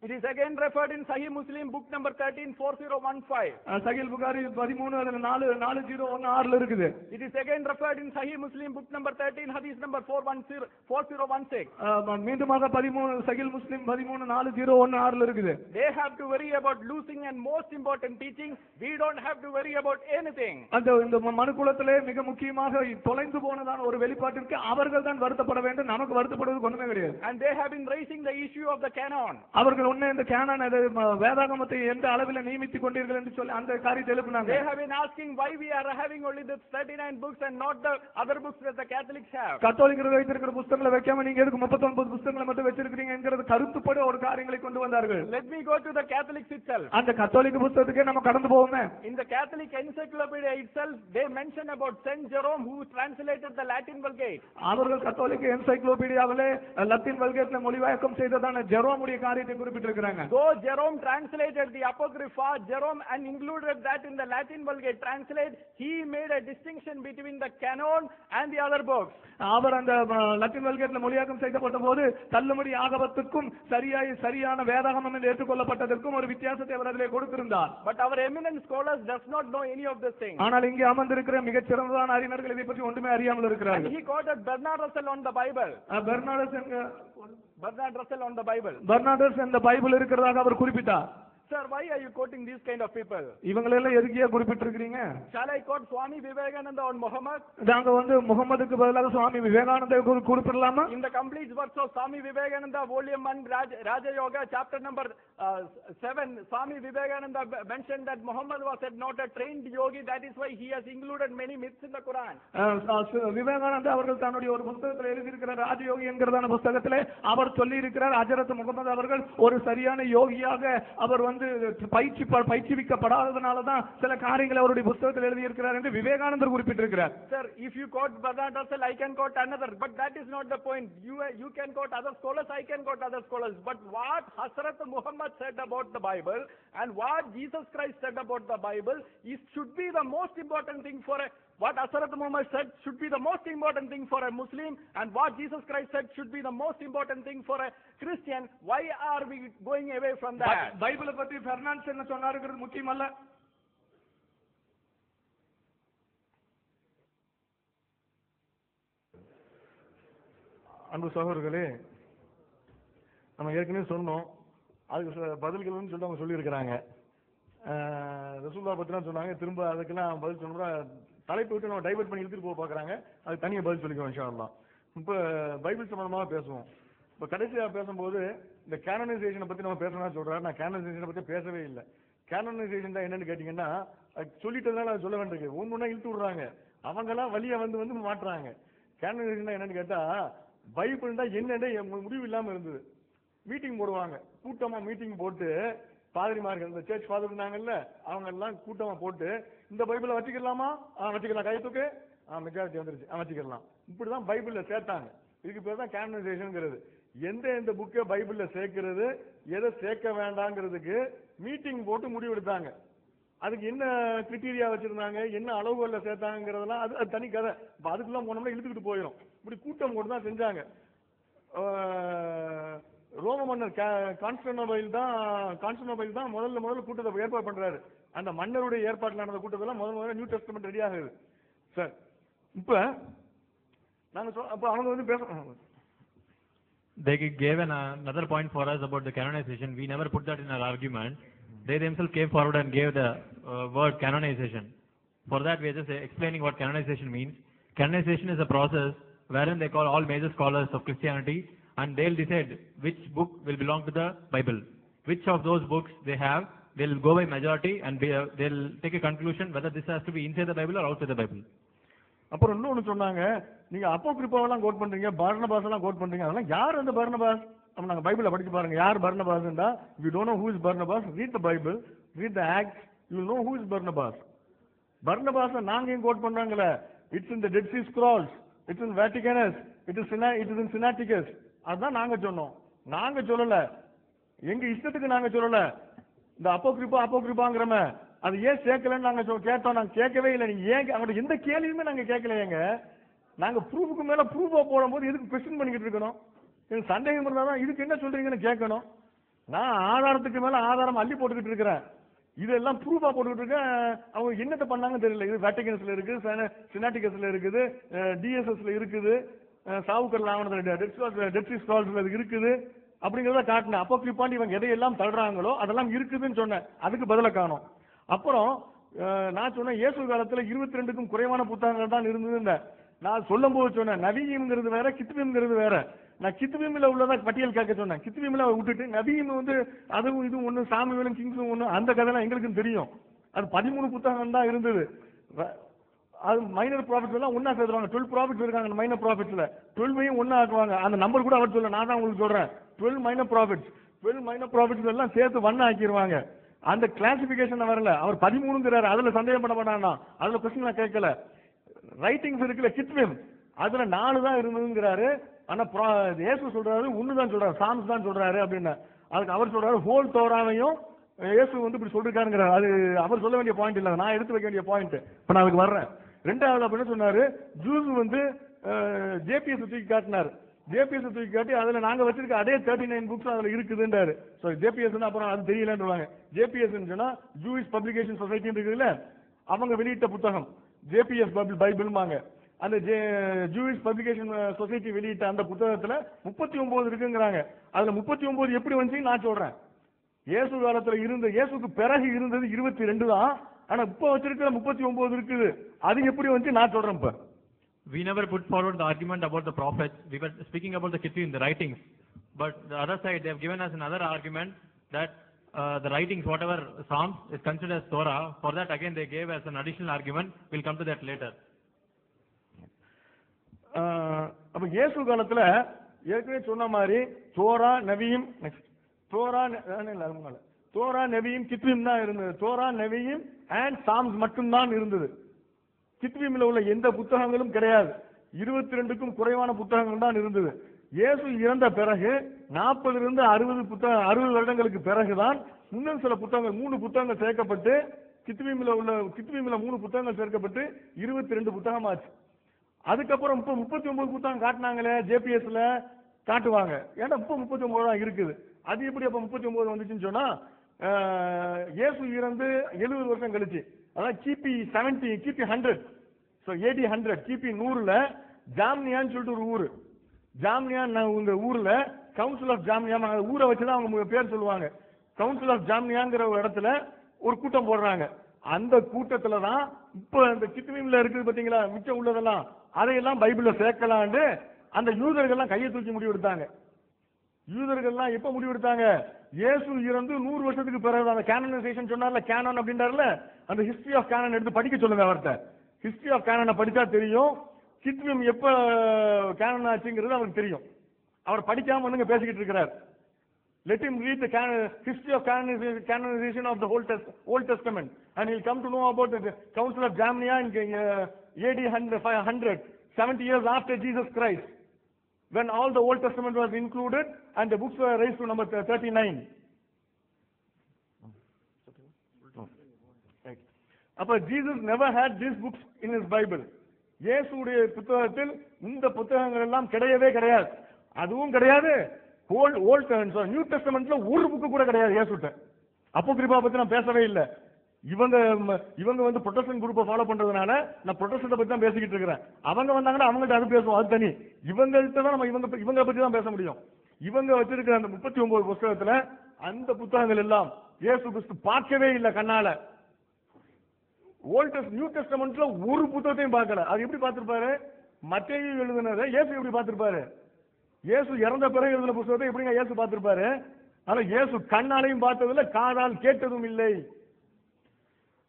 [SPEAKER 5] It is again referred in Sahih Muslim book number 13 4015.
[SPEAKER 7] சஹீஹ் புகாரி 13 4016 ல இருக்குது.
[SPEAKER 5] It is again referred in Sahih Muslim book number 13 hadith number 4016.
[SPEAKER 7] மீண்டுமாக 13 சஹீஹ் முஸ்லிம் 13 4016 ல இருக்குது.
[SPEAKER 5] They have to worry about losing and most important teaching. We don't have to worry about anything.
[SPEAKER 7] இந்த மனுக்குலத்திலே மிக முக்கியமாக தொலைந்து போனதான ஒரு வெளிப்பாட்டிற்கு அவர்கள் தான் வருத்தப்பட வேண்டும், நமக்கு வருத்தப்படுவதற்கு ஒண்ணுமே கிடையாது.
[SPEAKER 5] And they have been raising the issue of the canon.
[SPEAKER 7] அவர்கள் ஒண்ணே இந்த கேனான் வேதாகமத்தை எந்த அளவில் நியமித்துக் கொண்டீர்கள் என்று சொல்லி அந்த காரியத்தை எழுப்பினாங்க.
[SPEAKER 5] They have been asking why we are having only the 39 books and not the other books that the Catholics have.
[SPEAKER 7] கத்தோலிக்கர்கள் வைத்திருக்கிற புத்தகங்களை வைக்காம நீங்க எதுக்கு 39 புத்தகங்களை மட்டும் வச்சிருக்கீங்க என்கிறது கருத்துப்படி ஒரு காரியங்களை கொண்டு வந்தார்கள்.
[SPEAKER 5] Let me go to the Catholics itself.
[SPEAKER 7] அந்த கத்தோலிக்க புத்தகத்துக்கே நம்ம கடந்து போவோமே.
[SPEAKER 5] In the Catholic encyclopedia itself they mention about Saint Jerome who translated the Latin Vulgate.
[SPEAKER 7] அவர்கள் கத்தோலிக்க என்சைக்ளோபீடியாவிலே லத்தீன் வல்கேட்ல மொழிபெயர்க்கம் செய்ததான ஜெரோமுடைய காரியத்தை குறிப்பிட்டிருக்கிறாங்க.
[SPEAKER 5] Though Jerome translated the Apocrypha, Jerome and included that in the Latin Vulgate translate, he made a distinction between the canon and the other books.
[SPEAKER 7] அவர் அந்த Latin வல்கேட்ல மொழியாக்கம் செய்யப்பட்ட போது தள்ளுமடி ஆகமத்துக்கும் சரியான வேதாகமம் என்று ஏற்றுக்கொள்ளப்பட்டதற்கும் ஒரு வித்தியாசத்தை அவர் அதிலே கொடுத்திருந்தார்.
[SPEAKER 5] But our eminent scholars does not know any of this thing.
[SPEAKER 7] ஆனால் இங்கே அமர்ந்திருக்கிற மிகச் சிறந்ததான அறிஞர்கள் இதை பற்றி ஒன்றுமே அறியாமல் இருக்கிறார்கள்.
[SPEAKER 5] And he quoted Bernard Russell on the Bible. Bernard Russell on the Bible.
[SPEAKER 7] Bernardus and the Bible இருக்கிறதாக அவர் குறிப்பிட்டார்.
[SPEAKER 5] Sir, why are you quoting these kind of people?
[SPEAKER 7] இவங்களை எல்லாம் எதுக்கியா குறிப்பிட்டிருக்கீங்க?
[SPEAKER 5] Shall I quote Swami Vivekananda on Muhammad?
[SPEAKER 7] நாங்க முகமதுக்கு பதிலாக சுவாமி விவேகானந்தரை குறிப்பிடலாமா?
[SPEAKER 5] In the complete works of Swami Vivekananda volume 1 Raja Yoga chapter number 7, Swami Vivekananda mentioned that Muhammad was not a trained yogi, that is why he has included many myths in the Quran.
[SPEAKER 7] Vivekananda அவர்கள் தன்னுடைய ஒரு புத்தகத்தில் எழுதியிருக்கிற ராஜயோகி என்கிறதான புத்தகத்திலே அவர் சொல்லி இருக்கிறார் ஹஜ்ரத் முகமது அவர்கள் ஒரு சரியான யோகியாக அவர் பயிற்சிவிக்கப்படாததனால தான் சில காரியங்களை அவருடைய புத்தகத்தில் எழுதி இருக்கிறார் என்று விவேகானந்தர் குறிப்பிட்டிருக்கிறார்.
[SPEAKER 5] Sir, if you quote Bernard Russell, I can quote another, but that is not the point. You can quote other scholars, I can quote other scholars, but what Hazrat Muhammad said about the Bible and what Jesus Christ said about the Bible should be the most important thing for what Hazrat Muhammad said should be the most important thing for a Muslim, and what Jesus Christ said should be the most important thing for a Christian. Why are we going away from that?
[SPEAKER 7] பைபிளை பத்தி பெர்னாண்டஸ் என்ன சொன்னாருங்கிறது முக்கியமல்ல.
[SPEAKER 2] அன்பு சகோதரர்களே, நம்ம ஏற்கனவே சொன்னோம், அதுக்கு பதில்கள்னு சொல்லிட்டு அவங்க சொல்லியிருக்கிறாங்க. ரசூலுல்லாஹ் பத்தினா சொன்னாங்க, திரும்ப அதுக்கெல்லாம் பதில் சொன்னா தலைப்பு விட்டு நம்ம டைவர்ட் பண்ணி இழுத்துட்டு போக பார்க்குறாங்க. அது தனியாக பதில் சொல்லிக்குவோம் இன்ஷா அல்லாஹ். இப்போ பைபிள் சம்பந்தமாக பேசுவோம். இப்போ கடைசியாக பேசும்போது இந்த கேனனைசேஷனை பற்றி நம்ம பேசணும்னு சொல்கிறாரு. நான் கேனனைசேஷனை பற்றி பேசவே இல்லை. கேனனைசேஷன் தான் என்னன்னு கேட்டிங்கன்னா, சொல்லிட்டதுனால அது சொல்ல வேண்டியிருக்கு. ஒன்று ஒன்றா இழுத்து விடுறாங்க. அவங்கெல்லாம் வழியா வந்து மாட்டுறாங்க. கேனனைசேஷன் என்னன்னு கேட்டா, பைபிள்னா என்னன்னு முடிவு இல்லாம இருந்தது. மீட்டிங் போடுவாங்க, கூட்டமா மீட்டிங் போட்டு பாதிரிமார்கள், இந்த சர்ச் ஃபாதர் இருந்தாங்கல்ல, அவங்க எல்லாம் கூட்டமா போட்டு இந்த பைபிளை வச்சுக்கலாமா, வச்சுக்கலாம், கையத்துக்கு மெஜாரிட்டி வந்துருச்சு, வச்சுக்கலாம். இப்படிதான் பைபிள்ல சேர்த்தாங்க. இதுக்கு பேர் தான் கேனனைசேஷன்ங்கிறது. எந்த புக்கை பைபிள்ல சேர்க்கிறது, எதை சேர்க்க வேண்டாங்கிறதுக்கு மீட்டிங் போட்டு முடிவெடுத்தாங்க. அதுக்கு என்ன கிரிட்டீரியா வச்சிருந்தாங்க, என்ன அளவுகள்ல சேர்த்தாங்கிறதெல்லாம் அது தனி கதை. அதுக்கெல்லாம் போனோம்னா இழுத்துக்கிட்டு போயிடும். இப்படி கூட்டம் போட்டு தான் செஞ்சாங்க. ரோம மன்னர் கான்ஸ்டன்டைனோபிள் தான் முதல்ல கூட்டத்தை ஏற்பாடு பண்றாரு. அந்த மன்னருடைய ஏற்பாட்டில் நடந்த கூட்டத்தெல்லாம் முதல்ல நியூ டெஸ்டமெண்ட் ரெடி ஆகுது சார். இப்ப நாங்க அப்ப அவங்க வந்து பேச
[SPEAKER 3] They gave another point for us about the canonization. We never put that in our argument. They themselves came forward and gave the word canonization. For that, we are just explaining what canonization means. Canonization is a process wherein they call all major scholars of Christianity, and they'll decide which book will belong to the Bible. Which of those books they have, they'll go by majority, and they'll take a conclusion whether this has to be inside the Bible or outside the Bible.
[SPEAKER 2] அப்புறம் இன்னொன்னு சொன்னாங்க, நீங்க அப்போகிரிப்பாவெல்லாம் code பண்றீங்க, பர்னபாஸ் எல்லாம் code பண்றீங்க. அதெல்லாம் யார் அந்த பர்னபாஸ்? அப்ப நாங்க பைபிளை படிச்சு பாருங்க, யார் பர்னபாஸ்ன்றா, if you don't know who is Barnabas, read the Bible, read the Acts, you will know who is Barnabas. Barnabas நாங்க ஏன் கோட் பண்றாங்களே, it's in the Dead Sea Scrolls, it's in Vaticanus, it is in Sinaiticus. அதான் நாங்க சொன்னோம். நாங்க சொல்லல, எங்க இஷ்டத்துக்கு நாங்க சொல்லல. இந்த அப்போகிரிப்பாங்கிறமே அது ஏன் சேர்க்கலன்னு நாங்க கேட்டோம். நாங்க கேட்கவே இல்லை. நீங்க ஏன் அவங்களோட எந்த கேள்வியுமே நாங்க கேட்கலையேங்க. நாங்க ப்ரூஃபுக்கு மேல ப்ரூஃபா போடும்போது எதுக்கு கொஸ்டின் பண்ணிக்கிட்டு இருக்கணும்? எனக்கு சந்தேகம் இருந்தாதான் இதுக்கு என்ன சொல்றீங்கன்னு கேட்கணும். நான் ஆதாரத்துக்கு மேல ஆதாரம் அள்ளி போட்டுக்கிட்டு இருக்கிறேன். இதெல்லாம் ப்ரூஃபா போட்டுக்கிட்டு இருக்கேன். அவங்க என்னத்தை பண்ணாங்கன்னு தெரியல. இது வேட்டிகன்ஸ்ல இருக்குது, சினாட்டிகஸ்ல இருக்குது, டிஎஸ்எஸ்ல இருக்குது, சாவுக்கர்ல ஆவணத்துல டெட் சீ ஸ்க்ரால்ஸ்ல இருக்குது. அப்படிங்கிறத காட்டினேன். அப்போகிரிப்பாண்டி இவங்க எதையெல்லாம் தள்ளுறாங்களோ அதெல்லாம் இருக்குதுன்னு சொன்னேன். அதுக்கு பதில காணும். அப்புறம் நான் சொன்னேன், இயேசு காலத்துல 22க்கும் குறைவான புத்தகங்கள் தான் இருந்தது. நான் சொல்லும் போது சொன்னேன், நவீங்கிறது வேற, கித்வீம்ங்கிறது வேற. நான் கித்வீம்ல உள்ளதா பட்டியல் கேட்க சொன்னேன். கித்வீம்ல விட்டுட்டு நவீம் வந்து அதுவும் இதுவும் ஒண்ணு, சாமுவேலும் கிங்ஸும் ஒண்ணு, அந்த கதைலாம் எங்களுக்கும் தெரியும். அது 13 புத்தகம் தான் இருந்தது. அது மைனர் ப்ராஃபிட்ஸ் எல்லாம் ஒன்னா சேர்த்துருவாங்க. 12 ப்ராஃபிட்ஸ் இருக்காங்க மைனர் ப்ராஃபிட்ஸ்ல. 12 ஒன்னா ஆக்குவாங்க. அந்த நம்பர் கூட அவர் சொல்ல, நான் தான் உங்களுக்கு சொல்றேன். 12 மைனர் ப்ராஃபிட்ஸ் எல்லாம் சேர்த்து ஒன்னா ஆக்கிடுவாங்க. அந்த கிளாசிபிகேஷன் வரல. அவர் 13ங்கிறாரு. அதுல சந்தேகம் பண்ண மாட்டானா, அதுல கொஸ்டின் நான் கேட்கல. ரைட்டிங்ஸ் இருக்குல்ல, கித்வீம், அதுல 4 தான் இருந்ததுங்கிறாரு. ஆனா இயேசு சொல்றாரு 1 தான் சொல்றாரு, சாம்ஸ் தான் சொல்றாரு அப்படின்னு. அதுக்கு அவர் சொல்றாரு ஹோல் தோராவையும் இயேசு வந்து இப்படி சொல்லிருக்காருங்கிறாரு. அது அவர் சொல்ல வேண்டிய பாயிண்ட் இல்ல, நான் எடுத்து வைக்க வேண்டிய பாயிண்ட். இப்ப நான் அதுக்கு வர்றேன். 2வது அப்படின்னு சொன்னாரு, ஜூஸ் வந்து ஜேபிஎஸ் தூக்கி காட்டினாரு. ஜேபிஎஸ் தூக்கி காட்டி அதுல நாங்க வச்சிருக்க அதே 39 புக்ஸ் அதுல இருக்குதுன்றாரு. ஜேபிஎஸ் அப்புறம் அது தெரியலன்னு. ஜேபிஎஸ் சொன்னா ஜூயிஷ் பப்ளிகேஷன் சொசைட்டி இருக்குதுல்ல, அவங்க வெளியிட்ட புத்தகம் ஜேபிஎஸ் பைபிள்மாங்க. அந்த ஜூயிஷ் பப்ளிகேஷன் சொசைட்டி வெளியிட்ட அந்த புத்தகத்துல 39 இருக்குங்கிறாங்க. அதுல 39 எப்படி வந்து நான் சொல்றேன். இயேசு காலத்துல இருந்த, இயேசுக்கு பிறகு இருந்தது 22 தான். ஆனா இப்ப வச்சிருக்கிற 39 இருக்குது. அது எப்படி வந்து நான் சொல்றேன். இப்ப
[SPEAKER 3] we never put forward the argument about the prophets. We were speaking about the Kittim, the writings. But the other side, they have given us another argument that the writings, whatever Psalms, is considered as Torah. For that, again, they gave us an additional argument. We'll come to that later.
[SPEAKER 2] அப்ப இயேசு காலத்துல ஏற்கனவே சொன்ன மாதிரி Torah நபியும் கித்வீம் தான் இருந்தது. Torah நபியும் அண்ட் சாம்ஸ் மட்டும்தான் இருந்தது. கித்வீம்ல உள்ள எந்த புத்தகங்களும் கிடையாது. 22க்கும் குறைவான புத்தகங்கள் தான் இருந்தது. இயேசு இறந்த பிறகு 40 60 வருடங்களுக்கு பிறகுதான் இன்னும் சில புத்தகங்கள் 3 புத்தகங்கள் சேர்க்கப்பட்டு கித்வீம்ல 3 புத்தகங்கள் சேர்க்கப்பட்டு 22 புத்தகம் ஆச்சு. அதுக்கப்புறம் 39 புத்தகம் காட்டினாங்களே ஜேபிஎஸ்ல காட்டுவாங்க. ஏன்னா 39 தான் இருக்குது. அது எப்படி அப்ப 39 வந்துச்சுன்னு சொன்னா, இயேசு இறந்து 70 வருஷம் கழிச்சு, அதான் கிபி 70, கிபி 100, AD 100, கிபி 100ல ஜாம்னியான்னு சொல்லிட்டு ஒரு ஊரு, ஜாம்னியான் உங்க ஊர்ல கவுன்சில் ஆஃப் ஜாம்னியா, ஊரை வச்சுதான் அவங்க பேர் சொல்லுவாங்க. கவுன்சில் ஆஃப் ஜாம்னியாங்கிற ஒரு இடத்துல ஒரு கூட்டம் போடுறாங்க. அந்த கூட்டத்துல தான் இப்ப இந்த கித்வீம்ல இருக்குது பாத்தீங்களா, மிச்சம் உள்ளதெல்லாம் அதையெல்லாம் பைபிள்ல சேர்க்கலான்னு அந்த யூதர்கள்லாம் கையை தூக்கி முடிவெடுத்தாங்க. யூதர்கள்லாம் எப்ப முடிவெடுத்தாங்க? இயேசு இறந்து 100 வருஷத்துக்கு பிறகு. அந்த கேனனைசேஷன் சொன்னார்ல, கேனான் அப்படின்றாருல, அந்த ஹிஸ்டரி ஆஃப் கேனான் எடுத்து படிக்க சொல்லுங்க அவர்கிட்ட. ஹிஸ்டரி ஆஃப் கேனனை படிச்சா தெரியும் கித்விம் எப்ப கேனன் ஆச்சுங்கிறது அவருக்கு தெரியும். அவர் படிக்காம வந்துங்க பேசிக்கிட்டு இருக்கிறார். Let him read the history of canonization of the Old Testament, and he'll come to know about the Council of Jamnia in AD 100, 70 years after Jesus Christ, when all the Old Testament was included and the books were raised to number 39. அப்ப Jesus never had these books in his Bible. இயேசுடைய புத்தகத்தில் இந்த புத்தகங்கள் எல்லாம் கிடையவே கிடையாது. அதுவும் கிடையாது நியூ டெஸ்டமெண்ட்ல ஒரு புக்கு கூட கிடையாது இயேசுட்ட. அப்போகிரிஃபா பத்தி நான் பேசவே இல்லை. இவங்க வந்து புரோட்டஸ்டன்ட் குரூப்பை ஃபாலோ பண்றதுனால நான் புரோட்டஸ்டன்ட் பத்தி தான் பேசிக்கிட்டு இருக்கிறேன். அவங்க வந்தாங்கன்னா அவங்கள்ட்ட அது பேசுவோம், அது தனி. இவங்கள்ட்ட தான் நம்ம இவங்க பத்தி தான் பேச முடியும். இவங்க வச்சிருக்கிற அந்த 39 புத்தகத்துல அந்த புத்தகங்கள் எல்லாம் இயேசு கிறிஸ்து பார்க்கவே இல்லை கண்ணால. நியூ டெஸ்டமெண்ட்ல ஒரு புத்தகத்தையும் பார்க்கல. அது எப்படி பார்த்திருப்பாரு? மத்தேயு எழுதினதை இயேசு எப்படி பார்த்திருப்பாரு? இயேசு இறந்த பிறகு எழுதின புத்தகத்தை எப்படிங்க இயேசு பார்த்திருப்பாரு? ஆனா இயேசு கண்ணாலையும் பார்த்ததில்லை, காதால் கேட்டதும் இல்லை.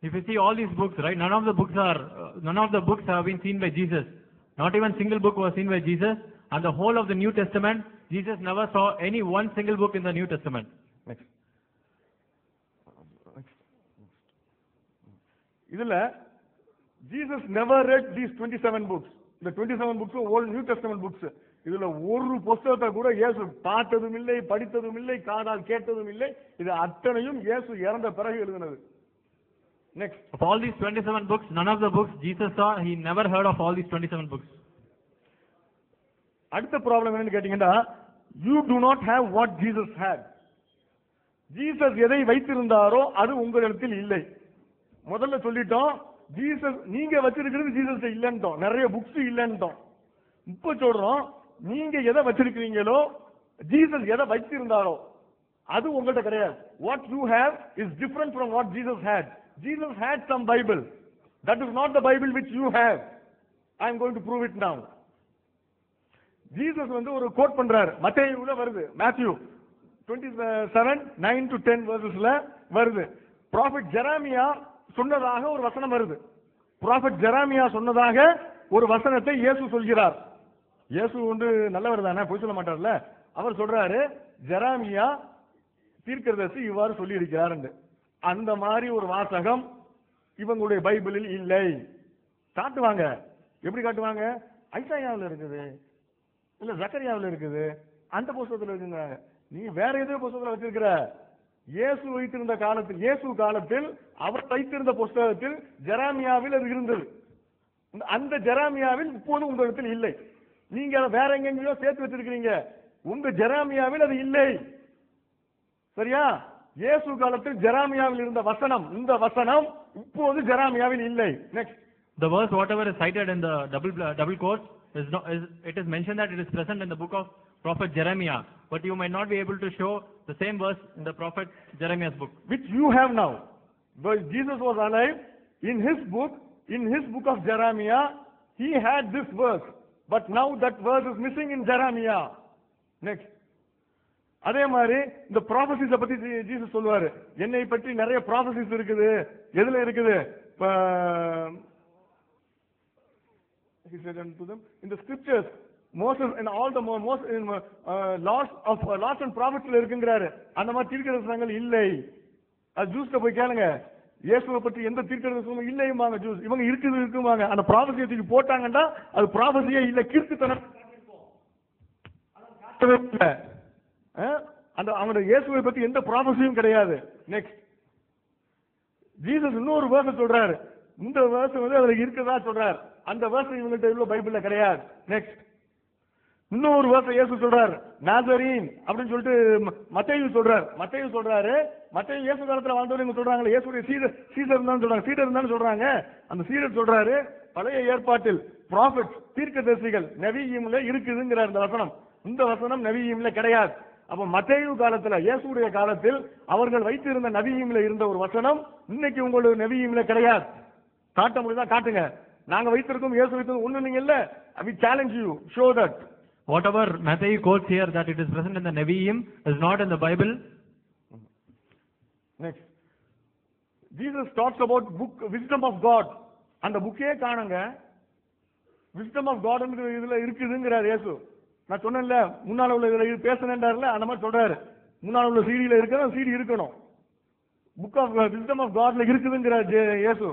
[SPEAKER 3] If you see all these books, right, none of the books have been seen by Jesus. Not even single book was seen by Jesus. And the whole of the New Testament, Jesus never saw any one single book in the New Testament.
[SPEAKER 2] Next. இதுல Jesus never read these 27 books. இந்த 27 books Old New Testament books. இதுல ஒரு புத்தகத்தை கூட இயேசு பார்த்ததும் இல்லை, படித்ததும் இல்லை, காதால் கேட்டதும் இல்லை. இது அத்தனையும் இயேசு இறந்த பிறகு எழுதினது. Next.
[SPEAKER 3] Of all these 27 books, none of the books Jesus saw, he never heard of all these 27 books.
[SPEAKER 2] அடுத்த ப்ராப்ளம் என்னன்னு கேட்டீங்கன்னா, you do not have what Jesus had. Jesus எதை வைத்திருந்தாரோ அது உங்களிடத்தில் இல்லை. முதல்ல சொல்லிட்டோம், ஜீசஸ் நீங்க வச்சிருக்கிறது ஜீசஸ் இல்லைன்ட்டோம், நிறைய புக்ஸ் இல்லைன்ட்டோம். இப்ப சொல்றோம், நீங்க எதை வச்சிருக்கிறீங்களோ ஜீசஸ் எதை வைத்திருந்தாரோ அது உங்கள்கிட்ட கிடையாது. What you have is different from what Jesus had. Jesus had some Bible, that is not the Bible which you have. I am going to prove it now. Jesus வந்து ஒரு கோட் பண்றாரு, மத்தேயுல வருது, Matthew 27:9-10 வெர்சஸ்ல வருது. Prophet Jeremiah சொன்னதாக ஒரு வசனம் வருது. Prophet Jeremiah சொன்னதாக ஒரு வசனத்தை இயேசு சொல்கிறார். இயேசு வந்து நல்லவர் தானே, போய் சொல்ல மாட்டார்ல. அவர் சொல்றாரு, ஜெரமியா தீர்க்கதரிசி இவ்வாறு சொல்லி இருக்கிறார். அந்த மாதிரி ஒரு வாசகம் இவங்களுடைய பைபிளில் இல்லை. காட்டுவாங்க. எப்படி காட்டுவாங்க? ஐசாயாவில் இருக்குது, இல்ல ஜக்கரியாவில் இருக்குது, அந்த புத்தகத்தில் இருக்குங்கிறாங்க. நீ வேற ஏதோ புத்தகத்தில் வச்சிருக்கிற. இயேசு வைத்திருந்த காலத்தில், இயேசு காலத்தில் அவர் வைத்திருந்த புத்தகத்தில் ஜெரமியாவில் அது இருந்தது. அந்த ஜெரமியாவில் இப்போது உங்களிடத்தில் இல்லை. நீங்க வேற எங்கெங்கயோ சேர்த்து வச்சிருக்கீங்க. உங்க ஜெரமியாவில் அது இல்லை. சரியா? இயேசு காலத்தில் ஜெரமியாவில் இருந்த வசனம், இந்த வசனம் இப்போது ஜெரமியாவில் இல்லை. Next.
[SPEAKER 3] The verse whatever is cited in the double quote it is mentioned that it is present in the book of prophet Jeremiah, but you might not be able to show the same verse in the prophet Jeremiah's book,
[SPEAKER 2] which you have now. But Jesus was alive, in his book of Jeremiah he had this verse, but now that verse is missing in Jeremiah. Next. அதே மாதிரி இந்த ப்ராபசிஸை பத்தி Jesus சொல்லுவாரு, என்னை பற்றி நிறைய prophecies இருக்குது. எதுல இருக்குது? He said unto them, in the scriptures, Moses and all the laws and prophets இருக்குங்கிறாரு. அந்த மாதிரி தீர்க்கதரிசனங்கள் இல்லை. அது ஜூஸ்ல போய் கேளுங்க, இயேசுவை பற்றி எந்த தீர்க்கதரிசனமும் இல்லையுமாங்க ஜூஸ். இவங்க இருக்குமாங்க. அந்த ப்ராபசியை தூக்கி போட்டாங்கன்னா அது ப்ராபசியே இல்லை, கீர்த்தித்தனம். அந்த அவங்களுடைய இயேசுவை பத்தி எந்த ப்ராபசியும் கிடையாது. நெக்ஸ்ட். ஜீசஸ் இன்னொரு வேர்ஸ் சொல்றாரு, இந்த வேர்ஸ் வந்து அதுல இருக்குதா சொல்றாரு. அந்த வேர்ஸ் இவங்கள்ட்ட இவ்வளவு பைபிள்ல கிடையாது. நெக்ஸ்ட். இன்னொரு வேர்ஸ் இயேசு சொல்றாரு, நாசரீன் அப்படின்னு சொல்லிட்டு மத்தேயு சொல்றாரு. மத்தேயு இயேசு காலத்துல வாழ்ந்தவங்க சொல்றாங்க, இயேசுடைய சீடர் இருந்தான்னு சொல்றாங்க, சீடர் இருந்தான்னு சொல்றாங்க. அந்த சீடர் சொல்றாரு, பழைய ஏற்பாட்டில் ப்ராஃபெட்ஸ் தீர்க்கதரிசிகள் நபியிம்ல இருக்குதுங்கிறார் இந்த வசனம். இந்த வசனம் நபியிம்ல கிடையாது. அப்ப மத்தேயு காலத்துல, இயேசுடைய காலத்தில் அவர்கள் வைத்திருந்த நபியிம்ல இருந்த ஒரு வசனம் இன்னைக்கு உங்களுக்கு நபியிம்ல கிடையாது. காட்ட முடியுதா? காட்டுங்க. நாங்க வைத்திருக்கோம், இயேசு வைத்திருக்கோம் ஒண்ணு நீங்க இல்ல. We challenge you, show that.
[SPEAKER 3] Whatever Matthew quotes here that it is present in the Nevi'im is not in the Bible.
[SPEAKER 2] Next. Jesus talks about wisdom of God அந்த புக்கே காணுங்க. விஸ்டம் ஆஃப் காட் இதுல இருக்குதுங்கிறார் இயேசு. நான் சொன்னேன்ல முன்னால உள்ள இதுல பேசணுன்றாருல, அந்த மாதிரி சொல்றாரு. முன்னால உள்ள சீடியில இருக்கணும், சீடி இருக்கணும். புக் ஆஃப் விஸ்டம் ஆஃப் காட்ல இருக்குதுங்கிறார் இயேசு.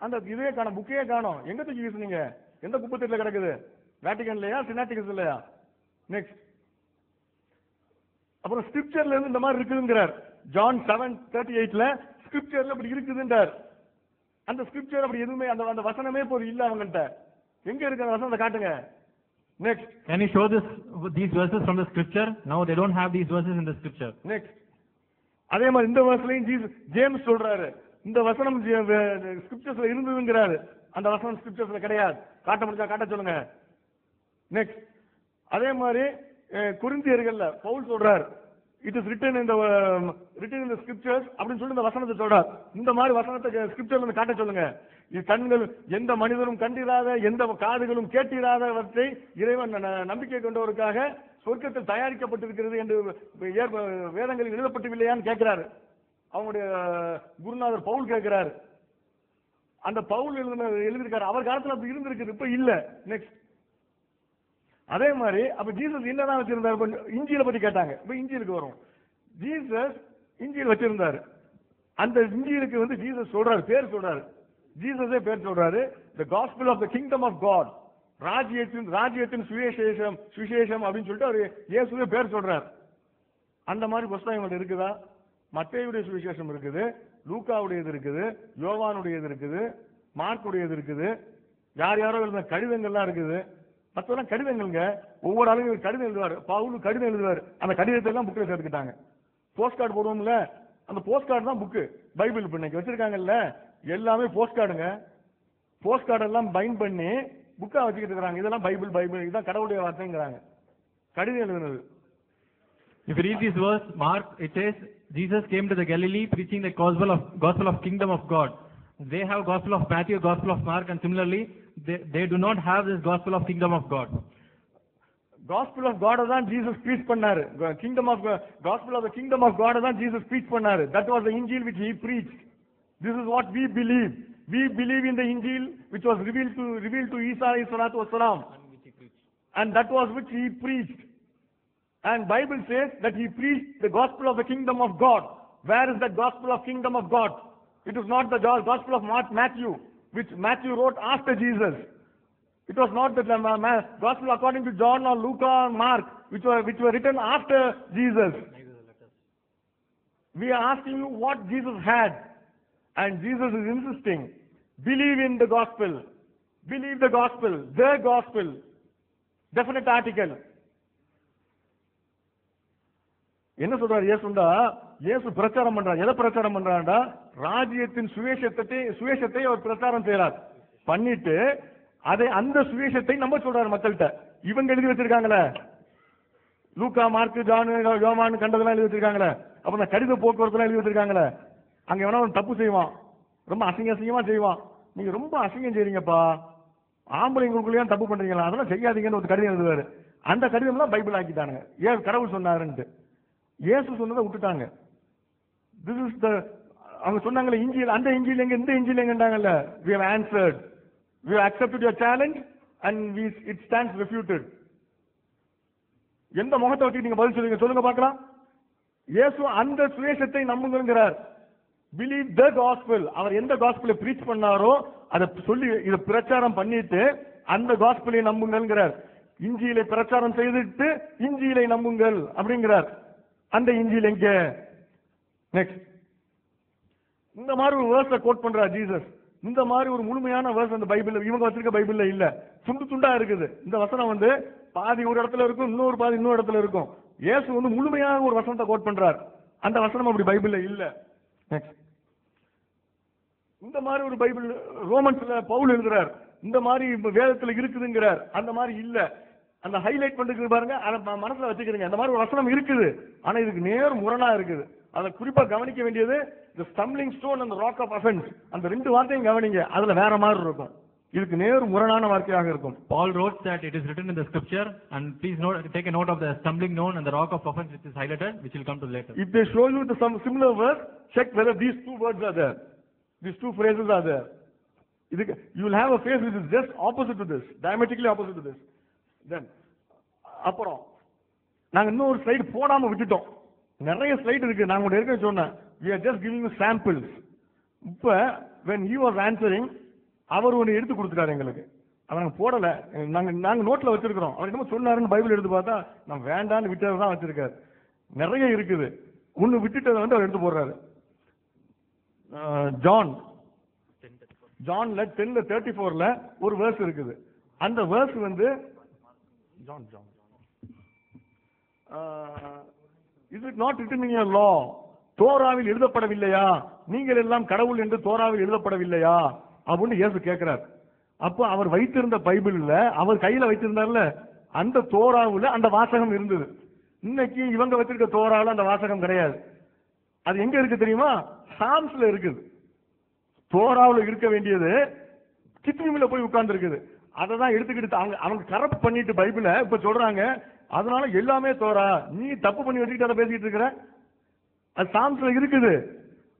[SPEAKER 2] அந்த இதே காணும், புக்கையே காணும். எங்க தூக்கி வீசுனீங்க? எந்த குப்பத்தில கிடக்குது? வேட்டிகன்லயா, சினாட்டிகஸ் இல்லையா? நெக்ஸ்ட். அப்புறம் ஸ்கிரிப்சர்ல இருந்து இந்த மாதிரி இருக்குதுங்கிறார். ஜான் 7:38ல ஸ்கிரிப்சர்ல அப்படி இருக்குதுன்றார். அந்த ஸ்கிரிப்சர் அப்படி எதுவுமே அந்த வசனமே போது இல்ல அவங்கள்ட்ட. எங்க இருக்கு அந்த வசனத்தை காட்டுங்க. Next.
[SPEAKER 3] Can you show these verses from the scripture? No, they don't have these verses in the scripture.
[SPEAKER 2] Next. அதே மாதிரி இந்த வசனத்தையும் ஜேம்ஸ் சொல்றாரு, இந்த வசனம் ஸ்கிரிப்சர்ஸ்ல இருந்ததுங்கிறாரு. அந்த வசனம் ஸ்கிரிப்சர்ஸ்ல கிடையாது. காட்ட முடிஞ்சா காட்ட சொல்லுங்க. நெக்ஸ்ட். அதே மாதிரி கொரிந்தியர்கள்ல பவுல் சொல்றார், it is written in the scriptures அப்படின்னு சொல்லி இந்த வசனத்தை சொல்றார். இந்த மாதிரி வசனத்தை ஸ்கிரிப்சர்ல இருந்து காட்ட சொல்லுங்க. இது கண்கள் எந்த மனிதனும் கண்டிராத, எந்த காதுகளும் கேட்டிராதவற்றை இறைவன் நம்பிக்கை கொண்டவருக்காக சொர்க்கத்தில் தயாரிக்கப்பட்டிருக்கிறது என்று வேதங்களில் எழுதப்பட்டவில்லையான்னு கேட்கிறாரு. அவங்களுடைய குருநாதர் பவுல் கேட்கிறாரு. அந்த பவுல் எழுதியிருக்காரு. அவர் காலத்துல அப்படி இருந்திருக்கு, இப்ப இல்ல. நெக்ஸ்ட். அதே மாதிரி அப்ப ஜீசஸ் என்னதான் வச்சிருந்தாரு? இஞ்சியில பத்தி கேட்டாங்க. இப்ப இஞ்சிலுக்கு வரும். ஜீசஸ் இஞ்சியில் வச்சிருந்தாரு. அந்த இஞ்சிலுக்கு ஜீசஸ் சொல்றாரு, பேர் சொல்றாரு. ஜீசஸே பேர் சொல்றாரு, the gospel of the kingdom of God, ராஜ்யத்தின் சுவிசேஷம் அப்படின்னு சொல்லிட்டு அவர் இயேசுவே பேர் சொல்றாரு. அந்த மாதிரி புஸ்தகங்கள் இருக்குதா? மத்தேயுடைய சுவிசேஷம் இருக்குது, லூக்காவுடையது இருக்குது, யோவானுடையது இருக்குது, மார்க்குடையது இருக்குது, யார் யாரோ எழுதின கடிதங்கள்லாம் இருக்குது. மற்றெல்லாம் கடிதங்கள்ங்க. ஒவ்வொரு ஆளுங்க கடிதம் எழுதுவாரு. பவுல் கடிதம் எழுதுவாரு. அந்த கடிதத்தை எல்லாம் புக்கில் சேர்த்துக்கிட்டாங்க. போஸ்ட் கார்டு போடுவோம்ல, அந்த போஸ்ட் கார்டு தான் புக்கு. பைபிள் இப்ப இன்னைக்கு வச்சிருக்காங்கல்ல, எல்லாமே போஸ்ட் கார்டுங்க. போஸ்ட் கார்டு எல்லாம் பைண்ட் பண்ணி புக்கா வச்சுக்கிட்டு இருக்காங்க. இதெல்லாம் பைபிள், இதுதான் கடவுளுடைய வார்த்தைங்கிறாங்க. கடிதம் எழுதுனது.
[SPEAKER 3] If you read this verse, Mark, it says Jesus came to the Galilee preaching the gospel of kingdom of God. They have gospel of Matthew, gospel of Mark, and similarly they do not have this gospel of kingdom of God.
[SPEAKER 2] Gospel of God தான் Jesus preach பண்ணாரு. Gospel of the kingdom of God தான் Jesus preach பண்ணாரு. That was the Injil which he preached. This is what we believe. We believe in the Injil which was revealed to Isa alayhi salatu wasalam, and that was which he preached. And Bible says that he preached the gospel of the kingdom of God. Where is that gospel of kingdom of God? It is not the gospel of Matthew, which Matthew wrote after Jesus. It was not the gospel according to John or Luke or Mark, which were written after Jesus. We are asking you what Jesus had, and Jesus is insisting, believe in the gospel. Believe the gospel, definite article. என்ன சொல்றாரு இயேசுண்டா? இயேசு பிரச்சாரம் பண்றார். எதை பிரச்சாரம் பண்றாருடா? ராஜ்யத்தின் சுவிசேஷத்தை அவர் பிரச்சாரம் செய்யறார். பண்ணிட்டு அந்த சுவிசேஷத்தை நம்ப சொல்றாரு மக்கள்கிட்ட. இவங்க எழுதி வச்சிருக்காங்களே, லூக்கா, மார்க்கு, ஜான், யோவான் கண்டதெல்லாம் எழுதி வச்சிருக்காங்களே, அப்புறம் இந்த கடித போக்குவரத்து எழுதி வச்சிருக்காங்களே, அங்க எவனா ஒரு தப்பு செய்வான், ரொம்ப அசிங்கமா செய்வான். நீங்க ரொம்ப அசிங்கம் செய்றீங்கப்பா, ஆம்பளைங்களுக்குள்ளேயே தப்பு பண்றீங்களா, அதெல்லாம் செய்யாதீங்கன்னு ஒரு கடிதம் எழுதுவாரு. அந்த கடிதம் தான் பைபிள் ஆக்கிட்டாங்க. ஏன் கடவுள் சொன்னாருன்ட்டு. இயேசு சொன்னதை விட்டுட்டாங்க. This is the அவங்க சொன்னாங்களே இஞ்சில், அந்த இஞ்சில் எங்க, இந்த இஞ்சில் எங்கண்டாங்கல்ல. We have answered, we have accepted your challenge and it stands refuted. எந்த முகத்தை வச்சு நீங்க பதில் சொல்லுங்க, சொல்லுங்க பார்க்கலாம். இயேசு அந்த சுவிசேஷத்தை நம்புங்கிறார். Believe the gospel. அவர் எந்த gospel preach பண்ணாரோ அதை சொல்லி இதை பிரச்சாரம் பண்ணிட்டு அந்த gospel நம்புங்கிறார். இஞ்சிலை பிரச்சாரம் செய்துட்டு இஞ்சிலை நம்புங்கள் அப்படிங்கிறார். அந்த இஞ்சில் எங்க? நெக்ஸ்ட். இந்த மாதிரி ஒரு வேர்ஸை கோட் பண்றார் ஜீசஸ். இந்த மாதிரி ஒரு முழுமையான வேர்ஸ் அந்த பைபிள்ல, இவங்க வச்சிருக்க பைபிள்ல இல்ல, துண்டா இருக்குது. இந்த வசனம் பாதி ஒரு இடத்துல இருக்கும், இன்னொரு பாதி இன்னொரு இடத்துல இருக்கும். இயேசு முழுமையான ஒரு வசனத்தை கோட் பண்றார். அந்த வசனம் அப்படி பைபிள்ல இல்ல. நெக்ஸ்ட். இந்த மாதிரி ஒரு பைபிள் ரோமன்ஸ்ல பவுல் எழுதுறார். இந்த மாதிரி வேதத்துல இருக்குதுங்கிறார். அந்த மாதிரி இல்ல. அந்த ஹைலைட் பண்ணிருக்கு பாருங்க, அதை மனசுல வச்சுக்கிறீங்க. அந்த மாதிரி ஒரு வசனம் இருக்குது, ஆனா இதுக்கு நேர் முரணா இருக்குது. அதை குறிப்பா கவனிக்க வேண்டியது the stumbling stone and the rock of offense. அந்த ரெண்டு வார்த்தையும் கவனிங்க, அதுல வேற மாதிரி இருக்கும். இதுக்கு நேர் முரணான வார்த்தையாக இருக்கும்.
[SPEAKER 3] Paul wrote that it is written in the scripture, and please take a note of the stumbling stone and the rock of offense which is highlighted, which will come to later.
[SPEAKER 2] If they show you some similar verse, check whether these two words are there. These two phrases are there. இதுக்கு you will have a face which is just opposite to this, diametrically opposite to this. Then அப்புறம் நாங்க இன்னும் ஒரு slide போடாம விட்டுட்டோம். நிறைய slide இருக்கு. நான் உங்க ஏற்கனவே சொன்னேன், we are just giving you samples. இப்ப when he was answering, அவர் ஒன்று எடுத்து கொடுத்துட்டாரு எங்களுக்கு. அதை நாங்கள் போடலை, நாங்கள் நோட்டில் வச்சிருக்கிறோம். அவர் என்னமோ சொன்னாருன்னு பைபிள் எடுத்து பார்த்தா நான் வேண்டான்னு விட்டதை தான் வச்சிருக்காரு. நிறைய இருக்குது. ஒன்று விட்டுட்டதை வந்து அவர் எடுத்து போடுறாரு. ஜான்ல 10:34 ஒரு வேர்ஸ் இருக்குது. அந்த வேர்ஸ் வந்து is it not written in your law, தோராவில் எழுதப்படவில்லையா, நீங்கள் எல்லாம் கடவுள் என்று தோராவில் எழுதப்படவில்லையா அப்படின்னு இயேசு கேட்கிறார். அப்போ அவர் வைத்திருந்த பைபிள்ல, அவர் கையில வைத்திருந்தார்ல, அந்த தோராவுல அந்த வாசகம் இருந்தது. இன்னைக்கு இவங்க வச்சிருக்க தோராவுல அந்த வாசகம் கிடையாது. அது எங்க இருக்கு தெரியுமா? சாம்ஸ்ல இருக்குது. தோராவுல இருக்க வேண்டியது கிட்னிமில போய் உட்கார்ந்து இருக்குது. அதை தான் எடுத்துக்கிட்டு அவங்க கரப்ட் பண்ணிட்டு பைபிளை இப்ப சொல்றாங்க. அதனால எல்லாமே தோரா, நீ தப்பு பண்ணி வச்சுக்கிட்டு அதை பேசிட்டு இருக்கிற. அது சாம்ஸ்ல இருக்குது.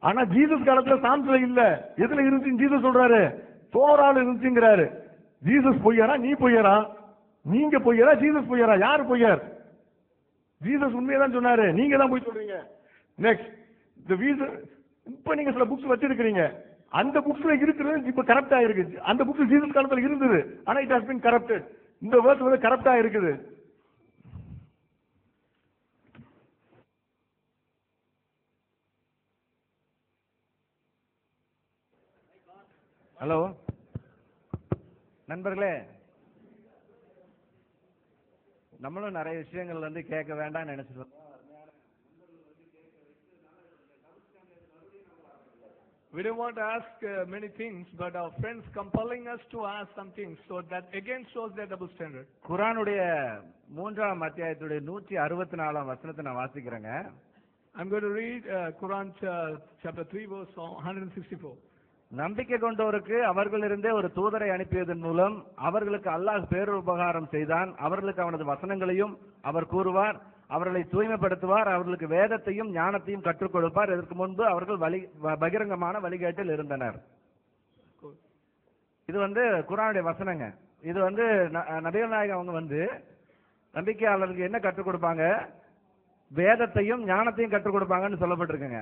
[SPEAKER 2] ஆனா ஜீசஸ் காலத்துல சாம்ஸ்ல இல்ல. எதுல இருந்துச்சுன்னு ஜீசஸ் சொல்றாரு? தோரால இருந்துச்சுங்கிறாரு. ஜீசஸ் பொய்யாரா? நீ பொய்யாரா? நீங்க பொய்யாரா? ஜீசஸ் பொய்யாரா? யாரு பொய்யார்? ஜீசஸ் உண்மையதான் சொன்னாரு, நீங்க தான் போய் சொல்றீங்க. நெக்ஸ்ட், இப்ப நீங்க சில புக்ஸ் வச்சிருக்கீங்க, அந்த புக்ஸ்ல இருக்கிறது இப்ப கரப்டா இருக்கு. அந்த புக்ஸ் ஜீசஸ் காலத்துல இருந்தது, ஆனா இட் ஹஸ் பீன் கரப்டட். இந்த வேர்ஸ் வந்து கரப்டா இருக்குது.
[SPEAKER 6] ஹலோ நண்பர்களே, நம்மளும் நிறைய விஷயங்கள் வந்து கேட்க வேண்டாம்னு நினைச்சிருக்கோம்.
[SPEAKER 7] We don't want to ask many things, but our friends compelling us to ask some things, so that again shows their double standard.
[SPEAKER 6] குர்ஆனுடைய 3ஆம் அத்தியாயத்துடைய 164ஆம் வசனத்தை நான் வாசிக்கிறேங்க.
[SPEAKER 7] I'm going to read Quran chapter 3 verse 164.
[SPEAKER 6] நம்பிக்கை கொண்டோருக்கு அவர்களிருந்தே ஒரு தூதரை அனுப்பியதன் மூலம் அவர்களுக்கு அல்லாஹ் பேருபகாரம் செய்தான். அவர்களுக்கு அவனது வசனங்களையும் அவர் கூறுவார், அவர்களை தூய்மைப்படுத்துவார், அவர்களுக்கு வேதத்தையும் ஞானத்தையும் கற்றுக் கொடுப்பார். இதற்கு முன்பு அவர்கள் பகிரங்கமான வழிகாட்டில் இருந்தனர். இது வந்து குர்ஆனுடைய வசனங்க. இது வந்து நபிகள் நாயகம் அவங்க வந்து நம்பிக்கையாளர்களுக்கு என்ன கற்றுக் கொடுப்பாங்க? வேதத்தையும் ஞானத்தையும் கற்றுக் கொடுப்பாங்கன்னு சொல்லப்பட்டிருக்குங்க.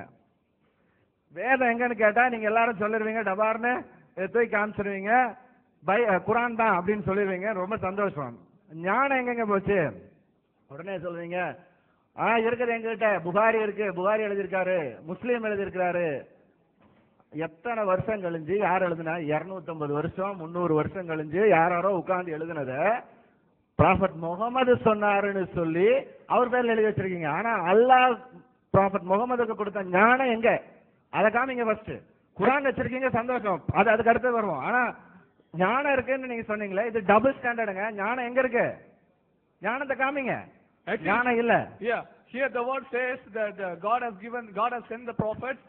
[SPEAKER 6] வேதம் எங்கன்னு கேட்டா நீங்க எல்லாரும் சொல்லிருவீங்க, டபார்னு தூக்கி காமிச்சிருவீங்க, குர்ஆன் தான் அப்படின்னு சொல்லிடுவீங்க. ரொம்ப சந்தோஷம். ஞானம் எங்கெங்க போச்சு? உடனே சொல்லுவீங்க, இருக்குது எங்ககிட்ட புகாரி இருக்கு, புகாரி எழுதியிருக்காரு, முஸ்லீம் எழுதியிருக்கிறாரு. எத்தனை வருஷம் கழிஞ்சு யார் எழுதுனா? 250 வருஷம் 300 வருஷம் கழிஞ்சு யாரோ உட்கார்ந்து எழுதுனத ப்ராஃபட் முகமது சொன்னாருன்னு சொல்லி அவர் பேர்ல எழுதி வச்சிருக்கீங்க. ஆனா அல்லாஹ் ப்ராஃபட் முகமதுக்கு கொடுத்த ஞானம் எங்க? அதை காமிங்க ஃபர்ஸ்ட். குர்ஆன் வச்சிருக்கீங்க, சந்தோஷம், அதுக்கு அடுத்து வருவோம். ஆனா ஞானம் இருக்குன்னு நீங்க சொன்னீங்களே, இது டபுள் ஸ்டாண்டர்டுங்க. ஞானம் எங்க இருக்கு? ஞானத்தை காமிங்க. ஞானம் இல்ல.
[SPEAKER 7] Yeah, here the word says that God has sent the prophets.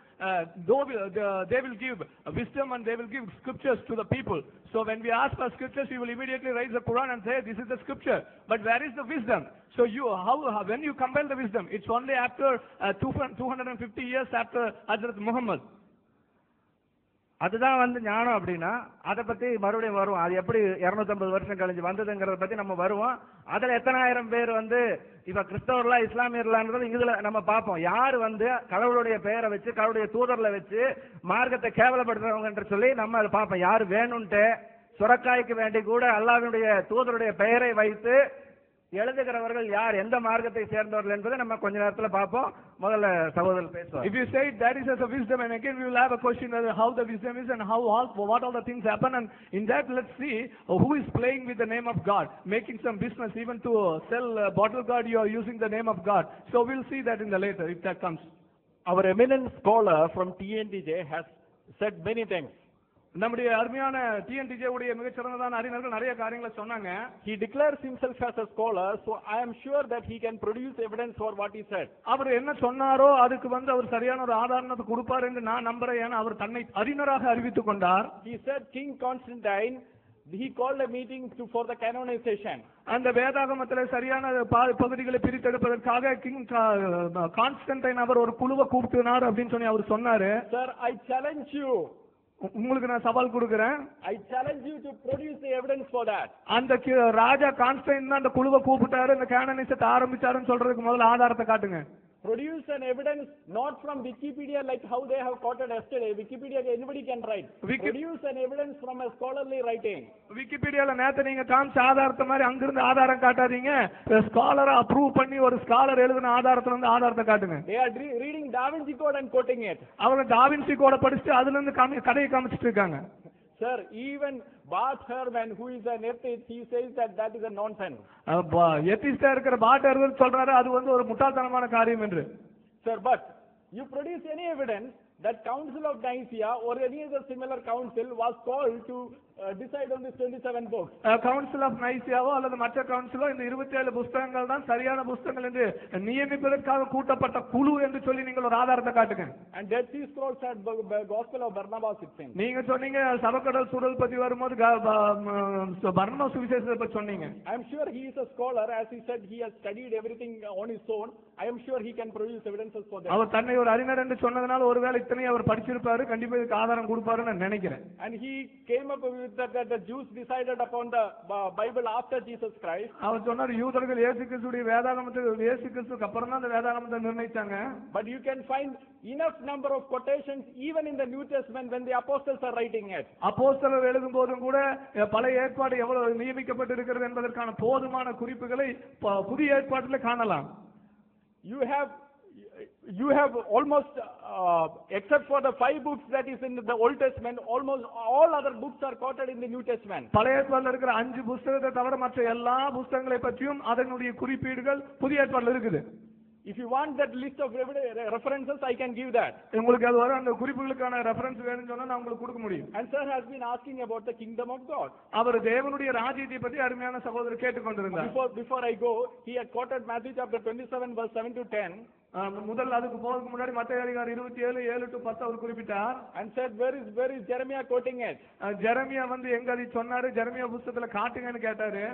[SPEAKER 7] They will give wisdom and they will give scriptures to the people. So when we ask for scriptures, we will immediately raise the Quran and say this is the scripture. But where is the wisdom? So when you compile the wisdom, it's only after 250 years after Hazrat Muhammad.
[SPEAKER 6] அதுதான் வந்து ஞானம் அப்படின்னா அதை பத்தி மறுபடியும் வருவோம். அது எப்படி 250 வருஷம் கழிஞ்சு வந்ததுங்கிறத பத்தி நம்ம வருவோம். அதுல எத்தனை ஆயிரம் பேர் வந்து இப்ப கிறிஸ்தவர்களா இஸ்லாமியர்களான்றது இதுல நம்ம பார்ப்போம். யாரு வந்து கடவுளுடைய பெயரை வச்சு கடவுளுடைய தூதர்ல வச்சு மார்க்கத்தை கேவலப்படுத்துறவங்க என்று சொல்லி நம்ம அதை பார்ப்போம். யாரு வேணும்ட்டு சுரக்காய்க்கு வேண்டி கூட அல்லாஹ்வுடைய தூதருடைய பெயரை வைத்து எழுதுகிறவர்கள் யார், எந்த மார்க்கத்தை சேர்ந்தவர்கள் என்பதை நம்ம கொஞ்ச நேரத்துல பார்ப்போம். முதல்ல சகோதரர் பேசுவார்.
[SPEAKER 7] If you say that is as a wisdom, and again we will have a question as how the wisdom is and what all the things happen, and in that let's see who is playing with the name of God, making some business even to sell bottle guard, you are using the name of God. So we'll see that in the later if that comes.
[SPEAKER 8] Our eminent scholar from TNTJ has said many things.
[SPEAKER 7] நம்முடைய அருமையான TNTJ உடைய மிகச்சிறந்ததான அறிஞர்கள் நிறைய காரியங்களை சொன்னாங்க.
[SPEAKER 8] He declares himself as a scholar, so I am sure that he can produce evidence for what he said.
[SPEAKER 7] அவர் என்ன சொன்னாரோ அதுக்கு வந்து அவர் சரியான ஒரு ஆதாரத்தை கொடுப்பார் என்று நான் நம்புறேன். ஏன்னா அவர் தன்னை அறிஞராக அறிவித்துக் கொண்டார்.
[SPEAKER 8] He said King Constantine, he called a meeting for the canonization.
[SPEAKER 7] அந்த வேதாகமத்திலே சரியான பகுதிகளை பிரித்தெடுப்பதற்காக கிங் கான்ஸ்டன்டைன் அவர் ஒரு குழுவை கூப்பிட்டார் அப்படின்னு சொல்லி அவர் சொன்னாரு.
[SPEAKER 8] Sir, I challenge you
[SPEAKER 7] உங்களுக்கு நான் சவால் கொடுக்கிறேன்.
[SPEAKER 8] I challenge you to produce the evidence for that.
[SPEAKER 7] அந்த ராஜா கான்ஸ்டைன் தான் அந்த குழுவை கூப்பிட்டாரு, இந்த கேனனிசத்தை ஆரம்பிச்சாருன்னு சொல்றதுக்கு முதல்ல ஆதாரத்தை காட்டுங்க.
[SPEAKER 8] Produce an evidence not from Wikipedia like how they have quoted yesterday. Wikipedia anybody can write. Produce an evidence from a scholarly writing.
[SPEAKER 7] விக்கிபீடியால நேத்து நீங்க காமிச்ச ஆதாரத்தை மாதிரி அங்கிருந்து ஆதாரம் காட்டாதீங்க. ஸ்காலரை அப்ரூவ் பண்ணி ஒரு ஸ்காலர் எழுதின ஆதாரத்துல இருந்து ஆதாரத்தை காட்டுங்க.
[SPEAKER 8] They are reading Da Vinci Code and quoting it.
[SPEAKER 7] அவங்க டாவின்சி கோட படிச்சுட்டு அதுல இருந்து கதையை காமிச்சிட்டு இருக்காங்க.
[SPEAKER 8] Sir, even Bart Ehrman, who is an atheist, he says that is a nonsense.
[SPEAKER 7] எத்திஸ்டா இருக்கிற பாட் எர்வர் சொல்றாரு அது வந்து ஒரு முட்டாள்தனமான காரியம் என்று.
[SPEAKER 8] Sir, but you produce any evidence that Council of Nicaea or any other similar council was called to decide on these 27 books.
[SPEAKER 7] Council of நைசியாவோ அல்லது மற்ற கவுன்சிலோ இந்த 27 புத்தகங்கள் தான் சரியான புத்தகங்கள் என்று நியமிப்பதற்காக கூட்டப்பட்ட குழு என்று சொல்லி நீங்கள் ஒரு ஆதாரத்தை காட்டுங்க.
[SPEAKER 8] And Dead Sea Scrolls had Gospel of Barnabas it seems.
[SPEAKER 7] நீங்க சொன்னீங்க சபக்கடல் சுடல் பத்தி வரும்போது பர்னபாஸ் சுவிசேஷத்தை பத்தி சொன்னீங்க.
[SPEAKER 8] I am sure he is a scholar, as he said he has studied everything on his own. I am sure he can produce evidences for that.
[SPEAKER 7] அவர் தன்னை ஒரு அறிஞர் என்று சொன்னதனால ஒருவேளை இத்தனை அவர் படிச்சிருப்பாரு, கண்டிப்பா இதுக்கு ஆதாரம் கொடுப்பாருன்னு நான் நினைக்கிறேன்.
[SPEAKER 8] And he came up with that the Jews decided upon the Bible after Jesus Christ.
[SPEAKER 7] அவர் சொன்னார் யூதர்கள் இயேசு கிறிஸ்துவின் வேதாகமத்தை இயேசு கிறிஸ்துவுக்கு அப்புறம் தான் அந்த வேதாகமத்தை நிர்ணயிச்சாங்க.
[SPEAKER 8] But you can find enough number of quotations even in the New Testament when the apostles are writing it.
[SPEAKER 7] அப்போஸ்தலர் எழுதும் போதும் கூட பழைய ஏற்பாடு எவ்வளவு நியமிக்கப்பட்டு இருக்கிறது என்பதற்கான போதுமான குறிப்புகளை புதிய ஏற்பாட்டில் காணலாம்.
[SPEAKER 8] You have almost except for the 5 books that is in the Old Testament, almost all other books are quoted in the New Testament.
[SPEAKER 7] பழைய ஏற்பாட்டில் இருக்கிற 5 புத்தகத்தை தவிர மற்ற எல்லா புத்தகங்களை பற்றியும் அதனுடைய குறிப்பீடுகள் புதிய ஏற்பாட்டில் இருக்குது.
[SPEAKER 8] If you want that list of references, I can give that.
[SPEAKER 7] உங்களுக்கு அது வர அந்த குறிப்புகளுக்கான ரெஃபரன்ஸ் வேணும்னு சொன்னா நான் உங்களுக்கு கொடுக்க முடியும்.
[SPEAKER 8] And sir has been asking about the kingdom of God.
[SPEAKER 7] அவர் தேவனுடைய ராஜ்யத்தை பத்தி அருமையான சகோதரர் கேட்டுக்கொண்டிருந்தார்.
[SPEAKER 8] Before I go, he had quoted Matthew chapter 27 verse 7 to 10.
[SPEAKER 7] முதல்ல அதுக்கு போறதுக்கு முன்னாடி மத்தேயு அதிகாரம் 27 7 to 10 அவர் குறிப்பிட்டார்.
[SPEAKER 8] And said where is Jeremiah quoting it?
[SPEAKER 7] Jeremiah வந்து எங்க அதை சொன்னாரு, ஜெரமியா புத்தகத்துல காட்டுங்கன்னு கேட்டாரு.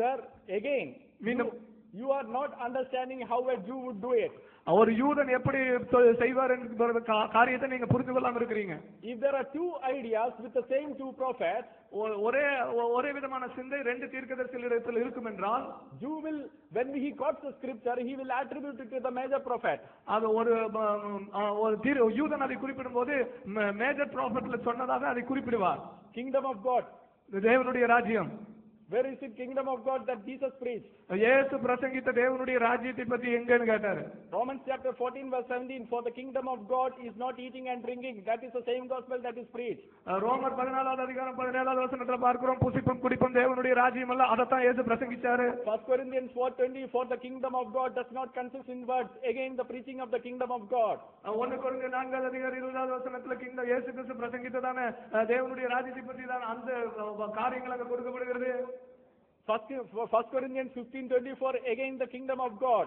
[SPEAKER 8] Sir, again
[SPEAKER 7] மீண்டும்
[SPEAKER 8] you are not understanding how a Jew would do it.
[SPEAKER 7] ஒரு யூதன் எப்படி செய்வார் என்ற காரியத்தை நீங்க புரிந்து கொள்ளாம இருக்கிறீங்க.
[SPEAKER 8] If there are 2 ideas with the same 2 prophets,
[SPEAKER 7] ஒரே விதமான சிந்தை 2 தீர்க்கதரிசிகளிடத்தில் இருக்கும் என்றால்,
[SPEAKER 8] Jew will, when he quotes the scripture, he will attribute it to the major prophet.
[SPEAKER 7] அது ஒரு யூதன் அதை குறிப்பிடும் போது மேஜர் ப்ராஃபட்ல சொன்னதாக அதை குறிப்பிடுவார்.
[SPEAKER 8] Kingdom of God,
[SPEAKER 7] தேவனுடைய ராஜ்யம்.
[SPEAKER 8] Where is it kingdom of God that Jesus preached?
[SPEAKER 7] இயேசு பிரசங்கித்த தேவனுடைய ராஜ்யத்தை பத்தி எங்கன்னு கேட்டாரு.
[SPEAKER 8] Romans chapter 14 verse 17, for the kingdom of God is not eating and drinking, that is the same gospel that is preached.
[SPEAKER 7] ரோமர் 14வது அதிகாரம் 17வது வசனத்துல பார்க்கிறோம், புசிப்பும் குடிப்பும் தேவனுடைய ராஜ்யம் அல்ல, அதத்தான் இயேசு பிரசங்கிச்சாரு.
[SPEAKER 8] 1 Corinthians 4:20, for the kingdom of God does not consist in words, again the preaching of the kingdom of God.
[SPEAKER 7] 1 கொரிந்தியர் 4வது அதிகாரம் 20வது வசனத்துல இயேசு கிறிஸ்து பிரசங்கித்ததான தேவனுடைய ராஜ்யத்தை பற்றி தான் அந்த காரியங்கள் அங்க கொடுக்கப்படுகிறது.
[SPEAKER 8] 1 Corinthians 15:24, again the kingdom of God.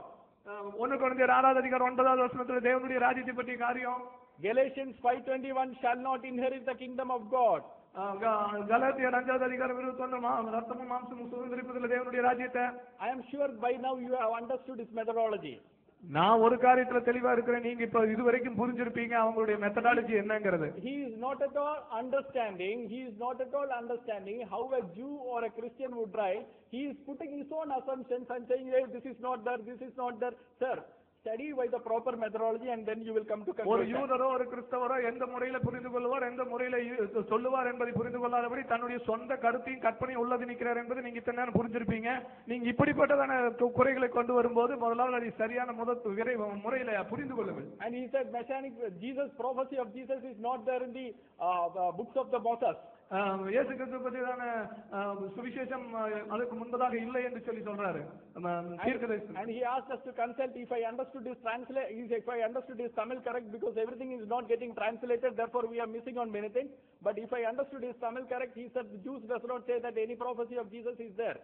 [SPEAKER 7] 1 கொரிந்தியர் 6வது அதிகாரம் 9வது வசனத்துல தேவனுடைய ராஜ்யத்தை பற்றி காரியம்.
[SPEAKER 8] Galatians 5:21, shall not inherit the kingdom of God.
[SPEAKER 7] கலாத்தியர் 5வது அதிகாரம் 21, ரத்தமும் மாம்சமும் சுதந்திரிப்பதில் தேவனுடைய ராஜ்யத்தை.
[SPEAKER 8] I am sure by now you have understood his methodology.
[SPEAKER 7] நான் ஒரு காரியத்துல தெளிவா இருக்கிறேன், நீங்க இப்ப இதுவரைக்கும் புரிஞ்சிருப்பீங்க அவங்களுடைய மெத்தடாலஜி என்னங்கிறது.
[SPEAKER 8] He is not at all understanding how a Jew or a Christian would write. He is putting his own assumptions and saying, hey, this is not there. Sir, study by the proper methodology and then you will come to conclusion.
[SPEAKER 7] ஒரு யூதரோ ஒரு கிறிஸ்தவரோ எந்த முறையில புரிந்து கொள்வார், எந்த முறையில சொல்லுவார் என்பதை புரிந்து கொள்ளாதபடி தன்னுடைய சொந்த கருத்தையும் கற்பனையும் உள்ளது நிற்கிறார் என்பது நீங்க இத்தனை நேரம் புரிஞ்சிருப்பீங்க. நீங்க இப்படிப்பட்டதான குறைகளை கொண்டு வரும்போது முதலாவது அதை சரியான முறையில புரிந்து கொள்ளுங்கள்.
[SPEAKER 8] And he said prophecy of Jesus is not there in the books of the Moses.
[SPEAKER 7] இயேசு கிறிஸ்து பற்றியான சுவிசேஷம் அதுக்கு முன்பதாக இல்லை என்று சொல்லி சொல்றாரு.
[SPEAKER 8] And he asked us to consult if I understood his Tamil correct, because everything is not getting translated, therefore we are missing on many things. But if I understood his Tamil correct, he said the Jews does not say that any prophecy of Jesus is there.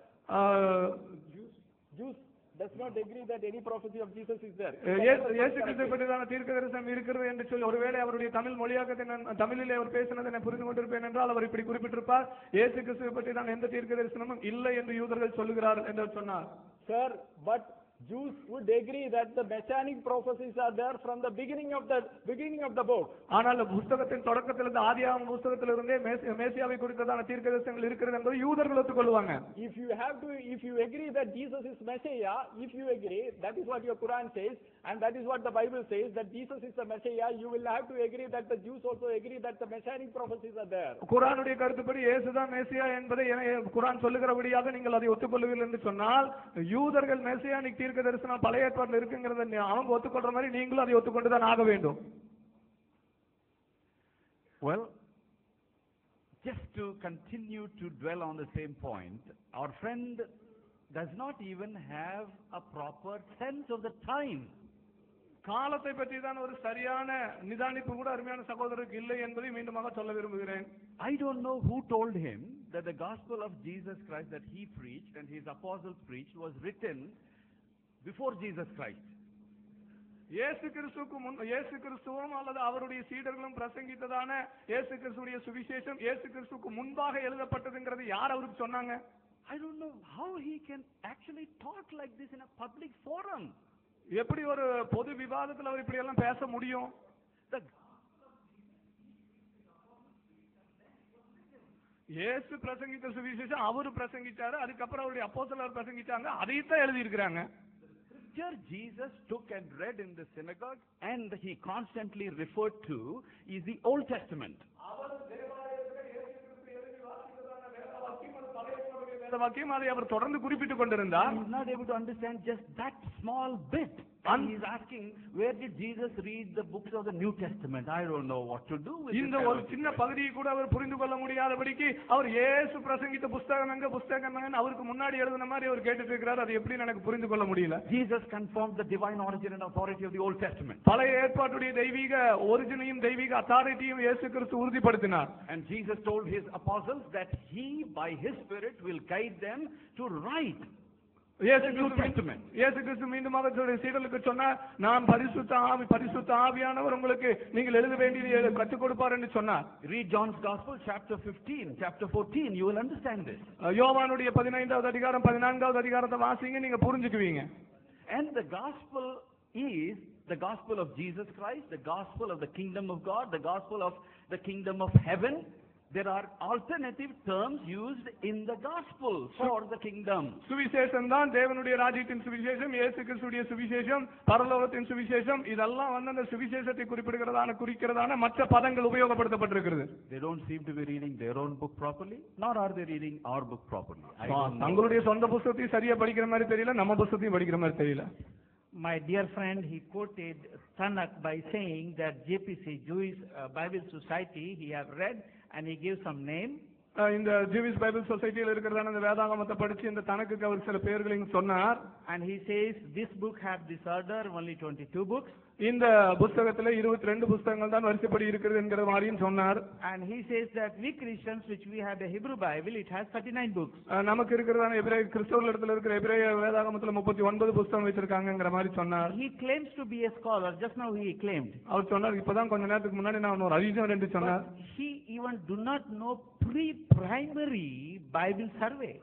[SPEAKER 8] Jews does not agree that any prophecy of Jesus is there.
[SPEAKER 7] இயேசு கிறிஸ்து பற்றியான தீர்க்கதரிசனம் இருக்கிறது என்று சொல்லி ஒருவேளை அவருடைய தமிழ் மொழியாக்கத்தை தமிழிலே அவர் பேசினதை நான் புரிந்து கொண்டிருப்பேன் என்றால் அவர் இப்படி குறிப்பிட்டிருப்பார், இயேசு கிறிஸ்து பற்றி தான் எந்த தீர்க்கதரிசனமும் இல்லை என்று யூதர்கள் சொல்லுகிறார்கள் என்று சொன்னார்.
[SPEAKER 8] Sir, but Jews would agree that the messianic prophecies are there from the beginning of the book.
[SPEAKER 7] ஆனால் புத்தகத்தின் தொடக்கத்திலிருந்து ஆதியாகம புத்தகத்திலிருந்தே மேசியாவை குறித்ததான தீர்க்கதரிசனங்கள் இருக்கிறது என்பதை யூதர்கள் ஒத்துக்கொள்வாங்க.
[SPEAKER 8] If you agree that Jesus is Messiah, if you agree, that is what your Quran says, and that is what the Bible says, that Jesus is the Messiah, you will have to agree that the Jews also agree that the messianic prophecies are there.
[SPEAKER 7] குர்ஆனுடைய கருத்துப்படி இயேசுதான் மேசியா என்பதை குர்ஆன் சொல்லுகிறபடியாக நீங்கள் அதை ஒத்துக்கொள்வீர்கள் என்று சொன்னால் யூதர்கள் Messianic தீர்க்க தரிசனம் பழைய ஏற்பாட்டில் இருக்குங்கிறத அவங்க ஒத்துக்கொள்ற மாதிரி நீங்களும் அதை ஒத்துக்கொண்டுதான் ஆக வேண்டும்.
[SPEAKER 4] Well, just to continue to dwell on the same point, our friend does not even have a proper sense of the time.
[SPEAKER 7] காலத்தை பற்றி தான் ஒரு சரியான நிதானிப்பு கூட அருமையான சகோதரருக்கு இல்லை என்பதை மீண்டுமாக சொல்ல விரும்புகிறேன்.
[SPEAKER 4] I don't know who told him that the gospel of Jesus Christ that he preached and his apostles preached was written before Jesus Christ.
[SPEAKER 7] இயேசு கிறிஸ்துவும் அல்லது அவருடைய சீடர்களும் பிரசங்கித்ததான இயேசு கிறிஸ்துவுடைய சுவிசேஷம் இயேசு கிறிஸ்துவுக்கு முன்பாக எழுதப்பட்டதுங்கிறது யார் அவருக்கு சொன்னாங்க?
[SPEAKER 4] I don't know how he can actually talk like this in a public forum.
[SPEAKER 7] எப்படி ஒரு பொது விவாதத்தில் அவர் இப்படி எல்லாம் பேச முடியும்? இயேசு பிரசங்கித்த சுவிசேஷம் அவரு பிரசங்கிச்சாரு, அதுக்கப்புறம் அவருடைய அப்போஸ்தலர் பிரசங்கிச்சாங்க, அதைத்தான் எழுதி இருக்கிறாங்க.
[SPEAKER 4] Scripture Jesus took and read in the synagogue and he constantly referred to is the Old Testament.
[SPEAKER 7] அதை அவர் தொடர்ந்து குறிப்பிட்டுக் கொண்டிருந்தார்.
[SPEAKER 4] He is not able to understand just that small bit. And he is asking, where did Jesus read the books of the New Testament? I don't know what to do with it.
[SPEAKER 7] இந்த ஒரு சின்ன பகுதியை கூட அவர் புரிந்து கொள்ள முடியாதபடிக்கு அவர் இயேசு பிரசங்கித்த புத்தகம் எங்க அவருக்கு முன்னாடி எழுதின மாதிரி அவர் கேட்டுட்டு இருக்கிறார். அது எப்படி எனக்கு புரிந்து கொள்ள முடியல?
[SPEAKER 4] Jesus confirmed the divine origin and authority of the Old Testament.
[SPEAKER 7] பழைய ஏற்பாட்டுடைய தெய்வீக ஒரிஜினையும் தெய்வீக அத்தாரிட்டியும் இயேசு கிறிஸ்து உறுதிப்படுத்தினார்.
[SPEAKER 4] And Jesus told his apostles that he by his spirit will guide them to write
[SPEAKER 7] இயேசு கிறிஸ்து மீண்டுமாக சீடர்களுக்கு சொன்னார், நான் பரிசுத்த ஆவியானவர் உங்களுக்கு நீங்கள் எழுத வேண்டியதை கற்றுக் கொடுப்பார் என்று சொன்னார்.
[SPEAKER 4] Read John's Gospel chapter 15, chapter 14, you will understand this.
[SPEAKER 7] யோவானுடைய 15வது அதிகாரம் 14வது அதிகாரத்தை வாசிங்க, நீங்க புரிஞ்சுக்குவீங்க.
[SPEAKER 4] And the gospel is the gospel of Jesus Christ, the gospel of the kingdom of God, the gospel of the kingdom of heaven. There are alternative terms used in the gospel for the kingdom.
[SPEAKER 7] சுவிசேஷம் தான் தேவனுடைய ராஜ்யத்தின் சுவிசேஷம், இயேசு கிறிஸ்துவின் சுவிசேஷம், பரலோகத்தின் சுவிசேஷம், இதெல்லாம் அந்த சுவிசேஷத்தை குறிக்கிறதான மற்ற பதங்கள் உபயோகப்படுத்தப்பட்டிருக்கிறது.
[SPEAKER 4] They don't seem to be reading their own book properly, nor are they reading our book properly.
[SPEAKER 7] தங்களுடைய சொந்த புத்தகத்தை சரியா படிக்கிற மாதிரி தெரியல, நம்ம புத்தகத்தையும் படிக்கிற மாதிரி தெரியல.
[SPEAKER 1] My dear friend, he quoted Tanakh by saying that JPC, Jewish Bible Society, he have read and he gave some name.
[SPEAKER 7] இந்த ஜூவிஷ் பைபிள் சொசைட்டியில் இருக்கிறதான இந்த வேதாகமத்தை படிச்சு இந்த தனக்கு அவர் சில பேர்களையும் சொன்னார்.
[SPEAKER 1] And he says this book have this order, only 22 books.
[SPEAKER 7] இந்த புத்தகத்துல 22 புத்தகங்கள் தான் வரிசைப்படி இருக்கிறது என்கிற மாதிரியும் சொன்னார்.
[SPEAKER 1] And he says that we Christians which we have a Hebrew Bible, it has 39 books.
[SPEAKER 7] நமக்கு இருக்கிறதான எபிரேய கிறிஸ்தவர்களிடத்துல இருக்கிற எபிரேய வேதாகமத்துல 39 புத்தகம் வச்சிருக்காங்கங்கற மாதிரி சொன்னார்.
[SPEAKER 1] He claims to be a scholar. Just now he claimed.
[SPEAKER 7] அவர் சொன்னார், இப்பதான் கொஞ்ச நேரத்துக்கு முன்னாடி நான் ஒரு அறிஞர் என்று சொன்னார்.
[SPEAKER 1] He even do not know pre-primary Bible survey.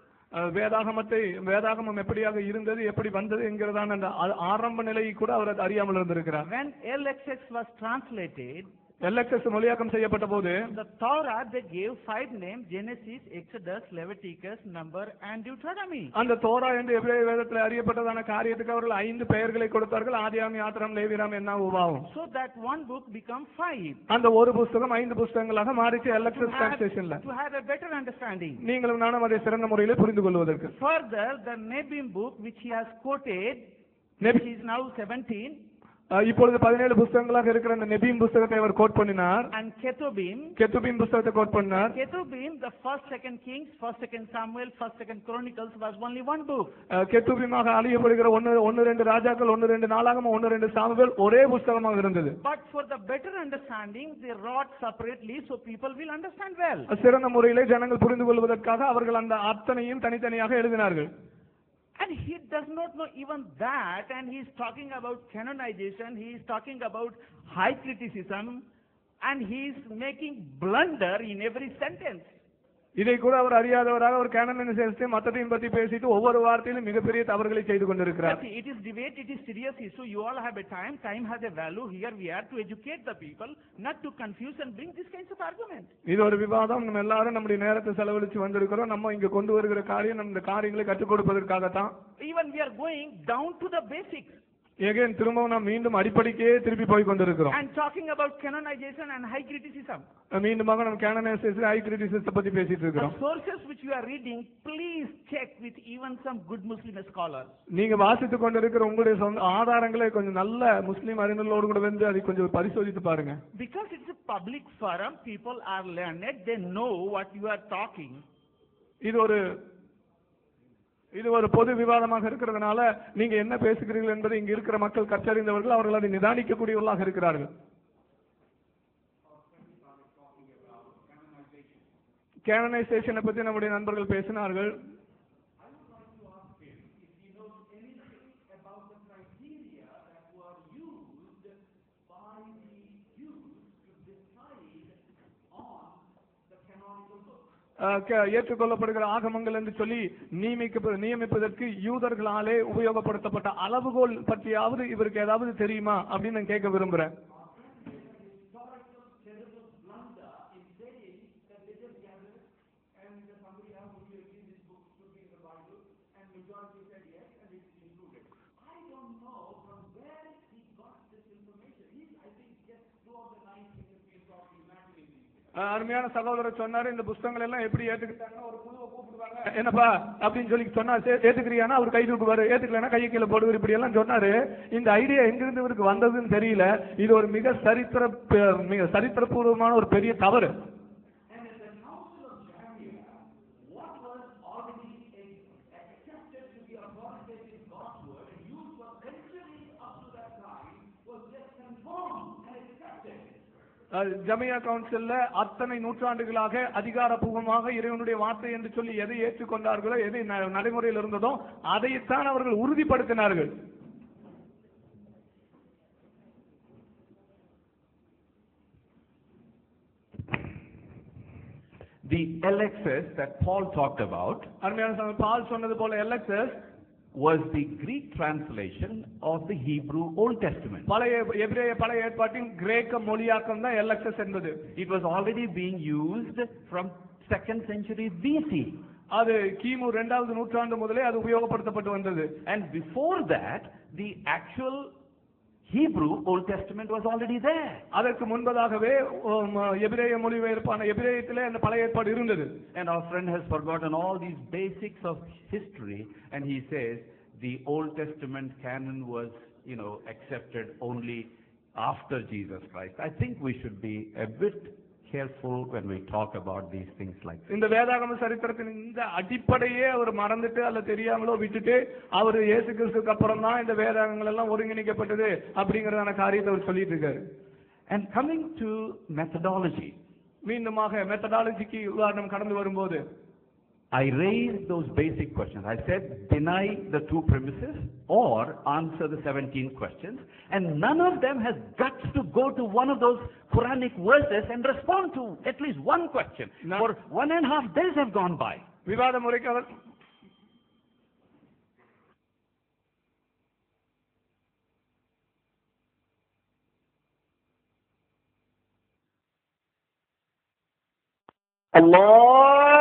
[SPEAKER 7] வேதாகமம் எப்படியாக இருந்தது, எப்படி வந்தது என்கிறதான அந்த ஆரம்ப நிலையை கூட அவர் அறியாமல் இருந்திருக்கிறார்.
[SPEAKER 1] When LXX was translated,
[SPEAKER 7] LXX மொழியாக்கம் செய்யப்பட்ட போது
[SPEAKER 1] the Torah they gave 5 names: Genesis, Exodus, Leviticus, Number and Deuteronomy.
[SPEAKER 7] அந்த தோரா என்று எபிரேய வேதத்தில் அறியப்பட்டதான காரியத்துக்கு அவர்கள் 5 பெயர்களை கொடுத்தார்கள்: ஆதியாகமம், யாத்ராகமம், லேவியராகமம், என்னாகும், உபாகமம்.
[SPEAKER 1] So that one book become 5.
[SPEAKER 7] அந்த ஒரு புத்தகம் 5 புத்தகங்களாக மாறிச்சு LXX translationல.
[SPEAKER 1] To have a better understanding.
[SPEAKER 7] நீங்களும் நானும் அதை சிறந்த முறையில் புரிந்து கொள்வதற்கு.
[SPEAKER 1] Further, the Nebim book which he has quoted, which is now 17.
[SPEAKER 7] இப்பொழுது 17 புத்தகங்களாக இருக்கிற அந்த நெபீம் புத்தகத்தை அவர் கோட் பண்ணினார்.
[SPEAKER 1] And Ketubim
[SPEAKER 7] புத்தகத்தை கோட் பண்ணார்.
[SPEAKER 1] Ketubim, the 1st 2nd Kings, 1st 2nd Samuel, 1st 2nd Chronicles was only one book.
[SPEAKER 7] கெத்துபீமாக அறியப்படுகிற 1-2 ராஜாக்கள், 1-2 நாளாகமம், 1-2 சாமுவேல் ஒரே புத்தகமாக இருந்தது.
[SPEAKER 1] But for the better understanding, they wrote separately so people will understand well.
[SPEAKER 7] சிறந்த முறையிலே ஜனங்கள் புரிந்து கொள்வதற்காக அவர்கள் அந்த அத்தனையும் தனித்தனியாக எழுதினார்கள்.
[SPEAKER 1] And he does not know even that, and he is talking about canonization, he is talking about high criticism, and he is making blunder in every sentence.
[SPEAKER 7] இதை கூட அவர் அறியாதவராக ஒரு கேனனைசேஷன் மத்தத்தையும் பத்தி பேசிட்டு ஒவ்வொரு வார்த்தையிலும் மிகப்பெரிய தவறுகளை செய்து கொண்டிருக்கிறார்.
[SPEAKER 1] It is debate, it is serious issue. You all have a time. Time has a value. Here we are to educate the people, not to confuse and bring these kinds of arguments.
[SPEAKER 7] இது ஒரு விவாதம். நம்ம எல்லாரும் நம்முடைய நேரத்தை செலவழிச்சு வந்திருக்கிறோம். நம்ம இங்க கொண்டு வருகிற காரியம் நம்ம இந்த காரியங்களை கற்றுக் கொடுப்பதற்காகத்தான்.
[SPEAKER 1] Even we are going down to the basics.
[SPEAKER 7] again திரும்பவும் நாம் மீண்டும் அடிப்படைக்கே திருப்பி போய் கொண்டிருக்கிறோம்.
[SPEAKER 1] And talking about canonization and high criticism.
[SPEAKER 7] மீண்டுமாக நம்ம canonization high criticism பத்தி பேசிட்டு இருக்கிறோம்.
[SPEAKER 1] The sources which you are reading, please check with even some good Muslim scholars.
[SPEAKER 7] நீங்க வாசித்து கொண்டிருக்கிற உங்களுடைய சொந்த ஆதாரங்களை கொஞ்சம் நல்ல முஸ்லிம் அறிஞர்களோடு கூட வந்து அதை கொஞ்சம் பரிசோதித்து பாருங்க.
[SPEAKER 1] Because it's a public forum, people are learned, they know what you are talking. இது ஒரு பொது விவாதமாக இருக்கிறதுனால நீங்க என்ன பேசுகிறீர்கள் என்பதை இங்க இருக்கிற மக்கள் கற்றறிந்தவர்கள், அவர்கள் அதை நிதானிக்கக்கூடியவர்களாக இருக்கிறார்கள். கேனனைசேஷனை பற்றி நம்முடைய நண்பர்கள் பேசினார்கள். ஏற்றுக்கொள்ளப்படுகிற ஆகமங்கள் என்று சொல்லி நியமிப்பதற்கு யூதர்களாலே உபயோகப்படுத்தப்பட்ட அளவுகோல் பற்றியாவது இவருக்கு ஏதாவது தெரியுமா அப்படின்னு நான் கேட்க விரும்புறேன். அருமையான சகோதரர் சொன்னாரு, இந்த புத்தகங்கள் எல்லாம் எப்படி ஏத்துக்கிட்டாங்கன்னா ஒரு குழுவை கூப்பிடுவாங்க, என்னப்பா அப்படின்னு சொல்லி சொன்னா ஏத்துக்கிறியானா அவர் கை தூக்குவாரு, ஏத்துக்கலன்னா கையை கீழே போடுவார், இப்படி எல்லாம் சொன்னாரு. இந்த ஐடியா எங்கிருந்து இவருக்கு வந்ததுன்னு தெரியல. இது ஒரு மிக சரித்திரபூர்வமான ஒரு பெரிய தவறு. ஜமியா கவுன்சில்ல அத்தனை நூற்றாண்டுகளாக அதிகாரப்பூர்வமாக இறைவனுடைய வார்த்தை என்று சொல்லி எதை ஏற்றுக்கொண்டார்களோ, எதை நடைமுறையில் இருந்ததோ அதைத்தான் அவர்கள் உறுதிப்படுத்தினார்கள்.
[SPEAKER 4] The LXS that Paul talked about,
[SPEAKER 7] அருமையான பால் சொன்னது போல LXS
[SPEAKER 4] was the Greek translation of the Hebrew Old Testament.
[SPEAKER 7] பழைய எபிரேய பழைய ஏற்பாட்டின் கிரேக்க மொழியாக்கம் தான் LXS என்பது.
[SPEAKER 4] It was already being used from 2nd century BC.
[SPEAKER 7] அது கிமு 2வது நூற்றாண்டு முதலே அது உபயோகப்படுத்தப்பட்டு வந்தது.
[SPEAKER 4] And before that the actual Hebrew Old Testament was already there.
[SPEAKER 7] அதற்கு முன்பதாகவே எபிரேய மொழிபெயர்ப்பான எபிரேயத்திலே அந்த பழைய ஏற்பாடு இருந்தது.
[SPEAKER 4] And our friend has forgotten all these basics of history, and he says the Old Testament canon was, accepted only after Jesus Christ. I think we should be a bit careful when we talk about these things like this.
[SPEAKER 7] இந்த வேதாகம சரித்திரத்தின் இந்த அடிப்படையே அவர் மறந்துட்டு அல்ல தெரியாமலோ விட்டுட்டு அவர் இயேசு கிறிஸ்துவுக்கு அப்புறம் தான் இந்த வேதாகங்கள் எல்லாம் ஒருங்கிணைக்கப்பட்டது அப்படிங்கறதான காரியத்தை அவர் சொல்லிட்டு இருக்காரு.
[SPEAKER 4] And coming to methodology,
[SPEAKER 7] மீண்டுமாக மெத்தடாலஜிக்கு உதாரணம் கடந்து வரும்போது
[SPEAKER 4] I raised those basic questions. I said, deny the 2 premises or answer the 17 questions. And none of them has guts to go to one of those Quranic verses and respond to at least one question. For 1.5 days have gone by.
[SPEAKER 7] விவாத முறைக்கு அவர்
[SPEAKER 8] Allah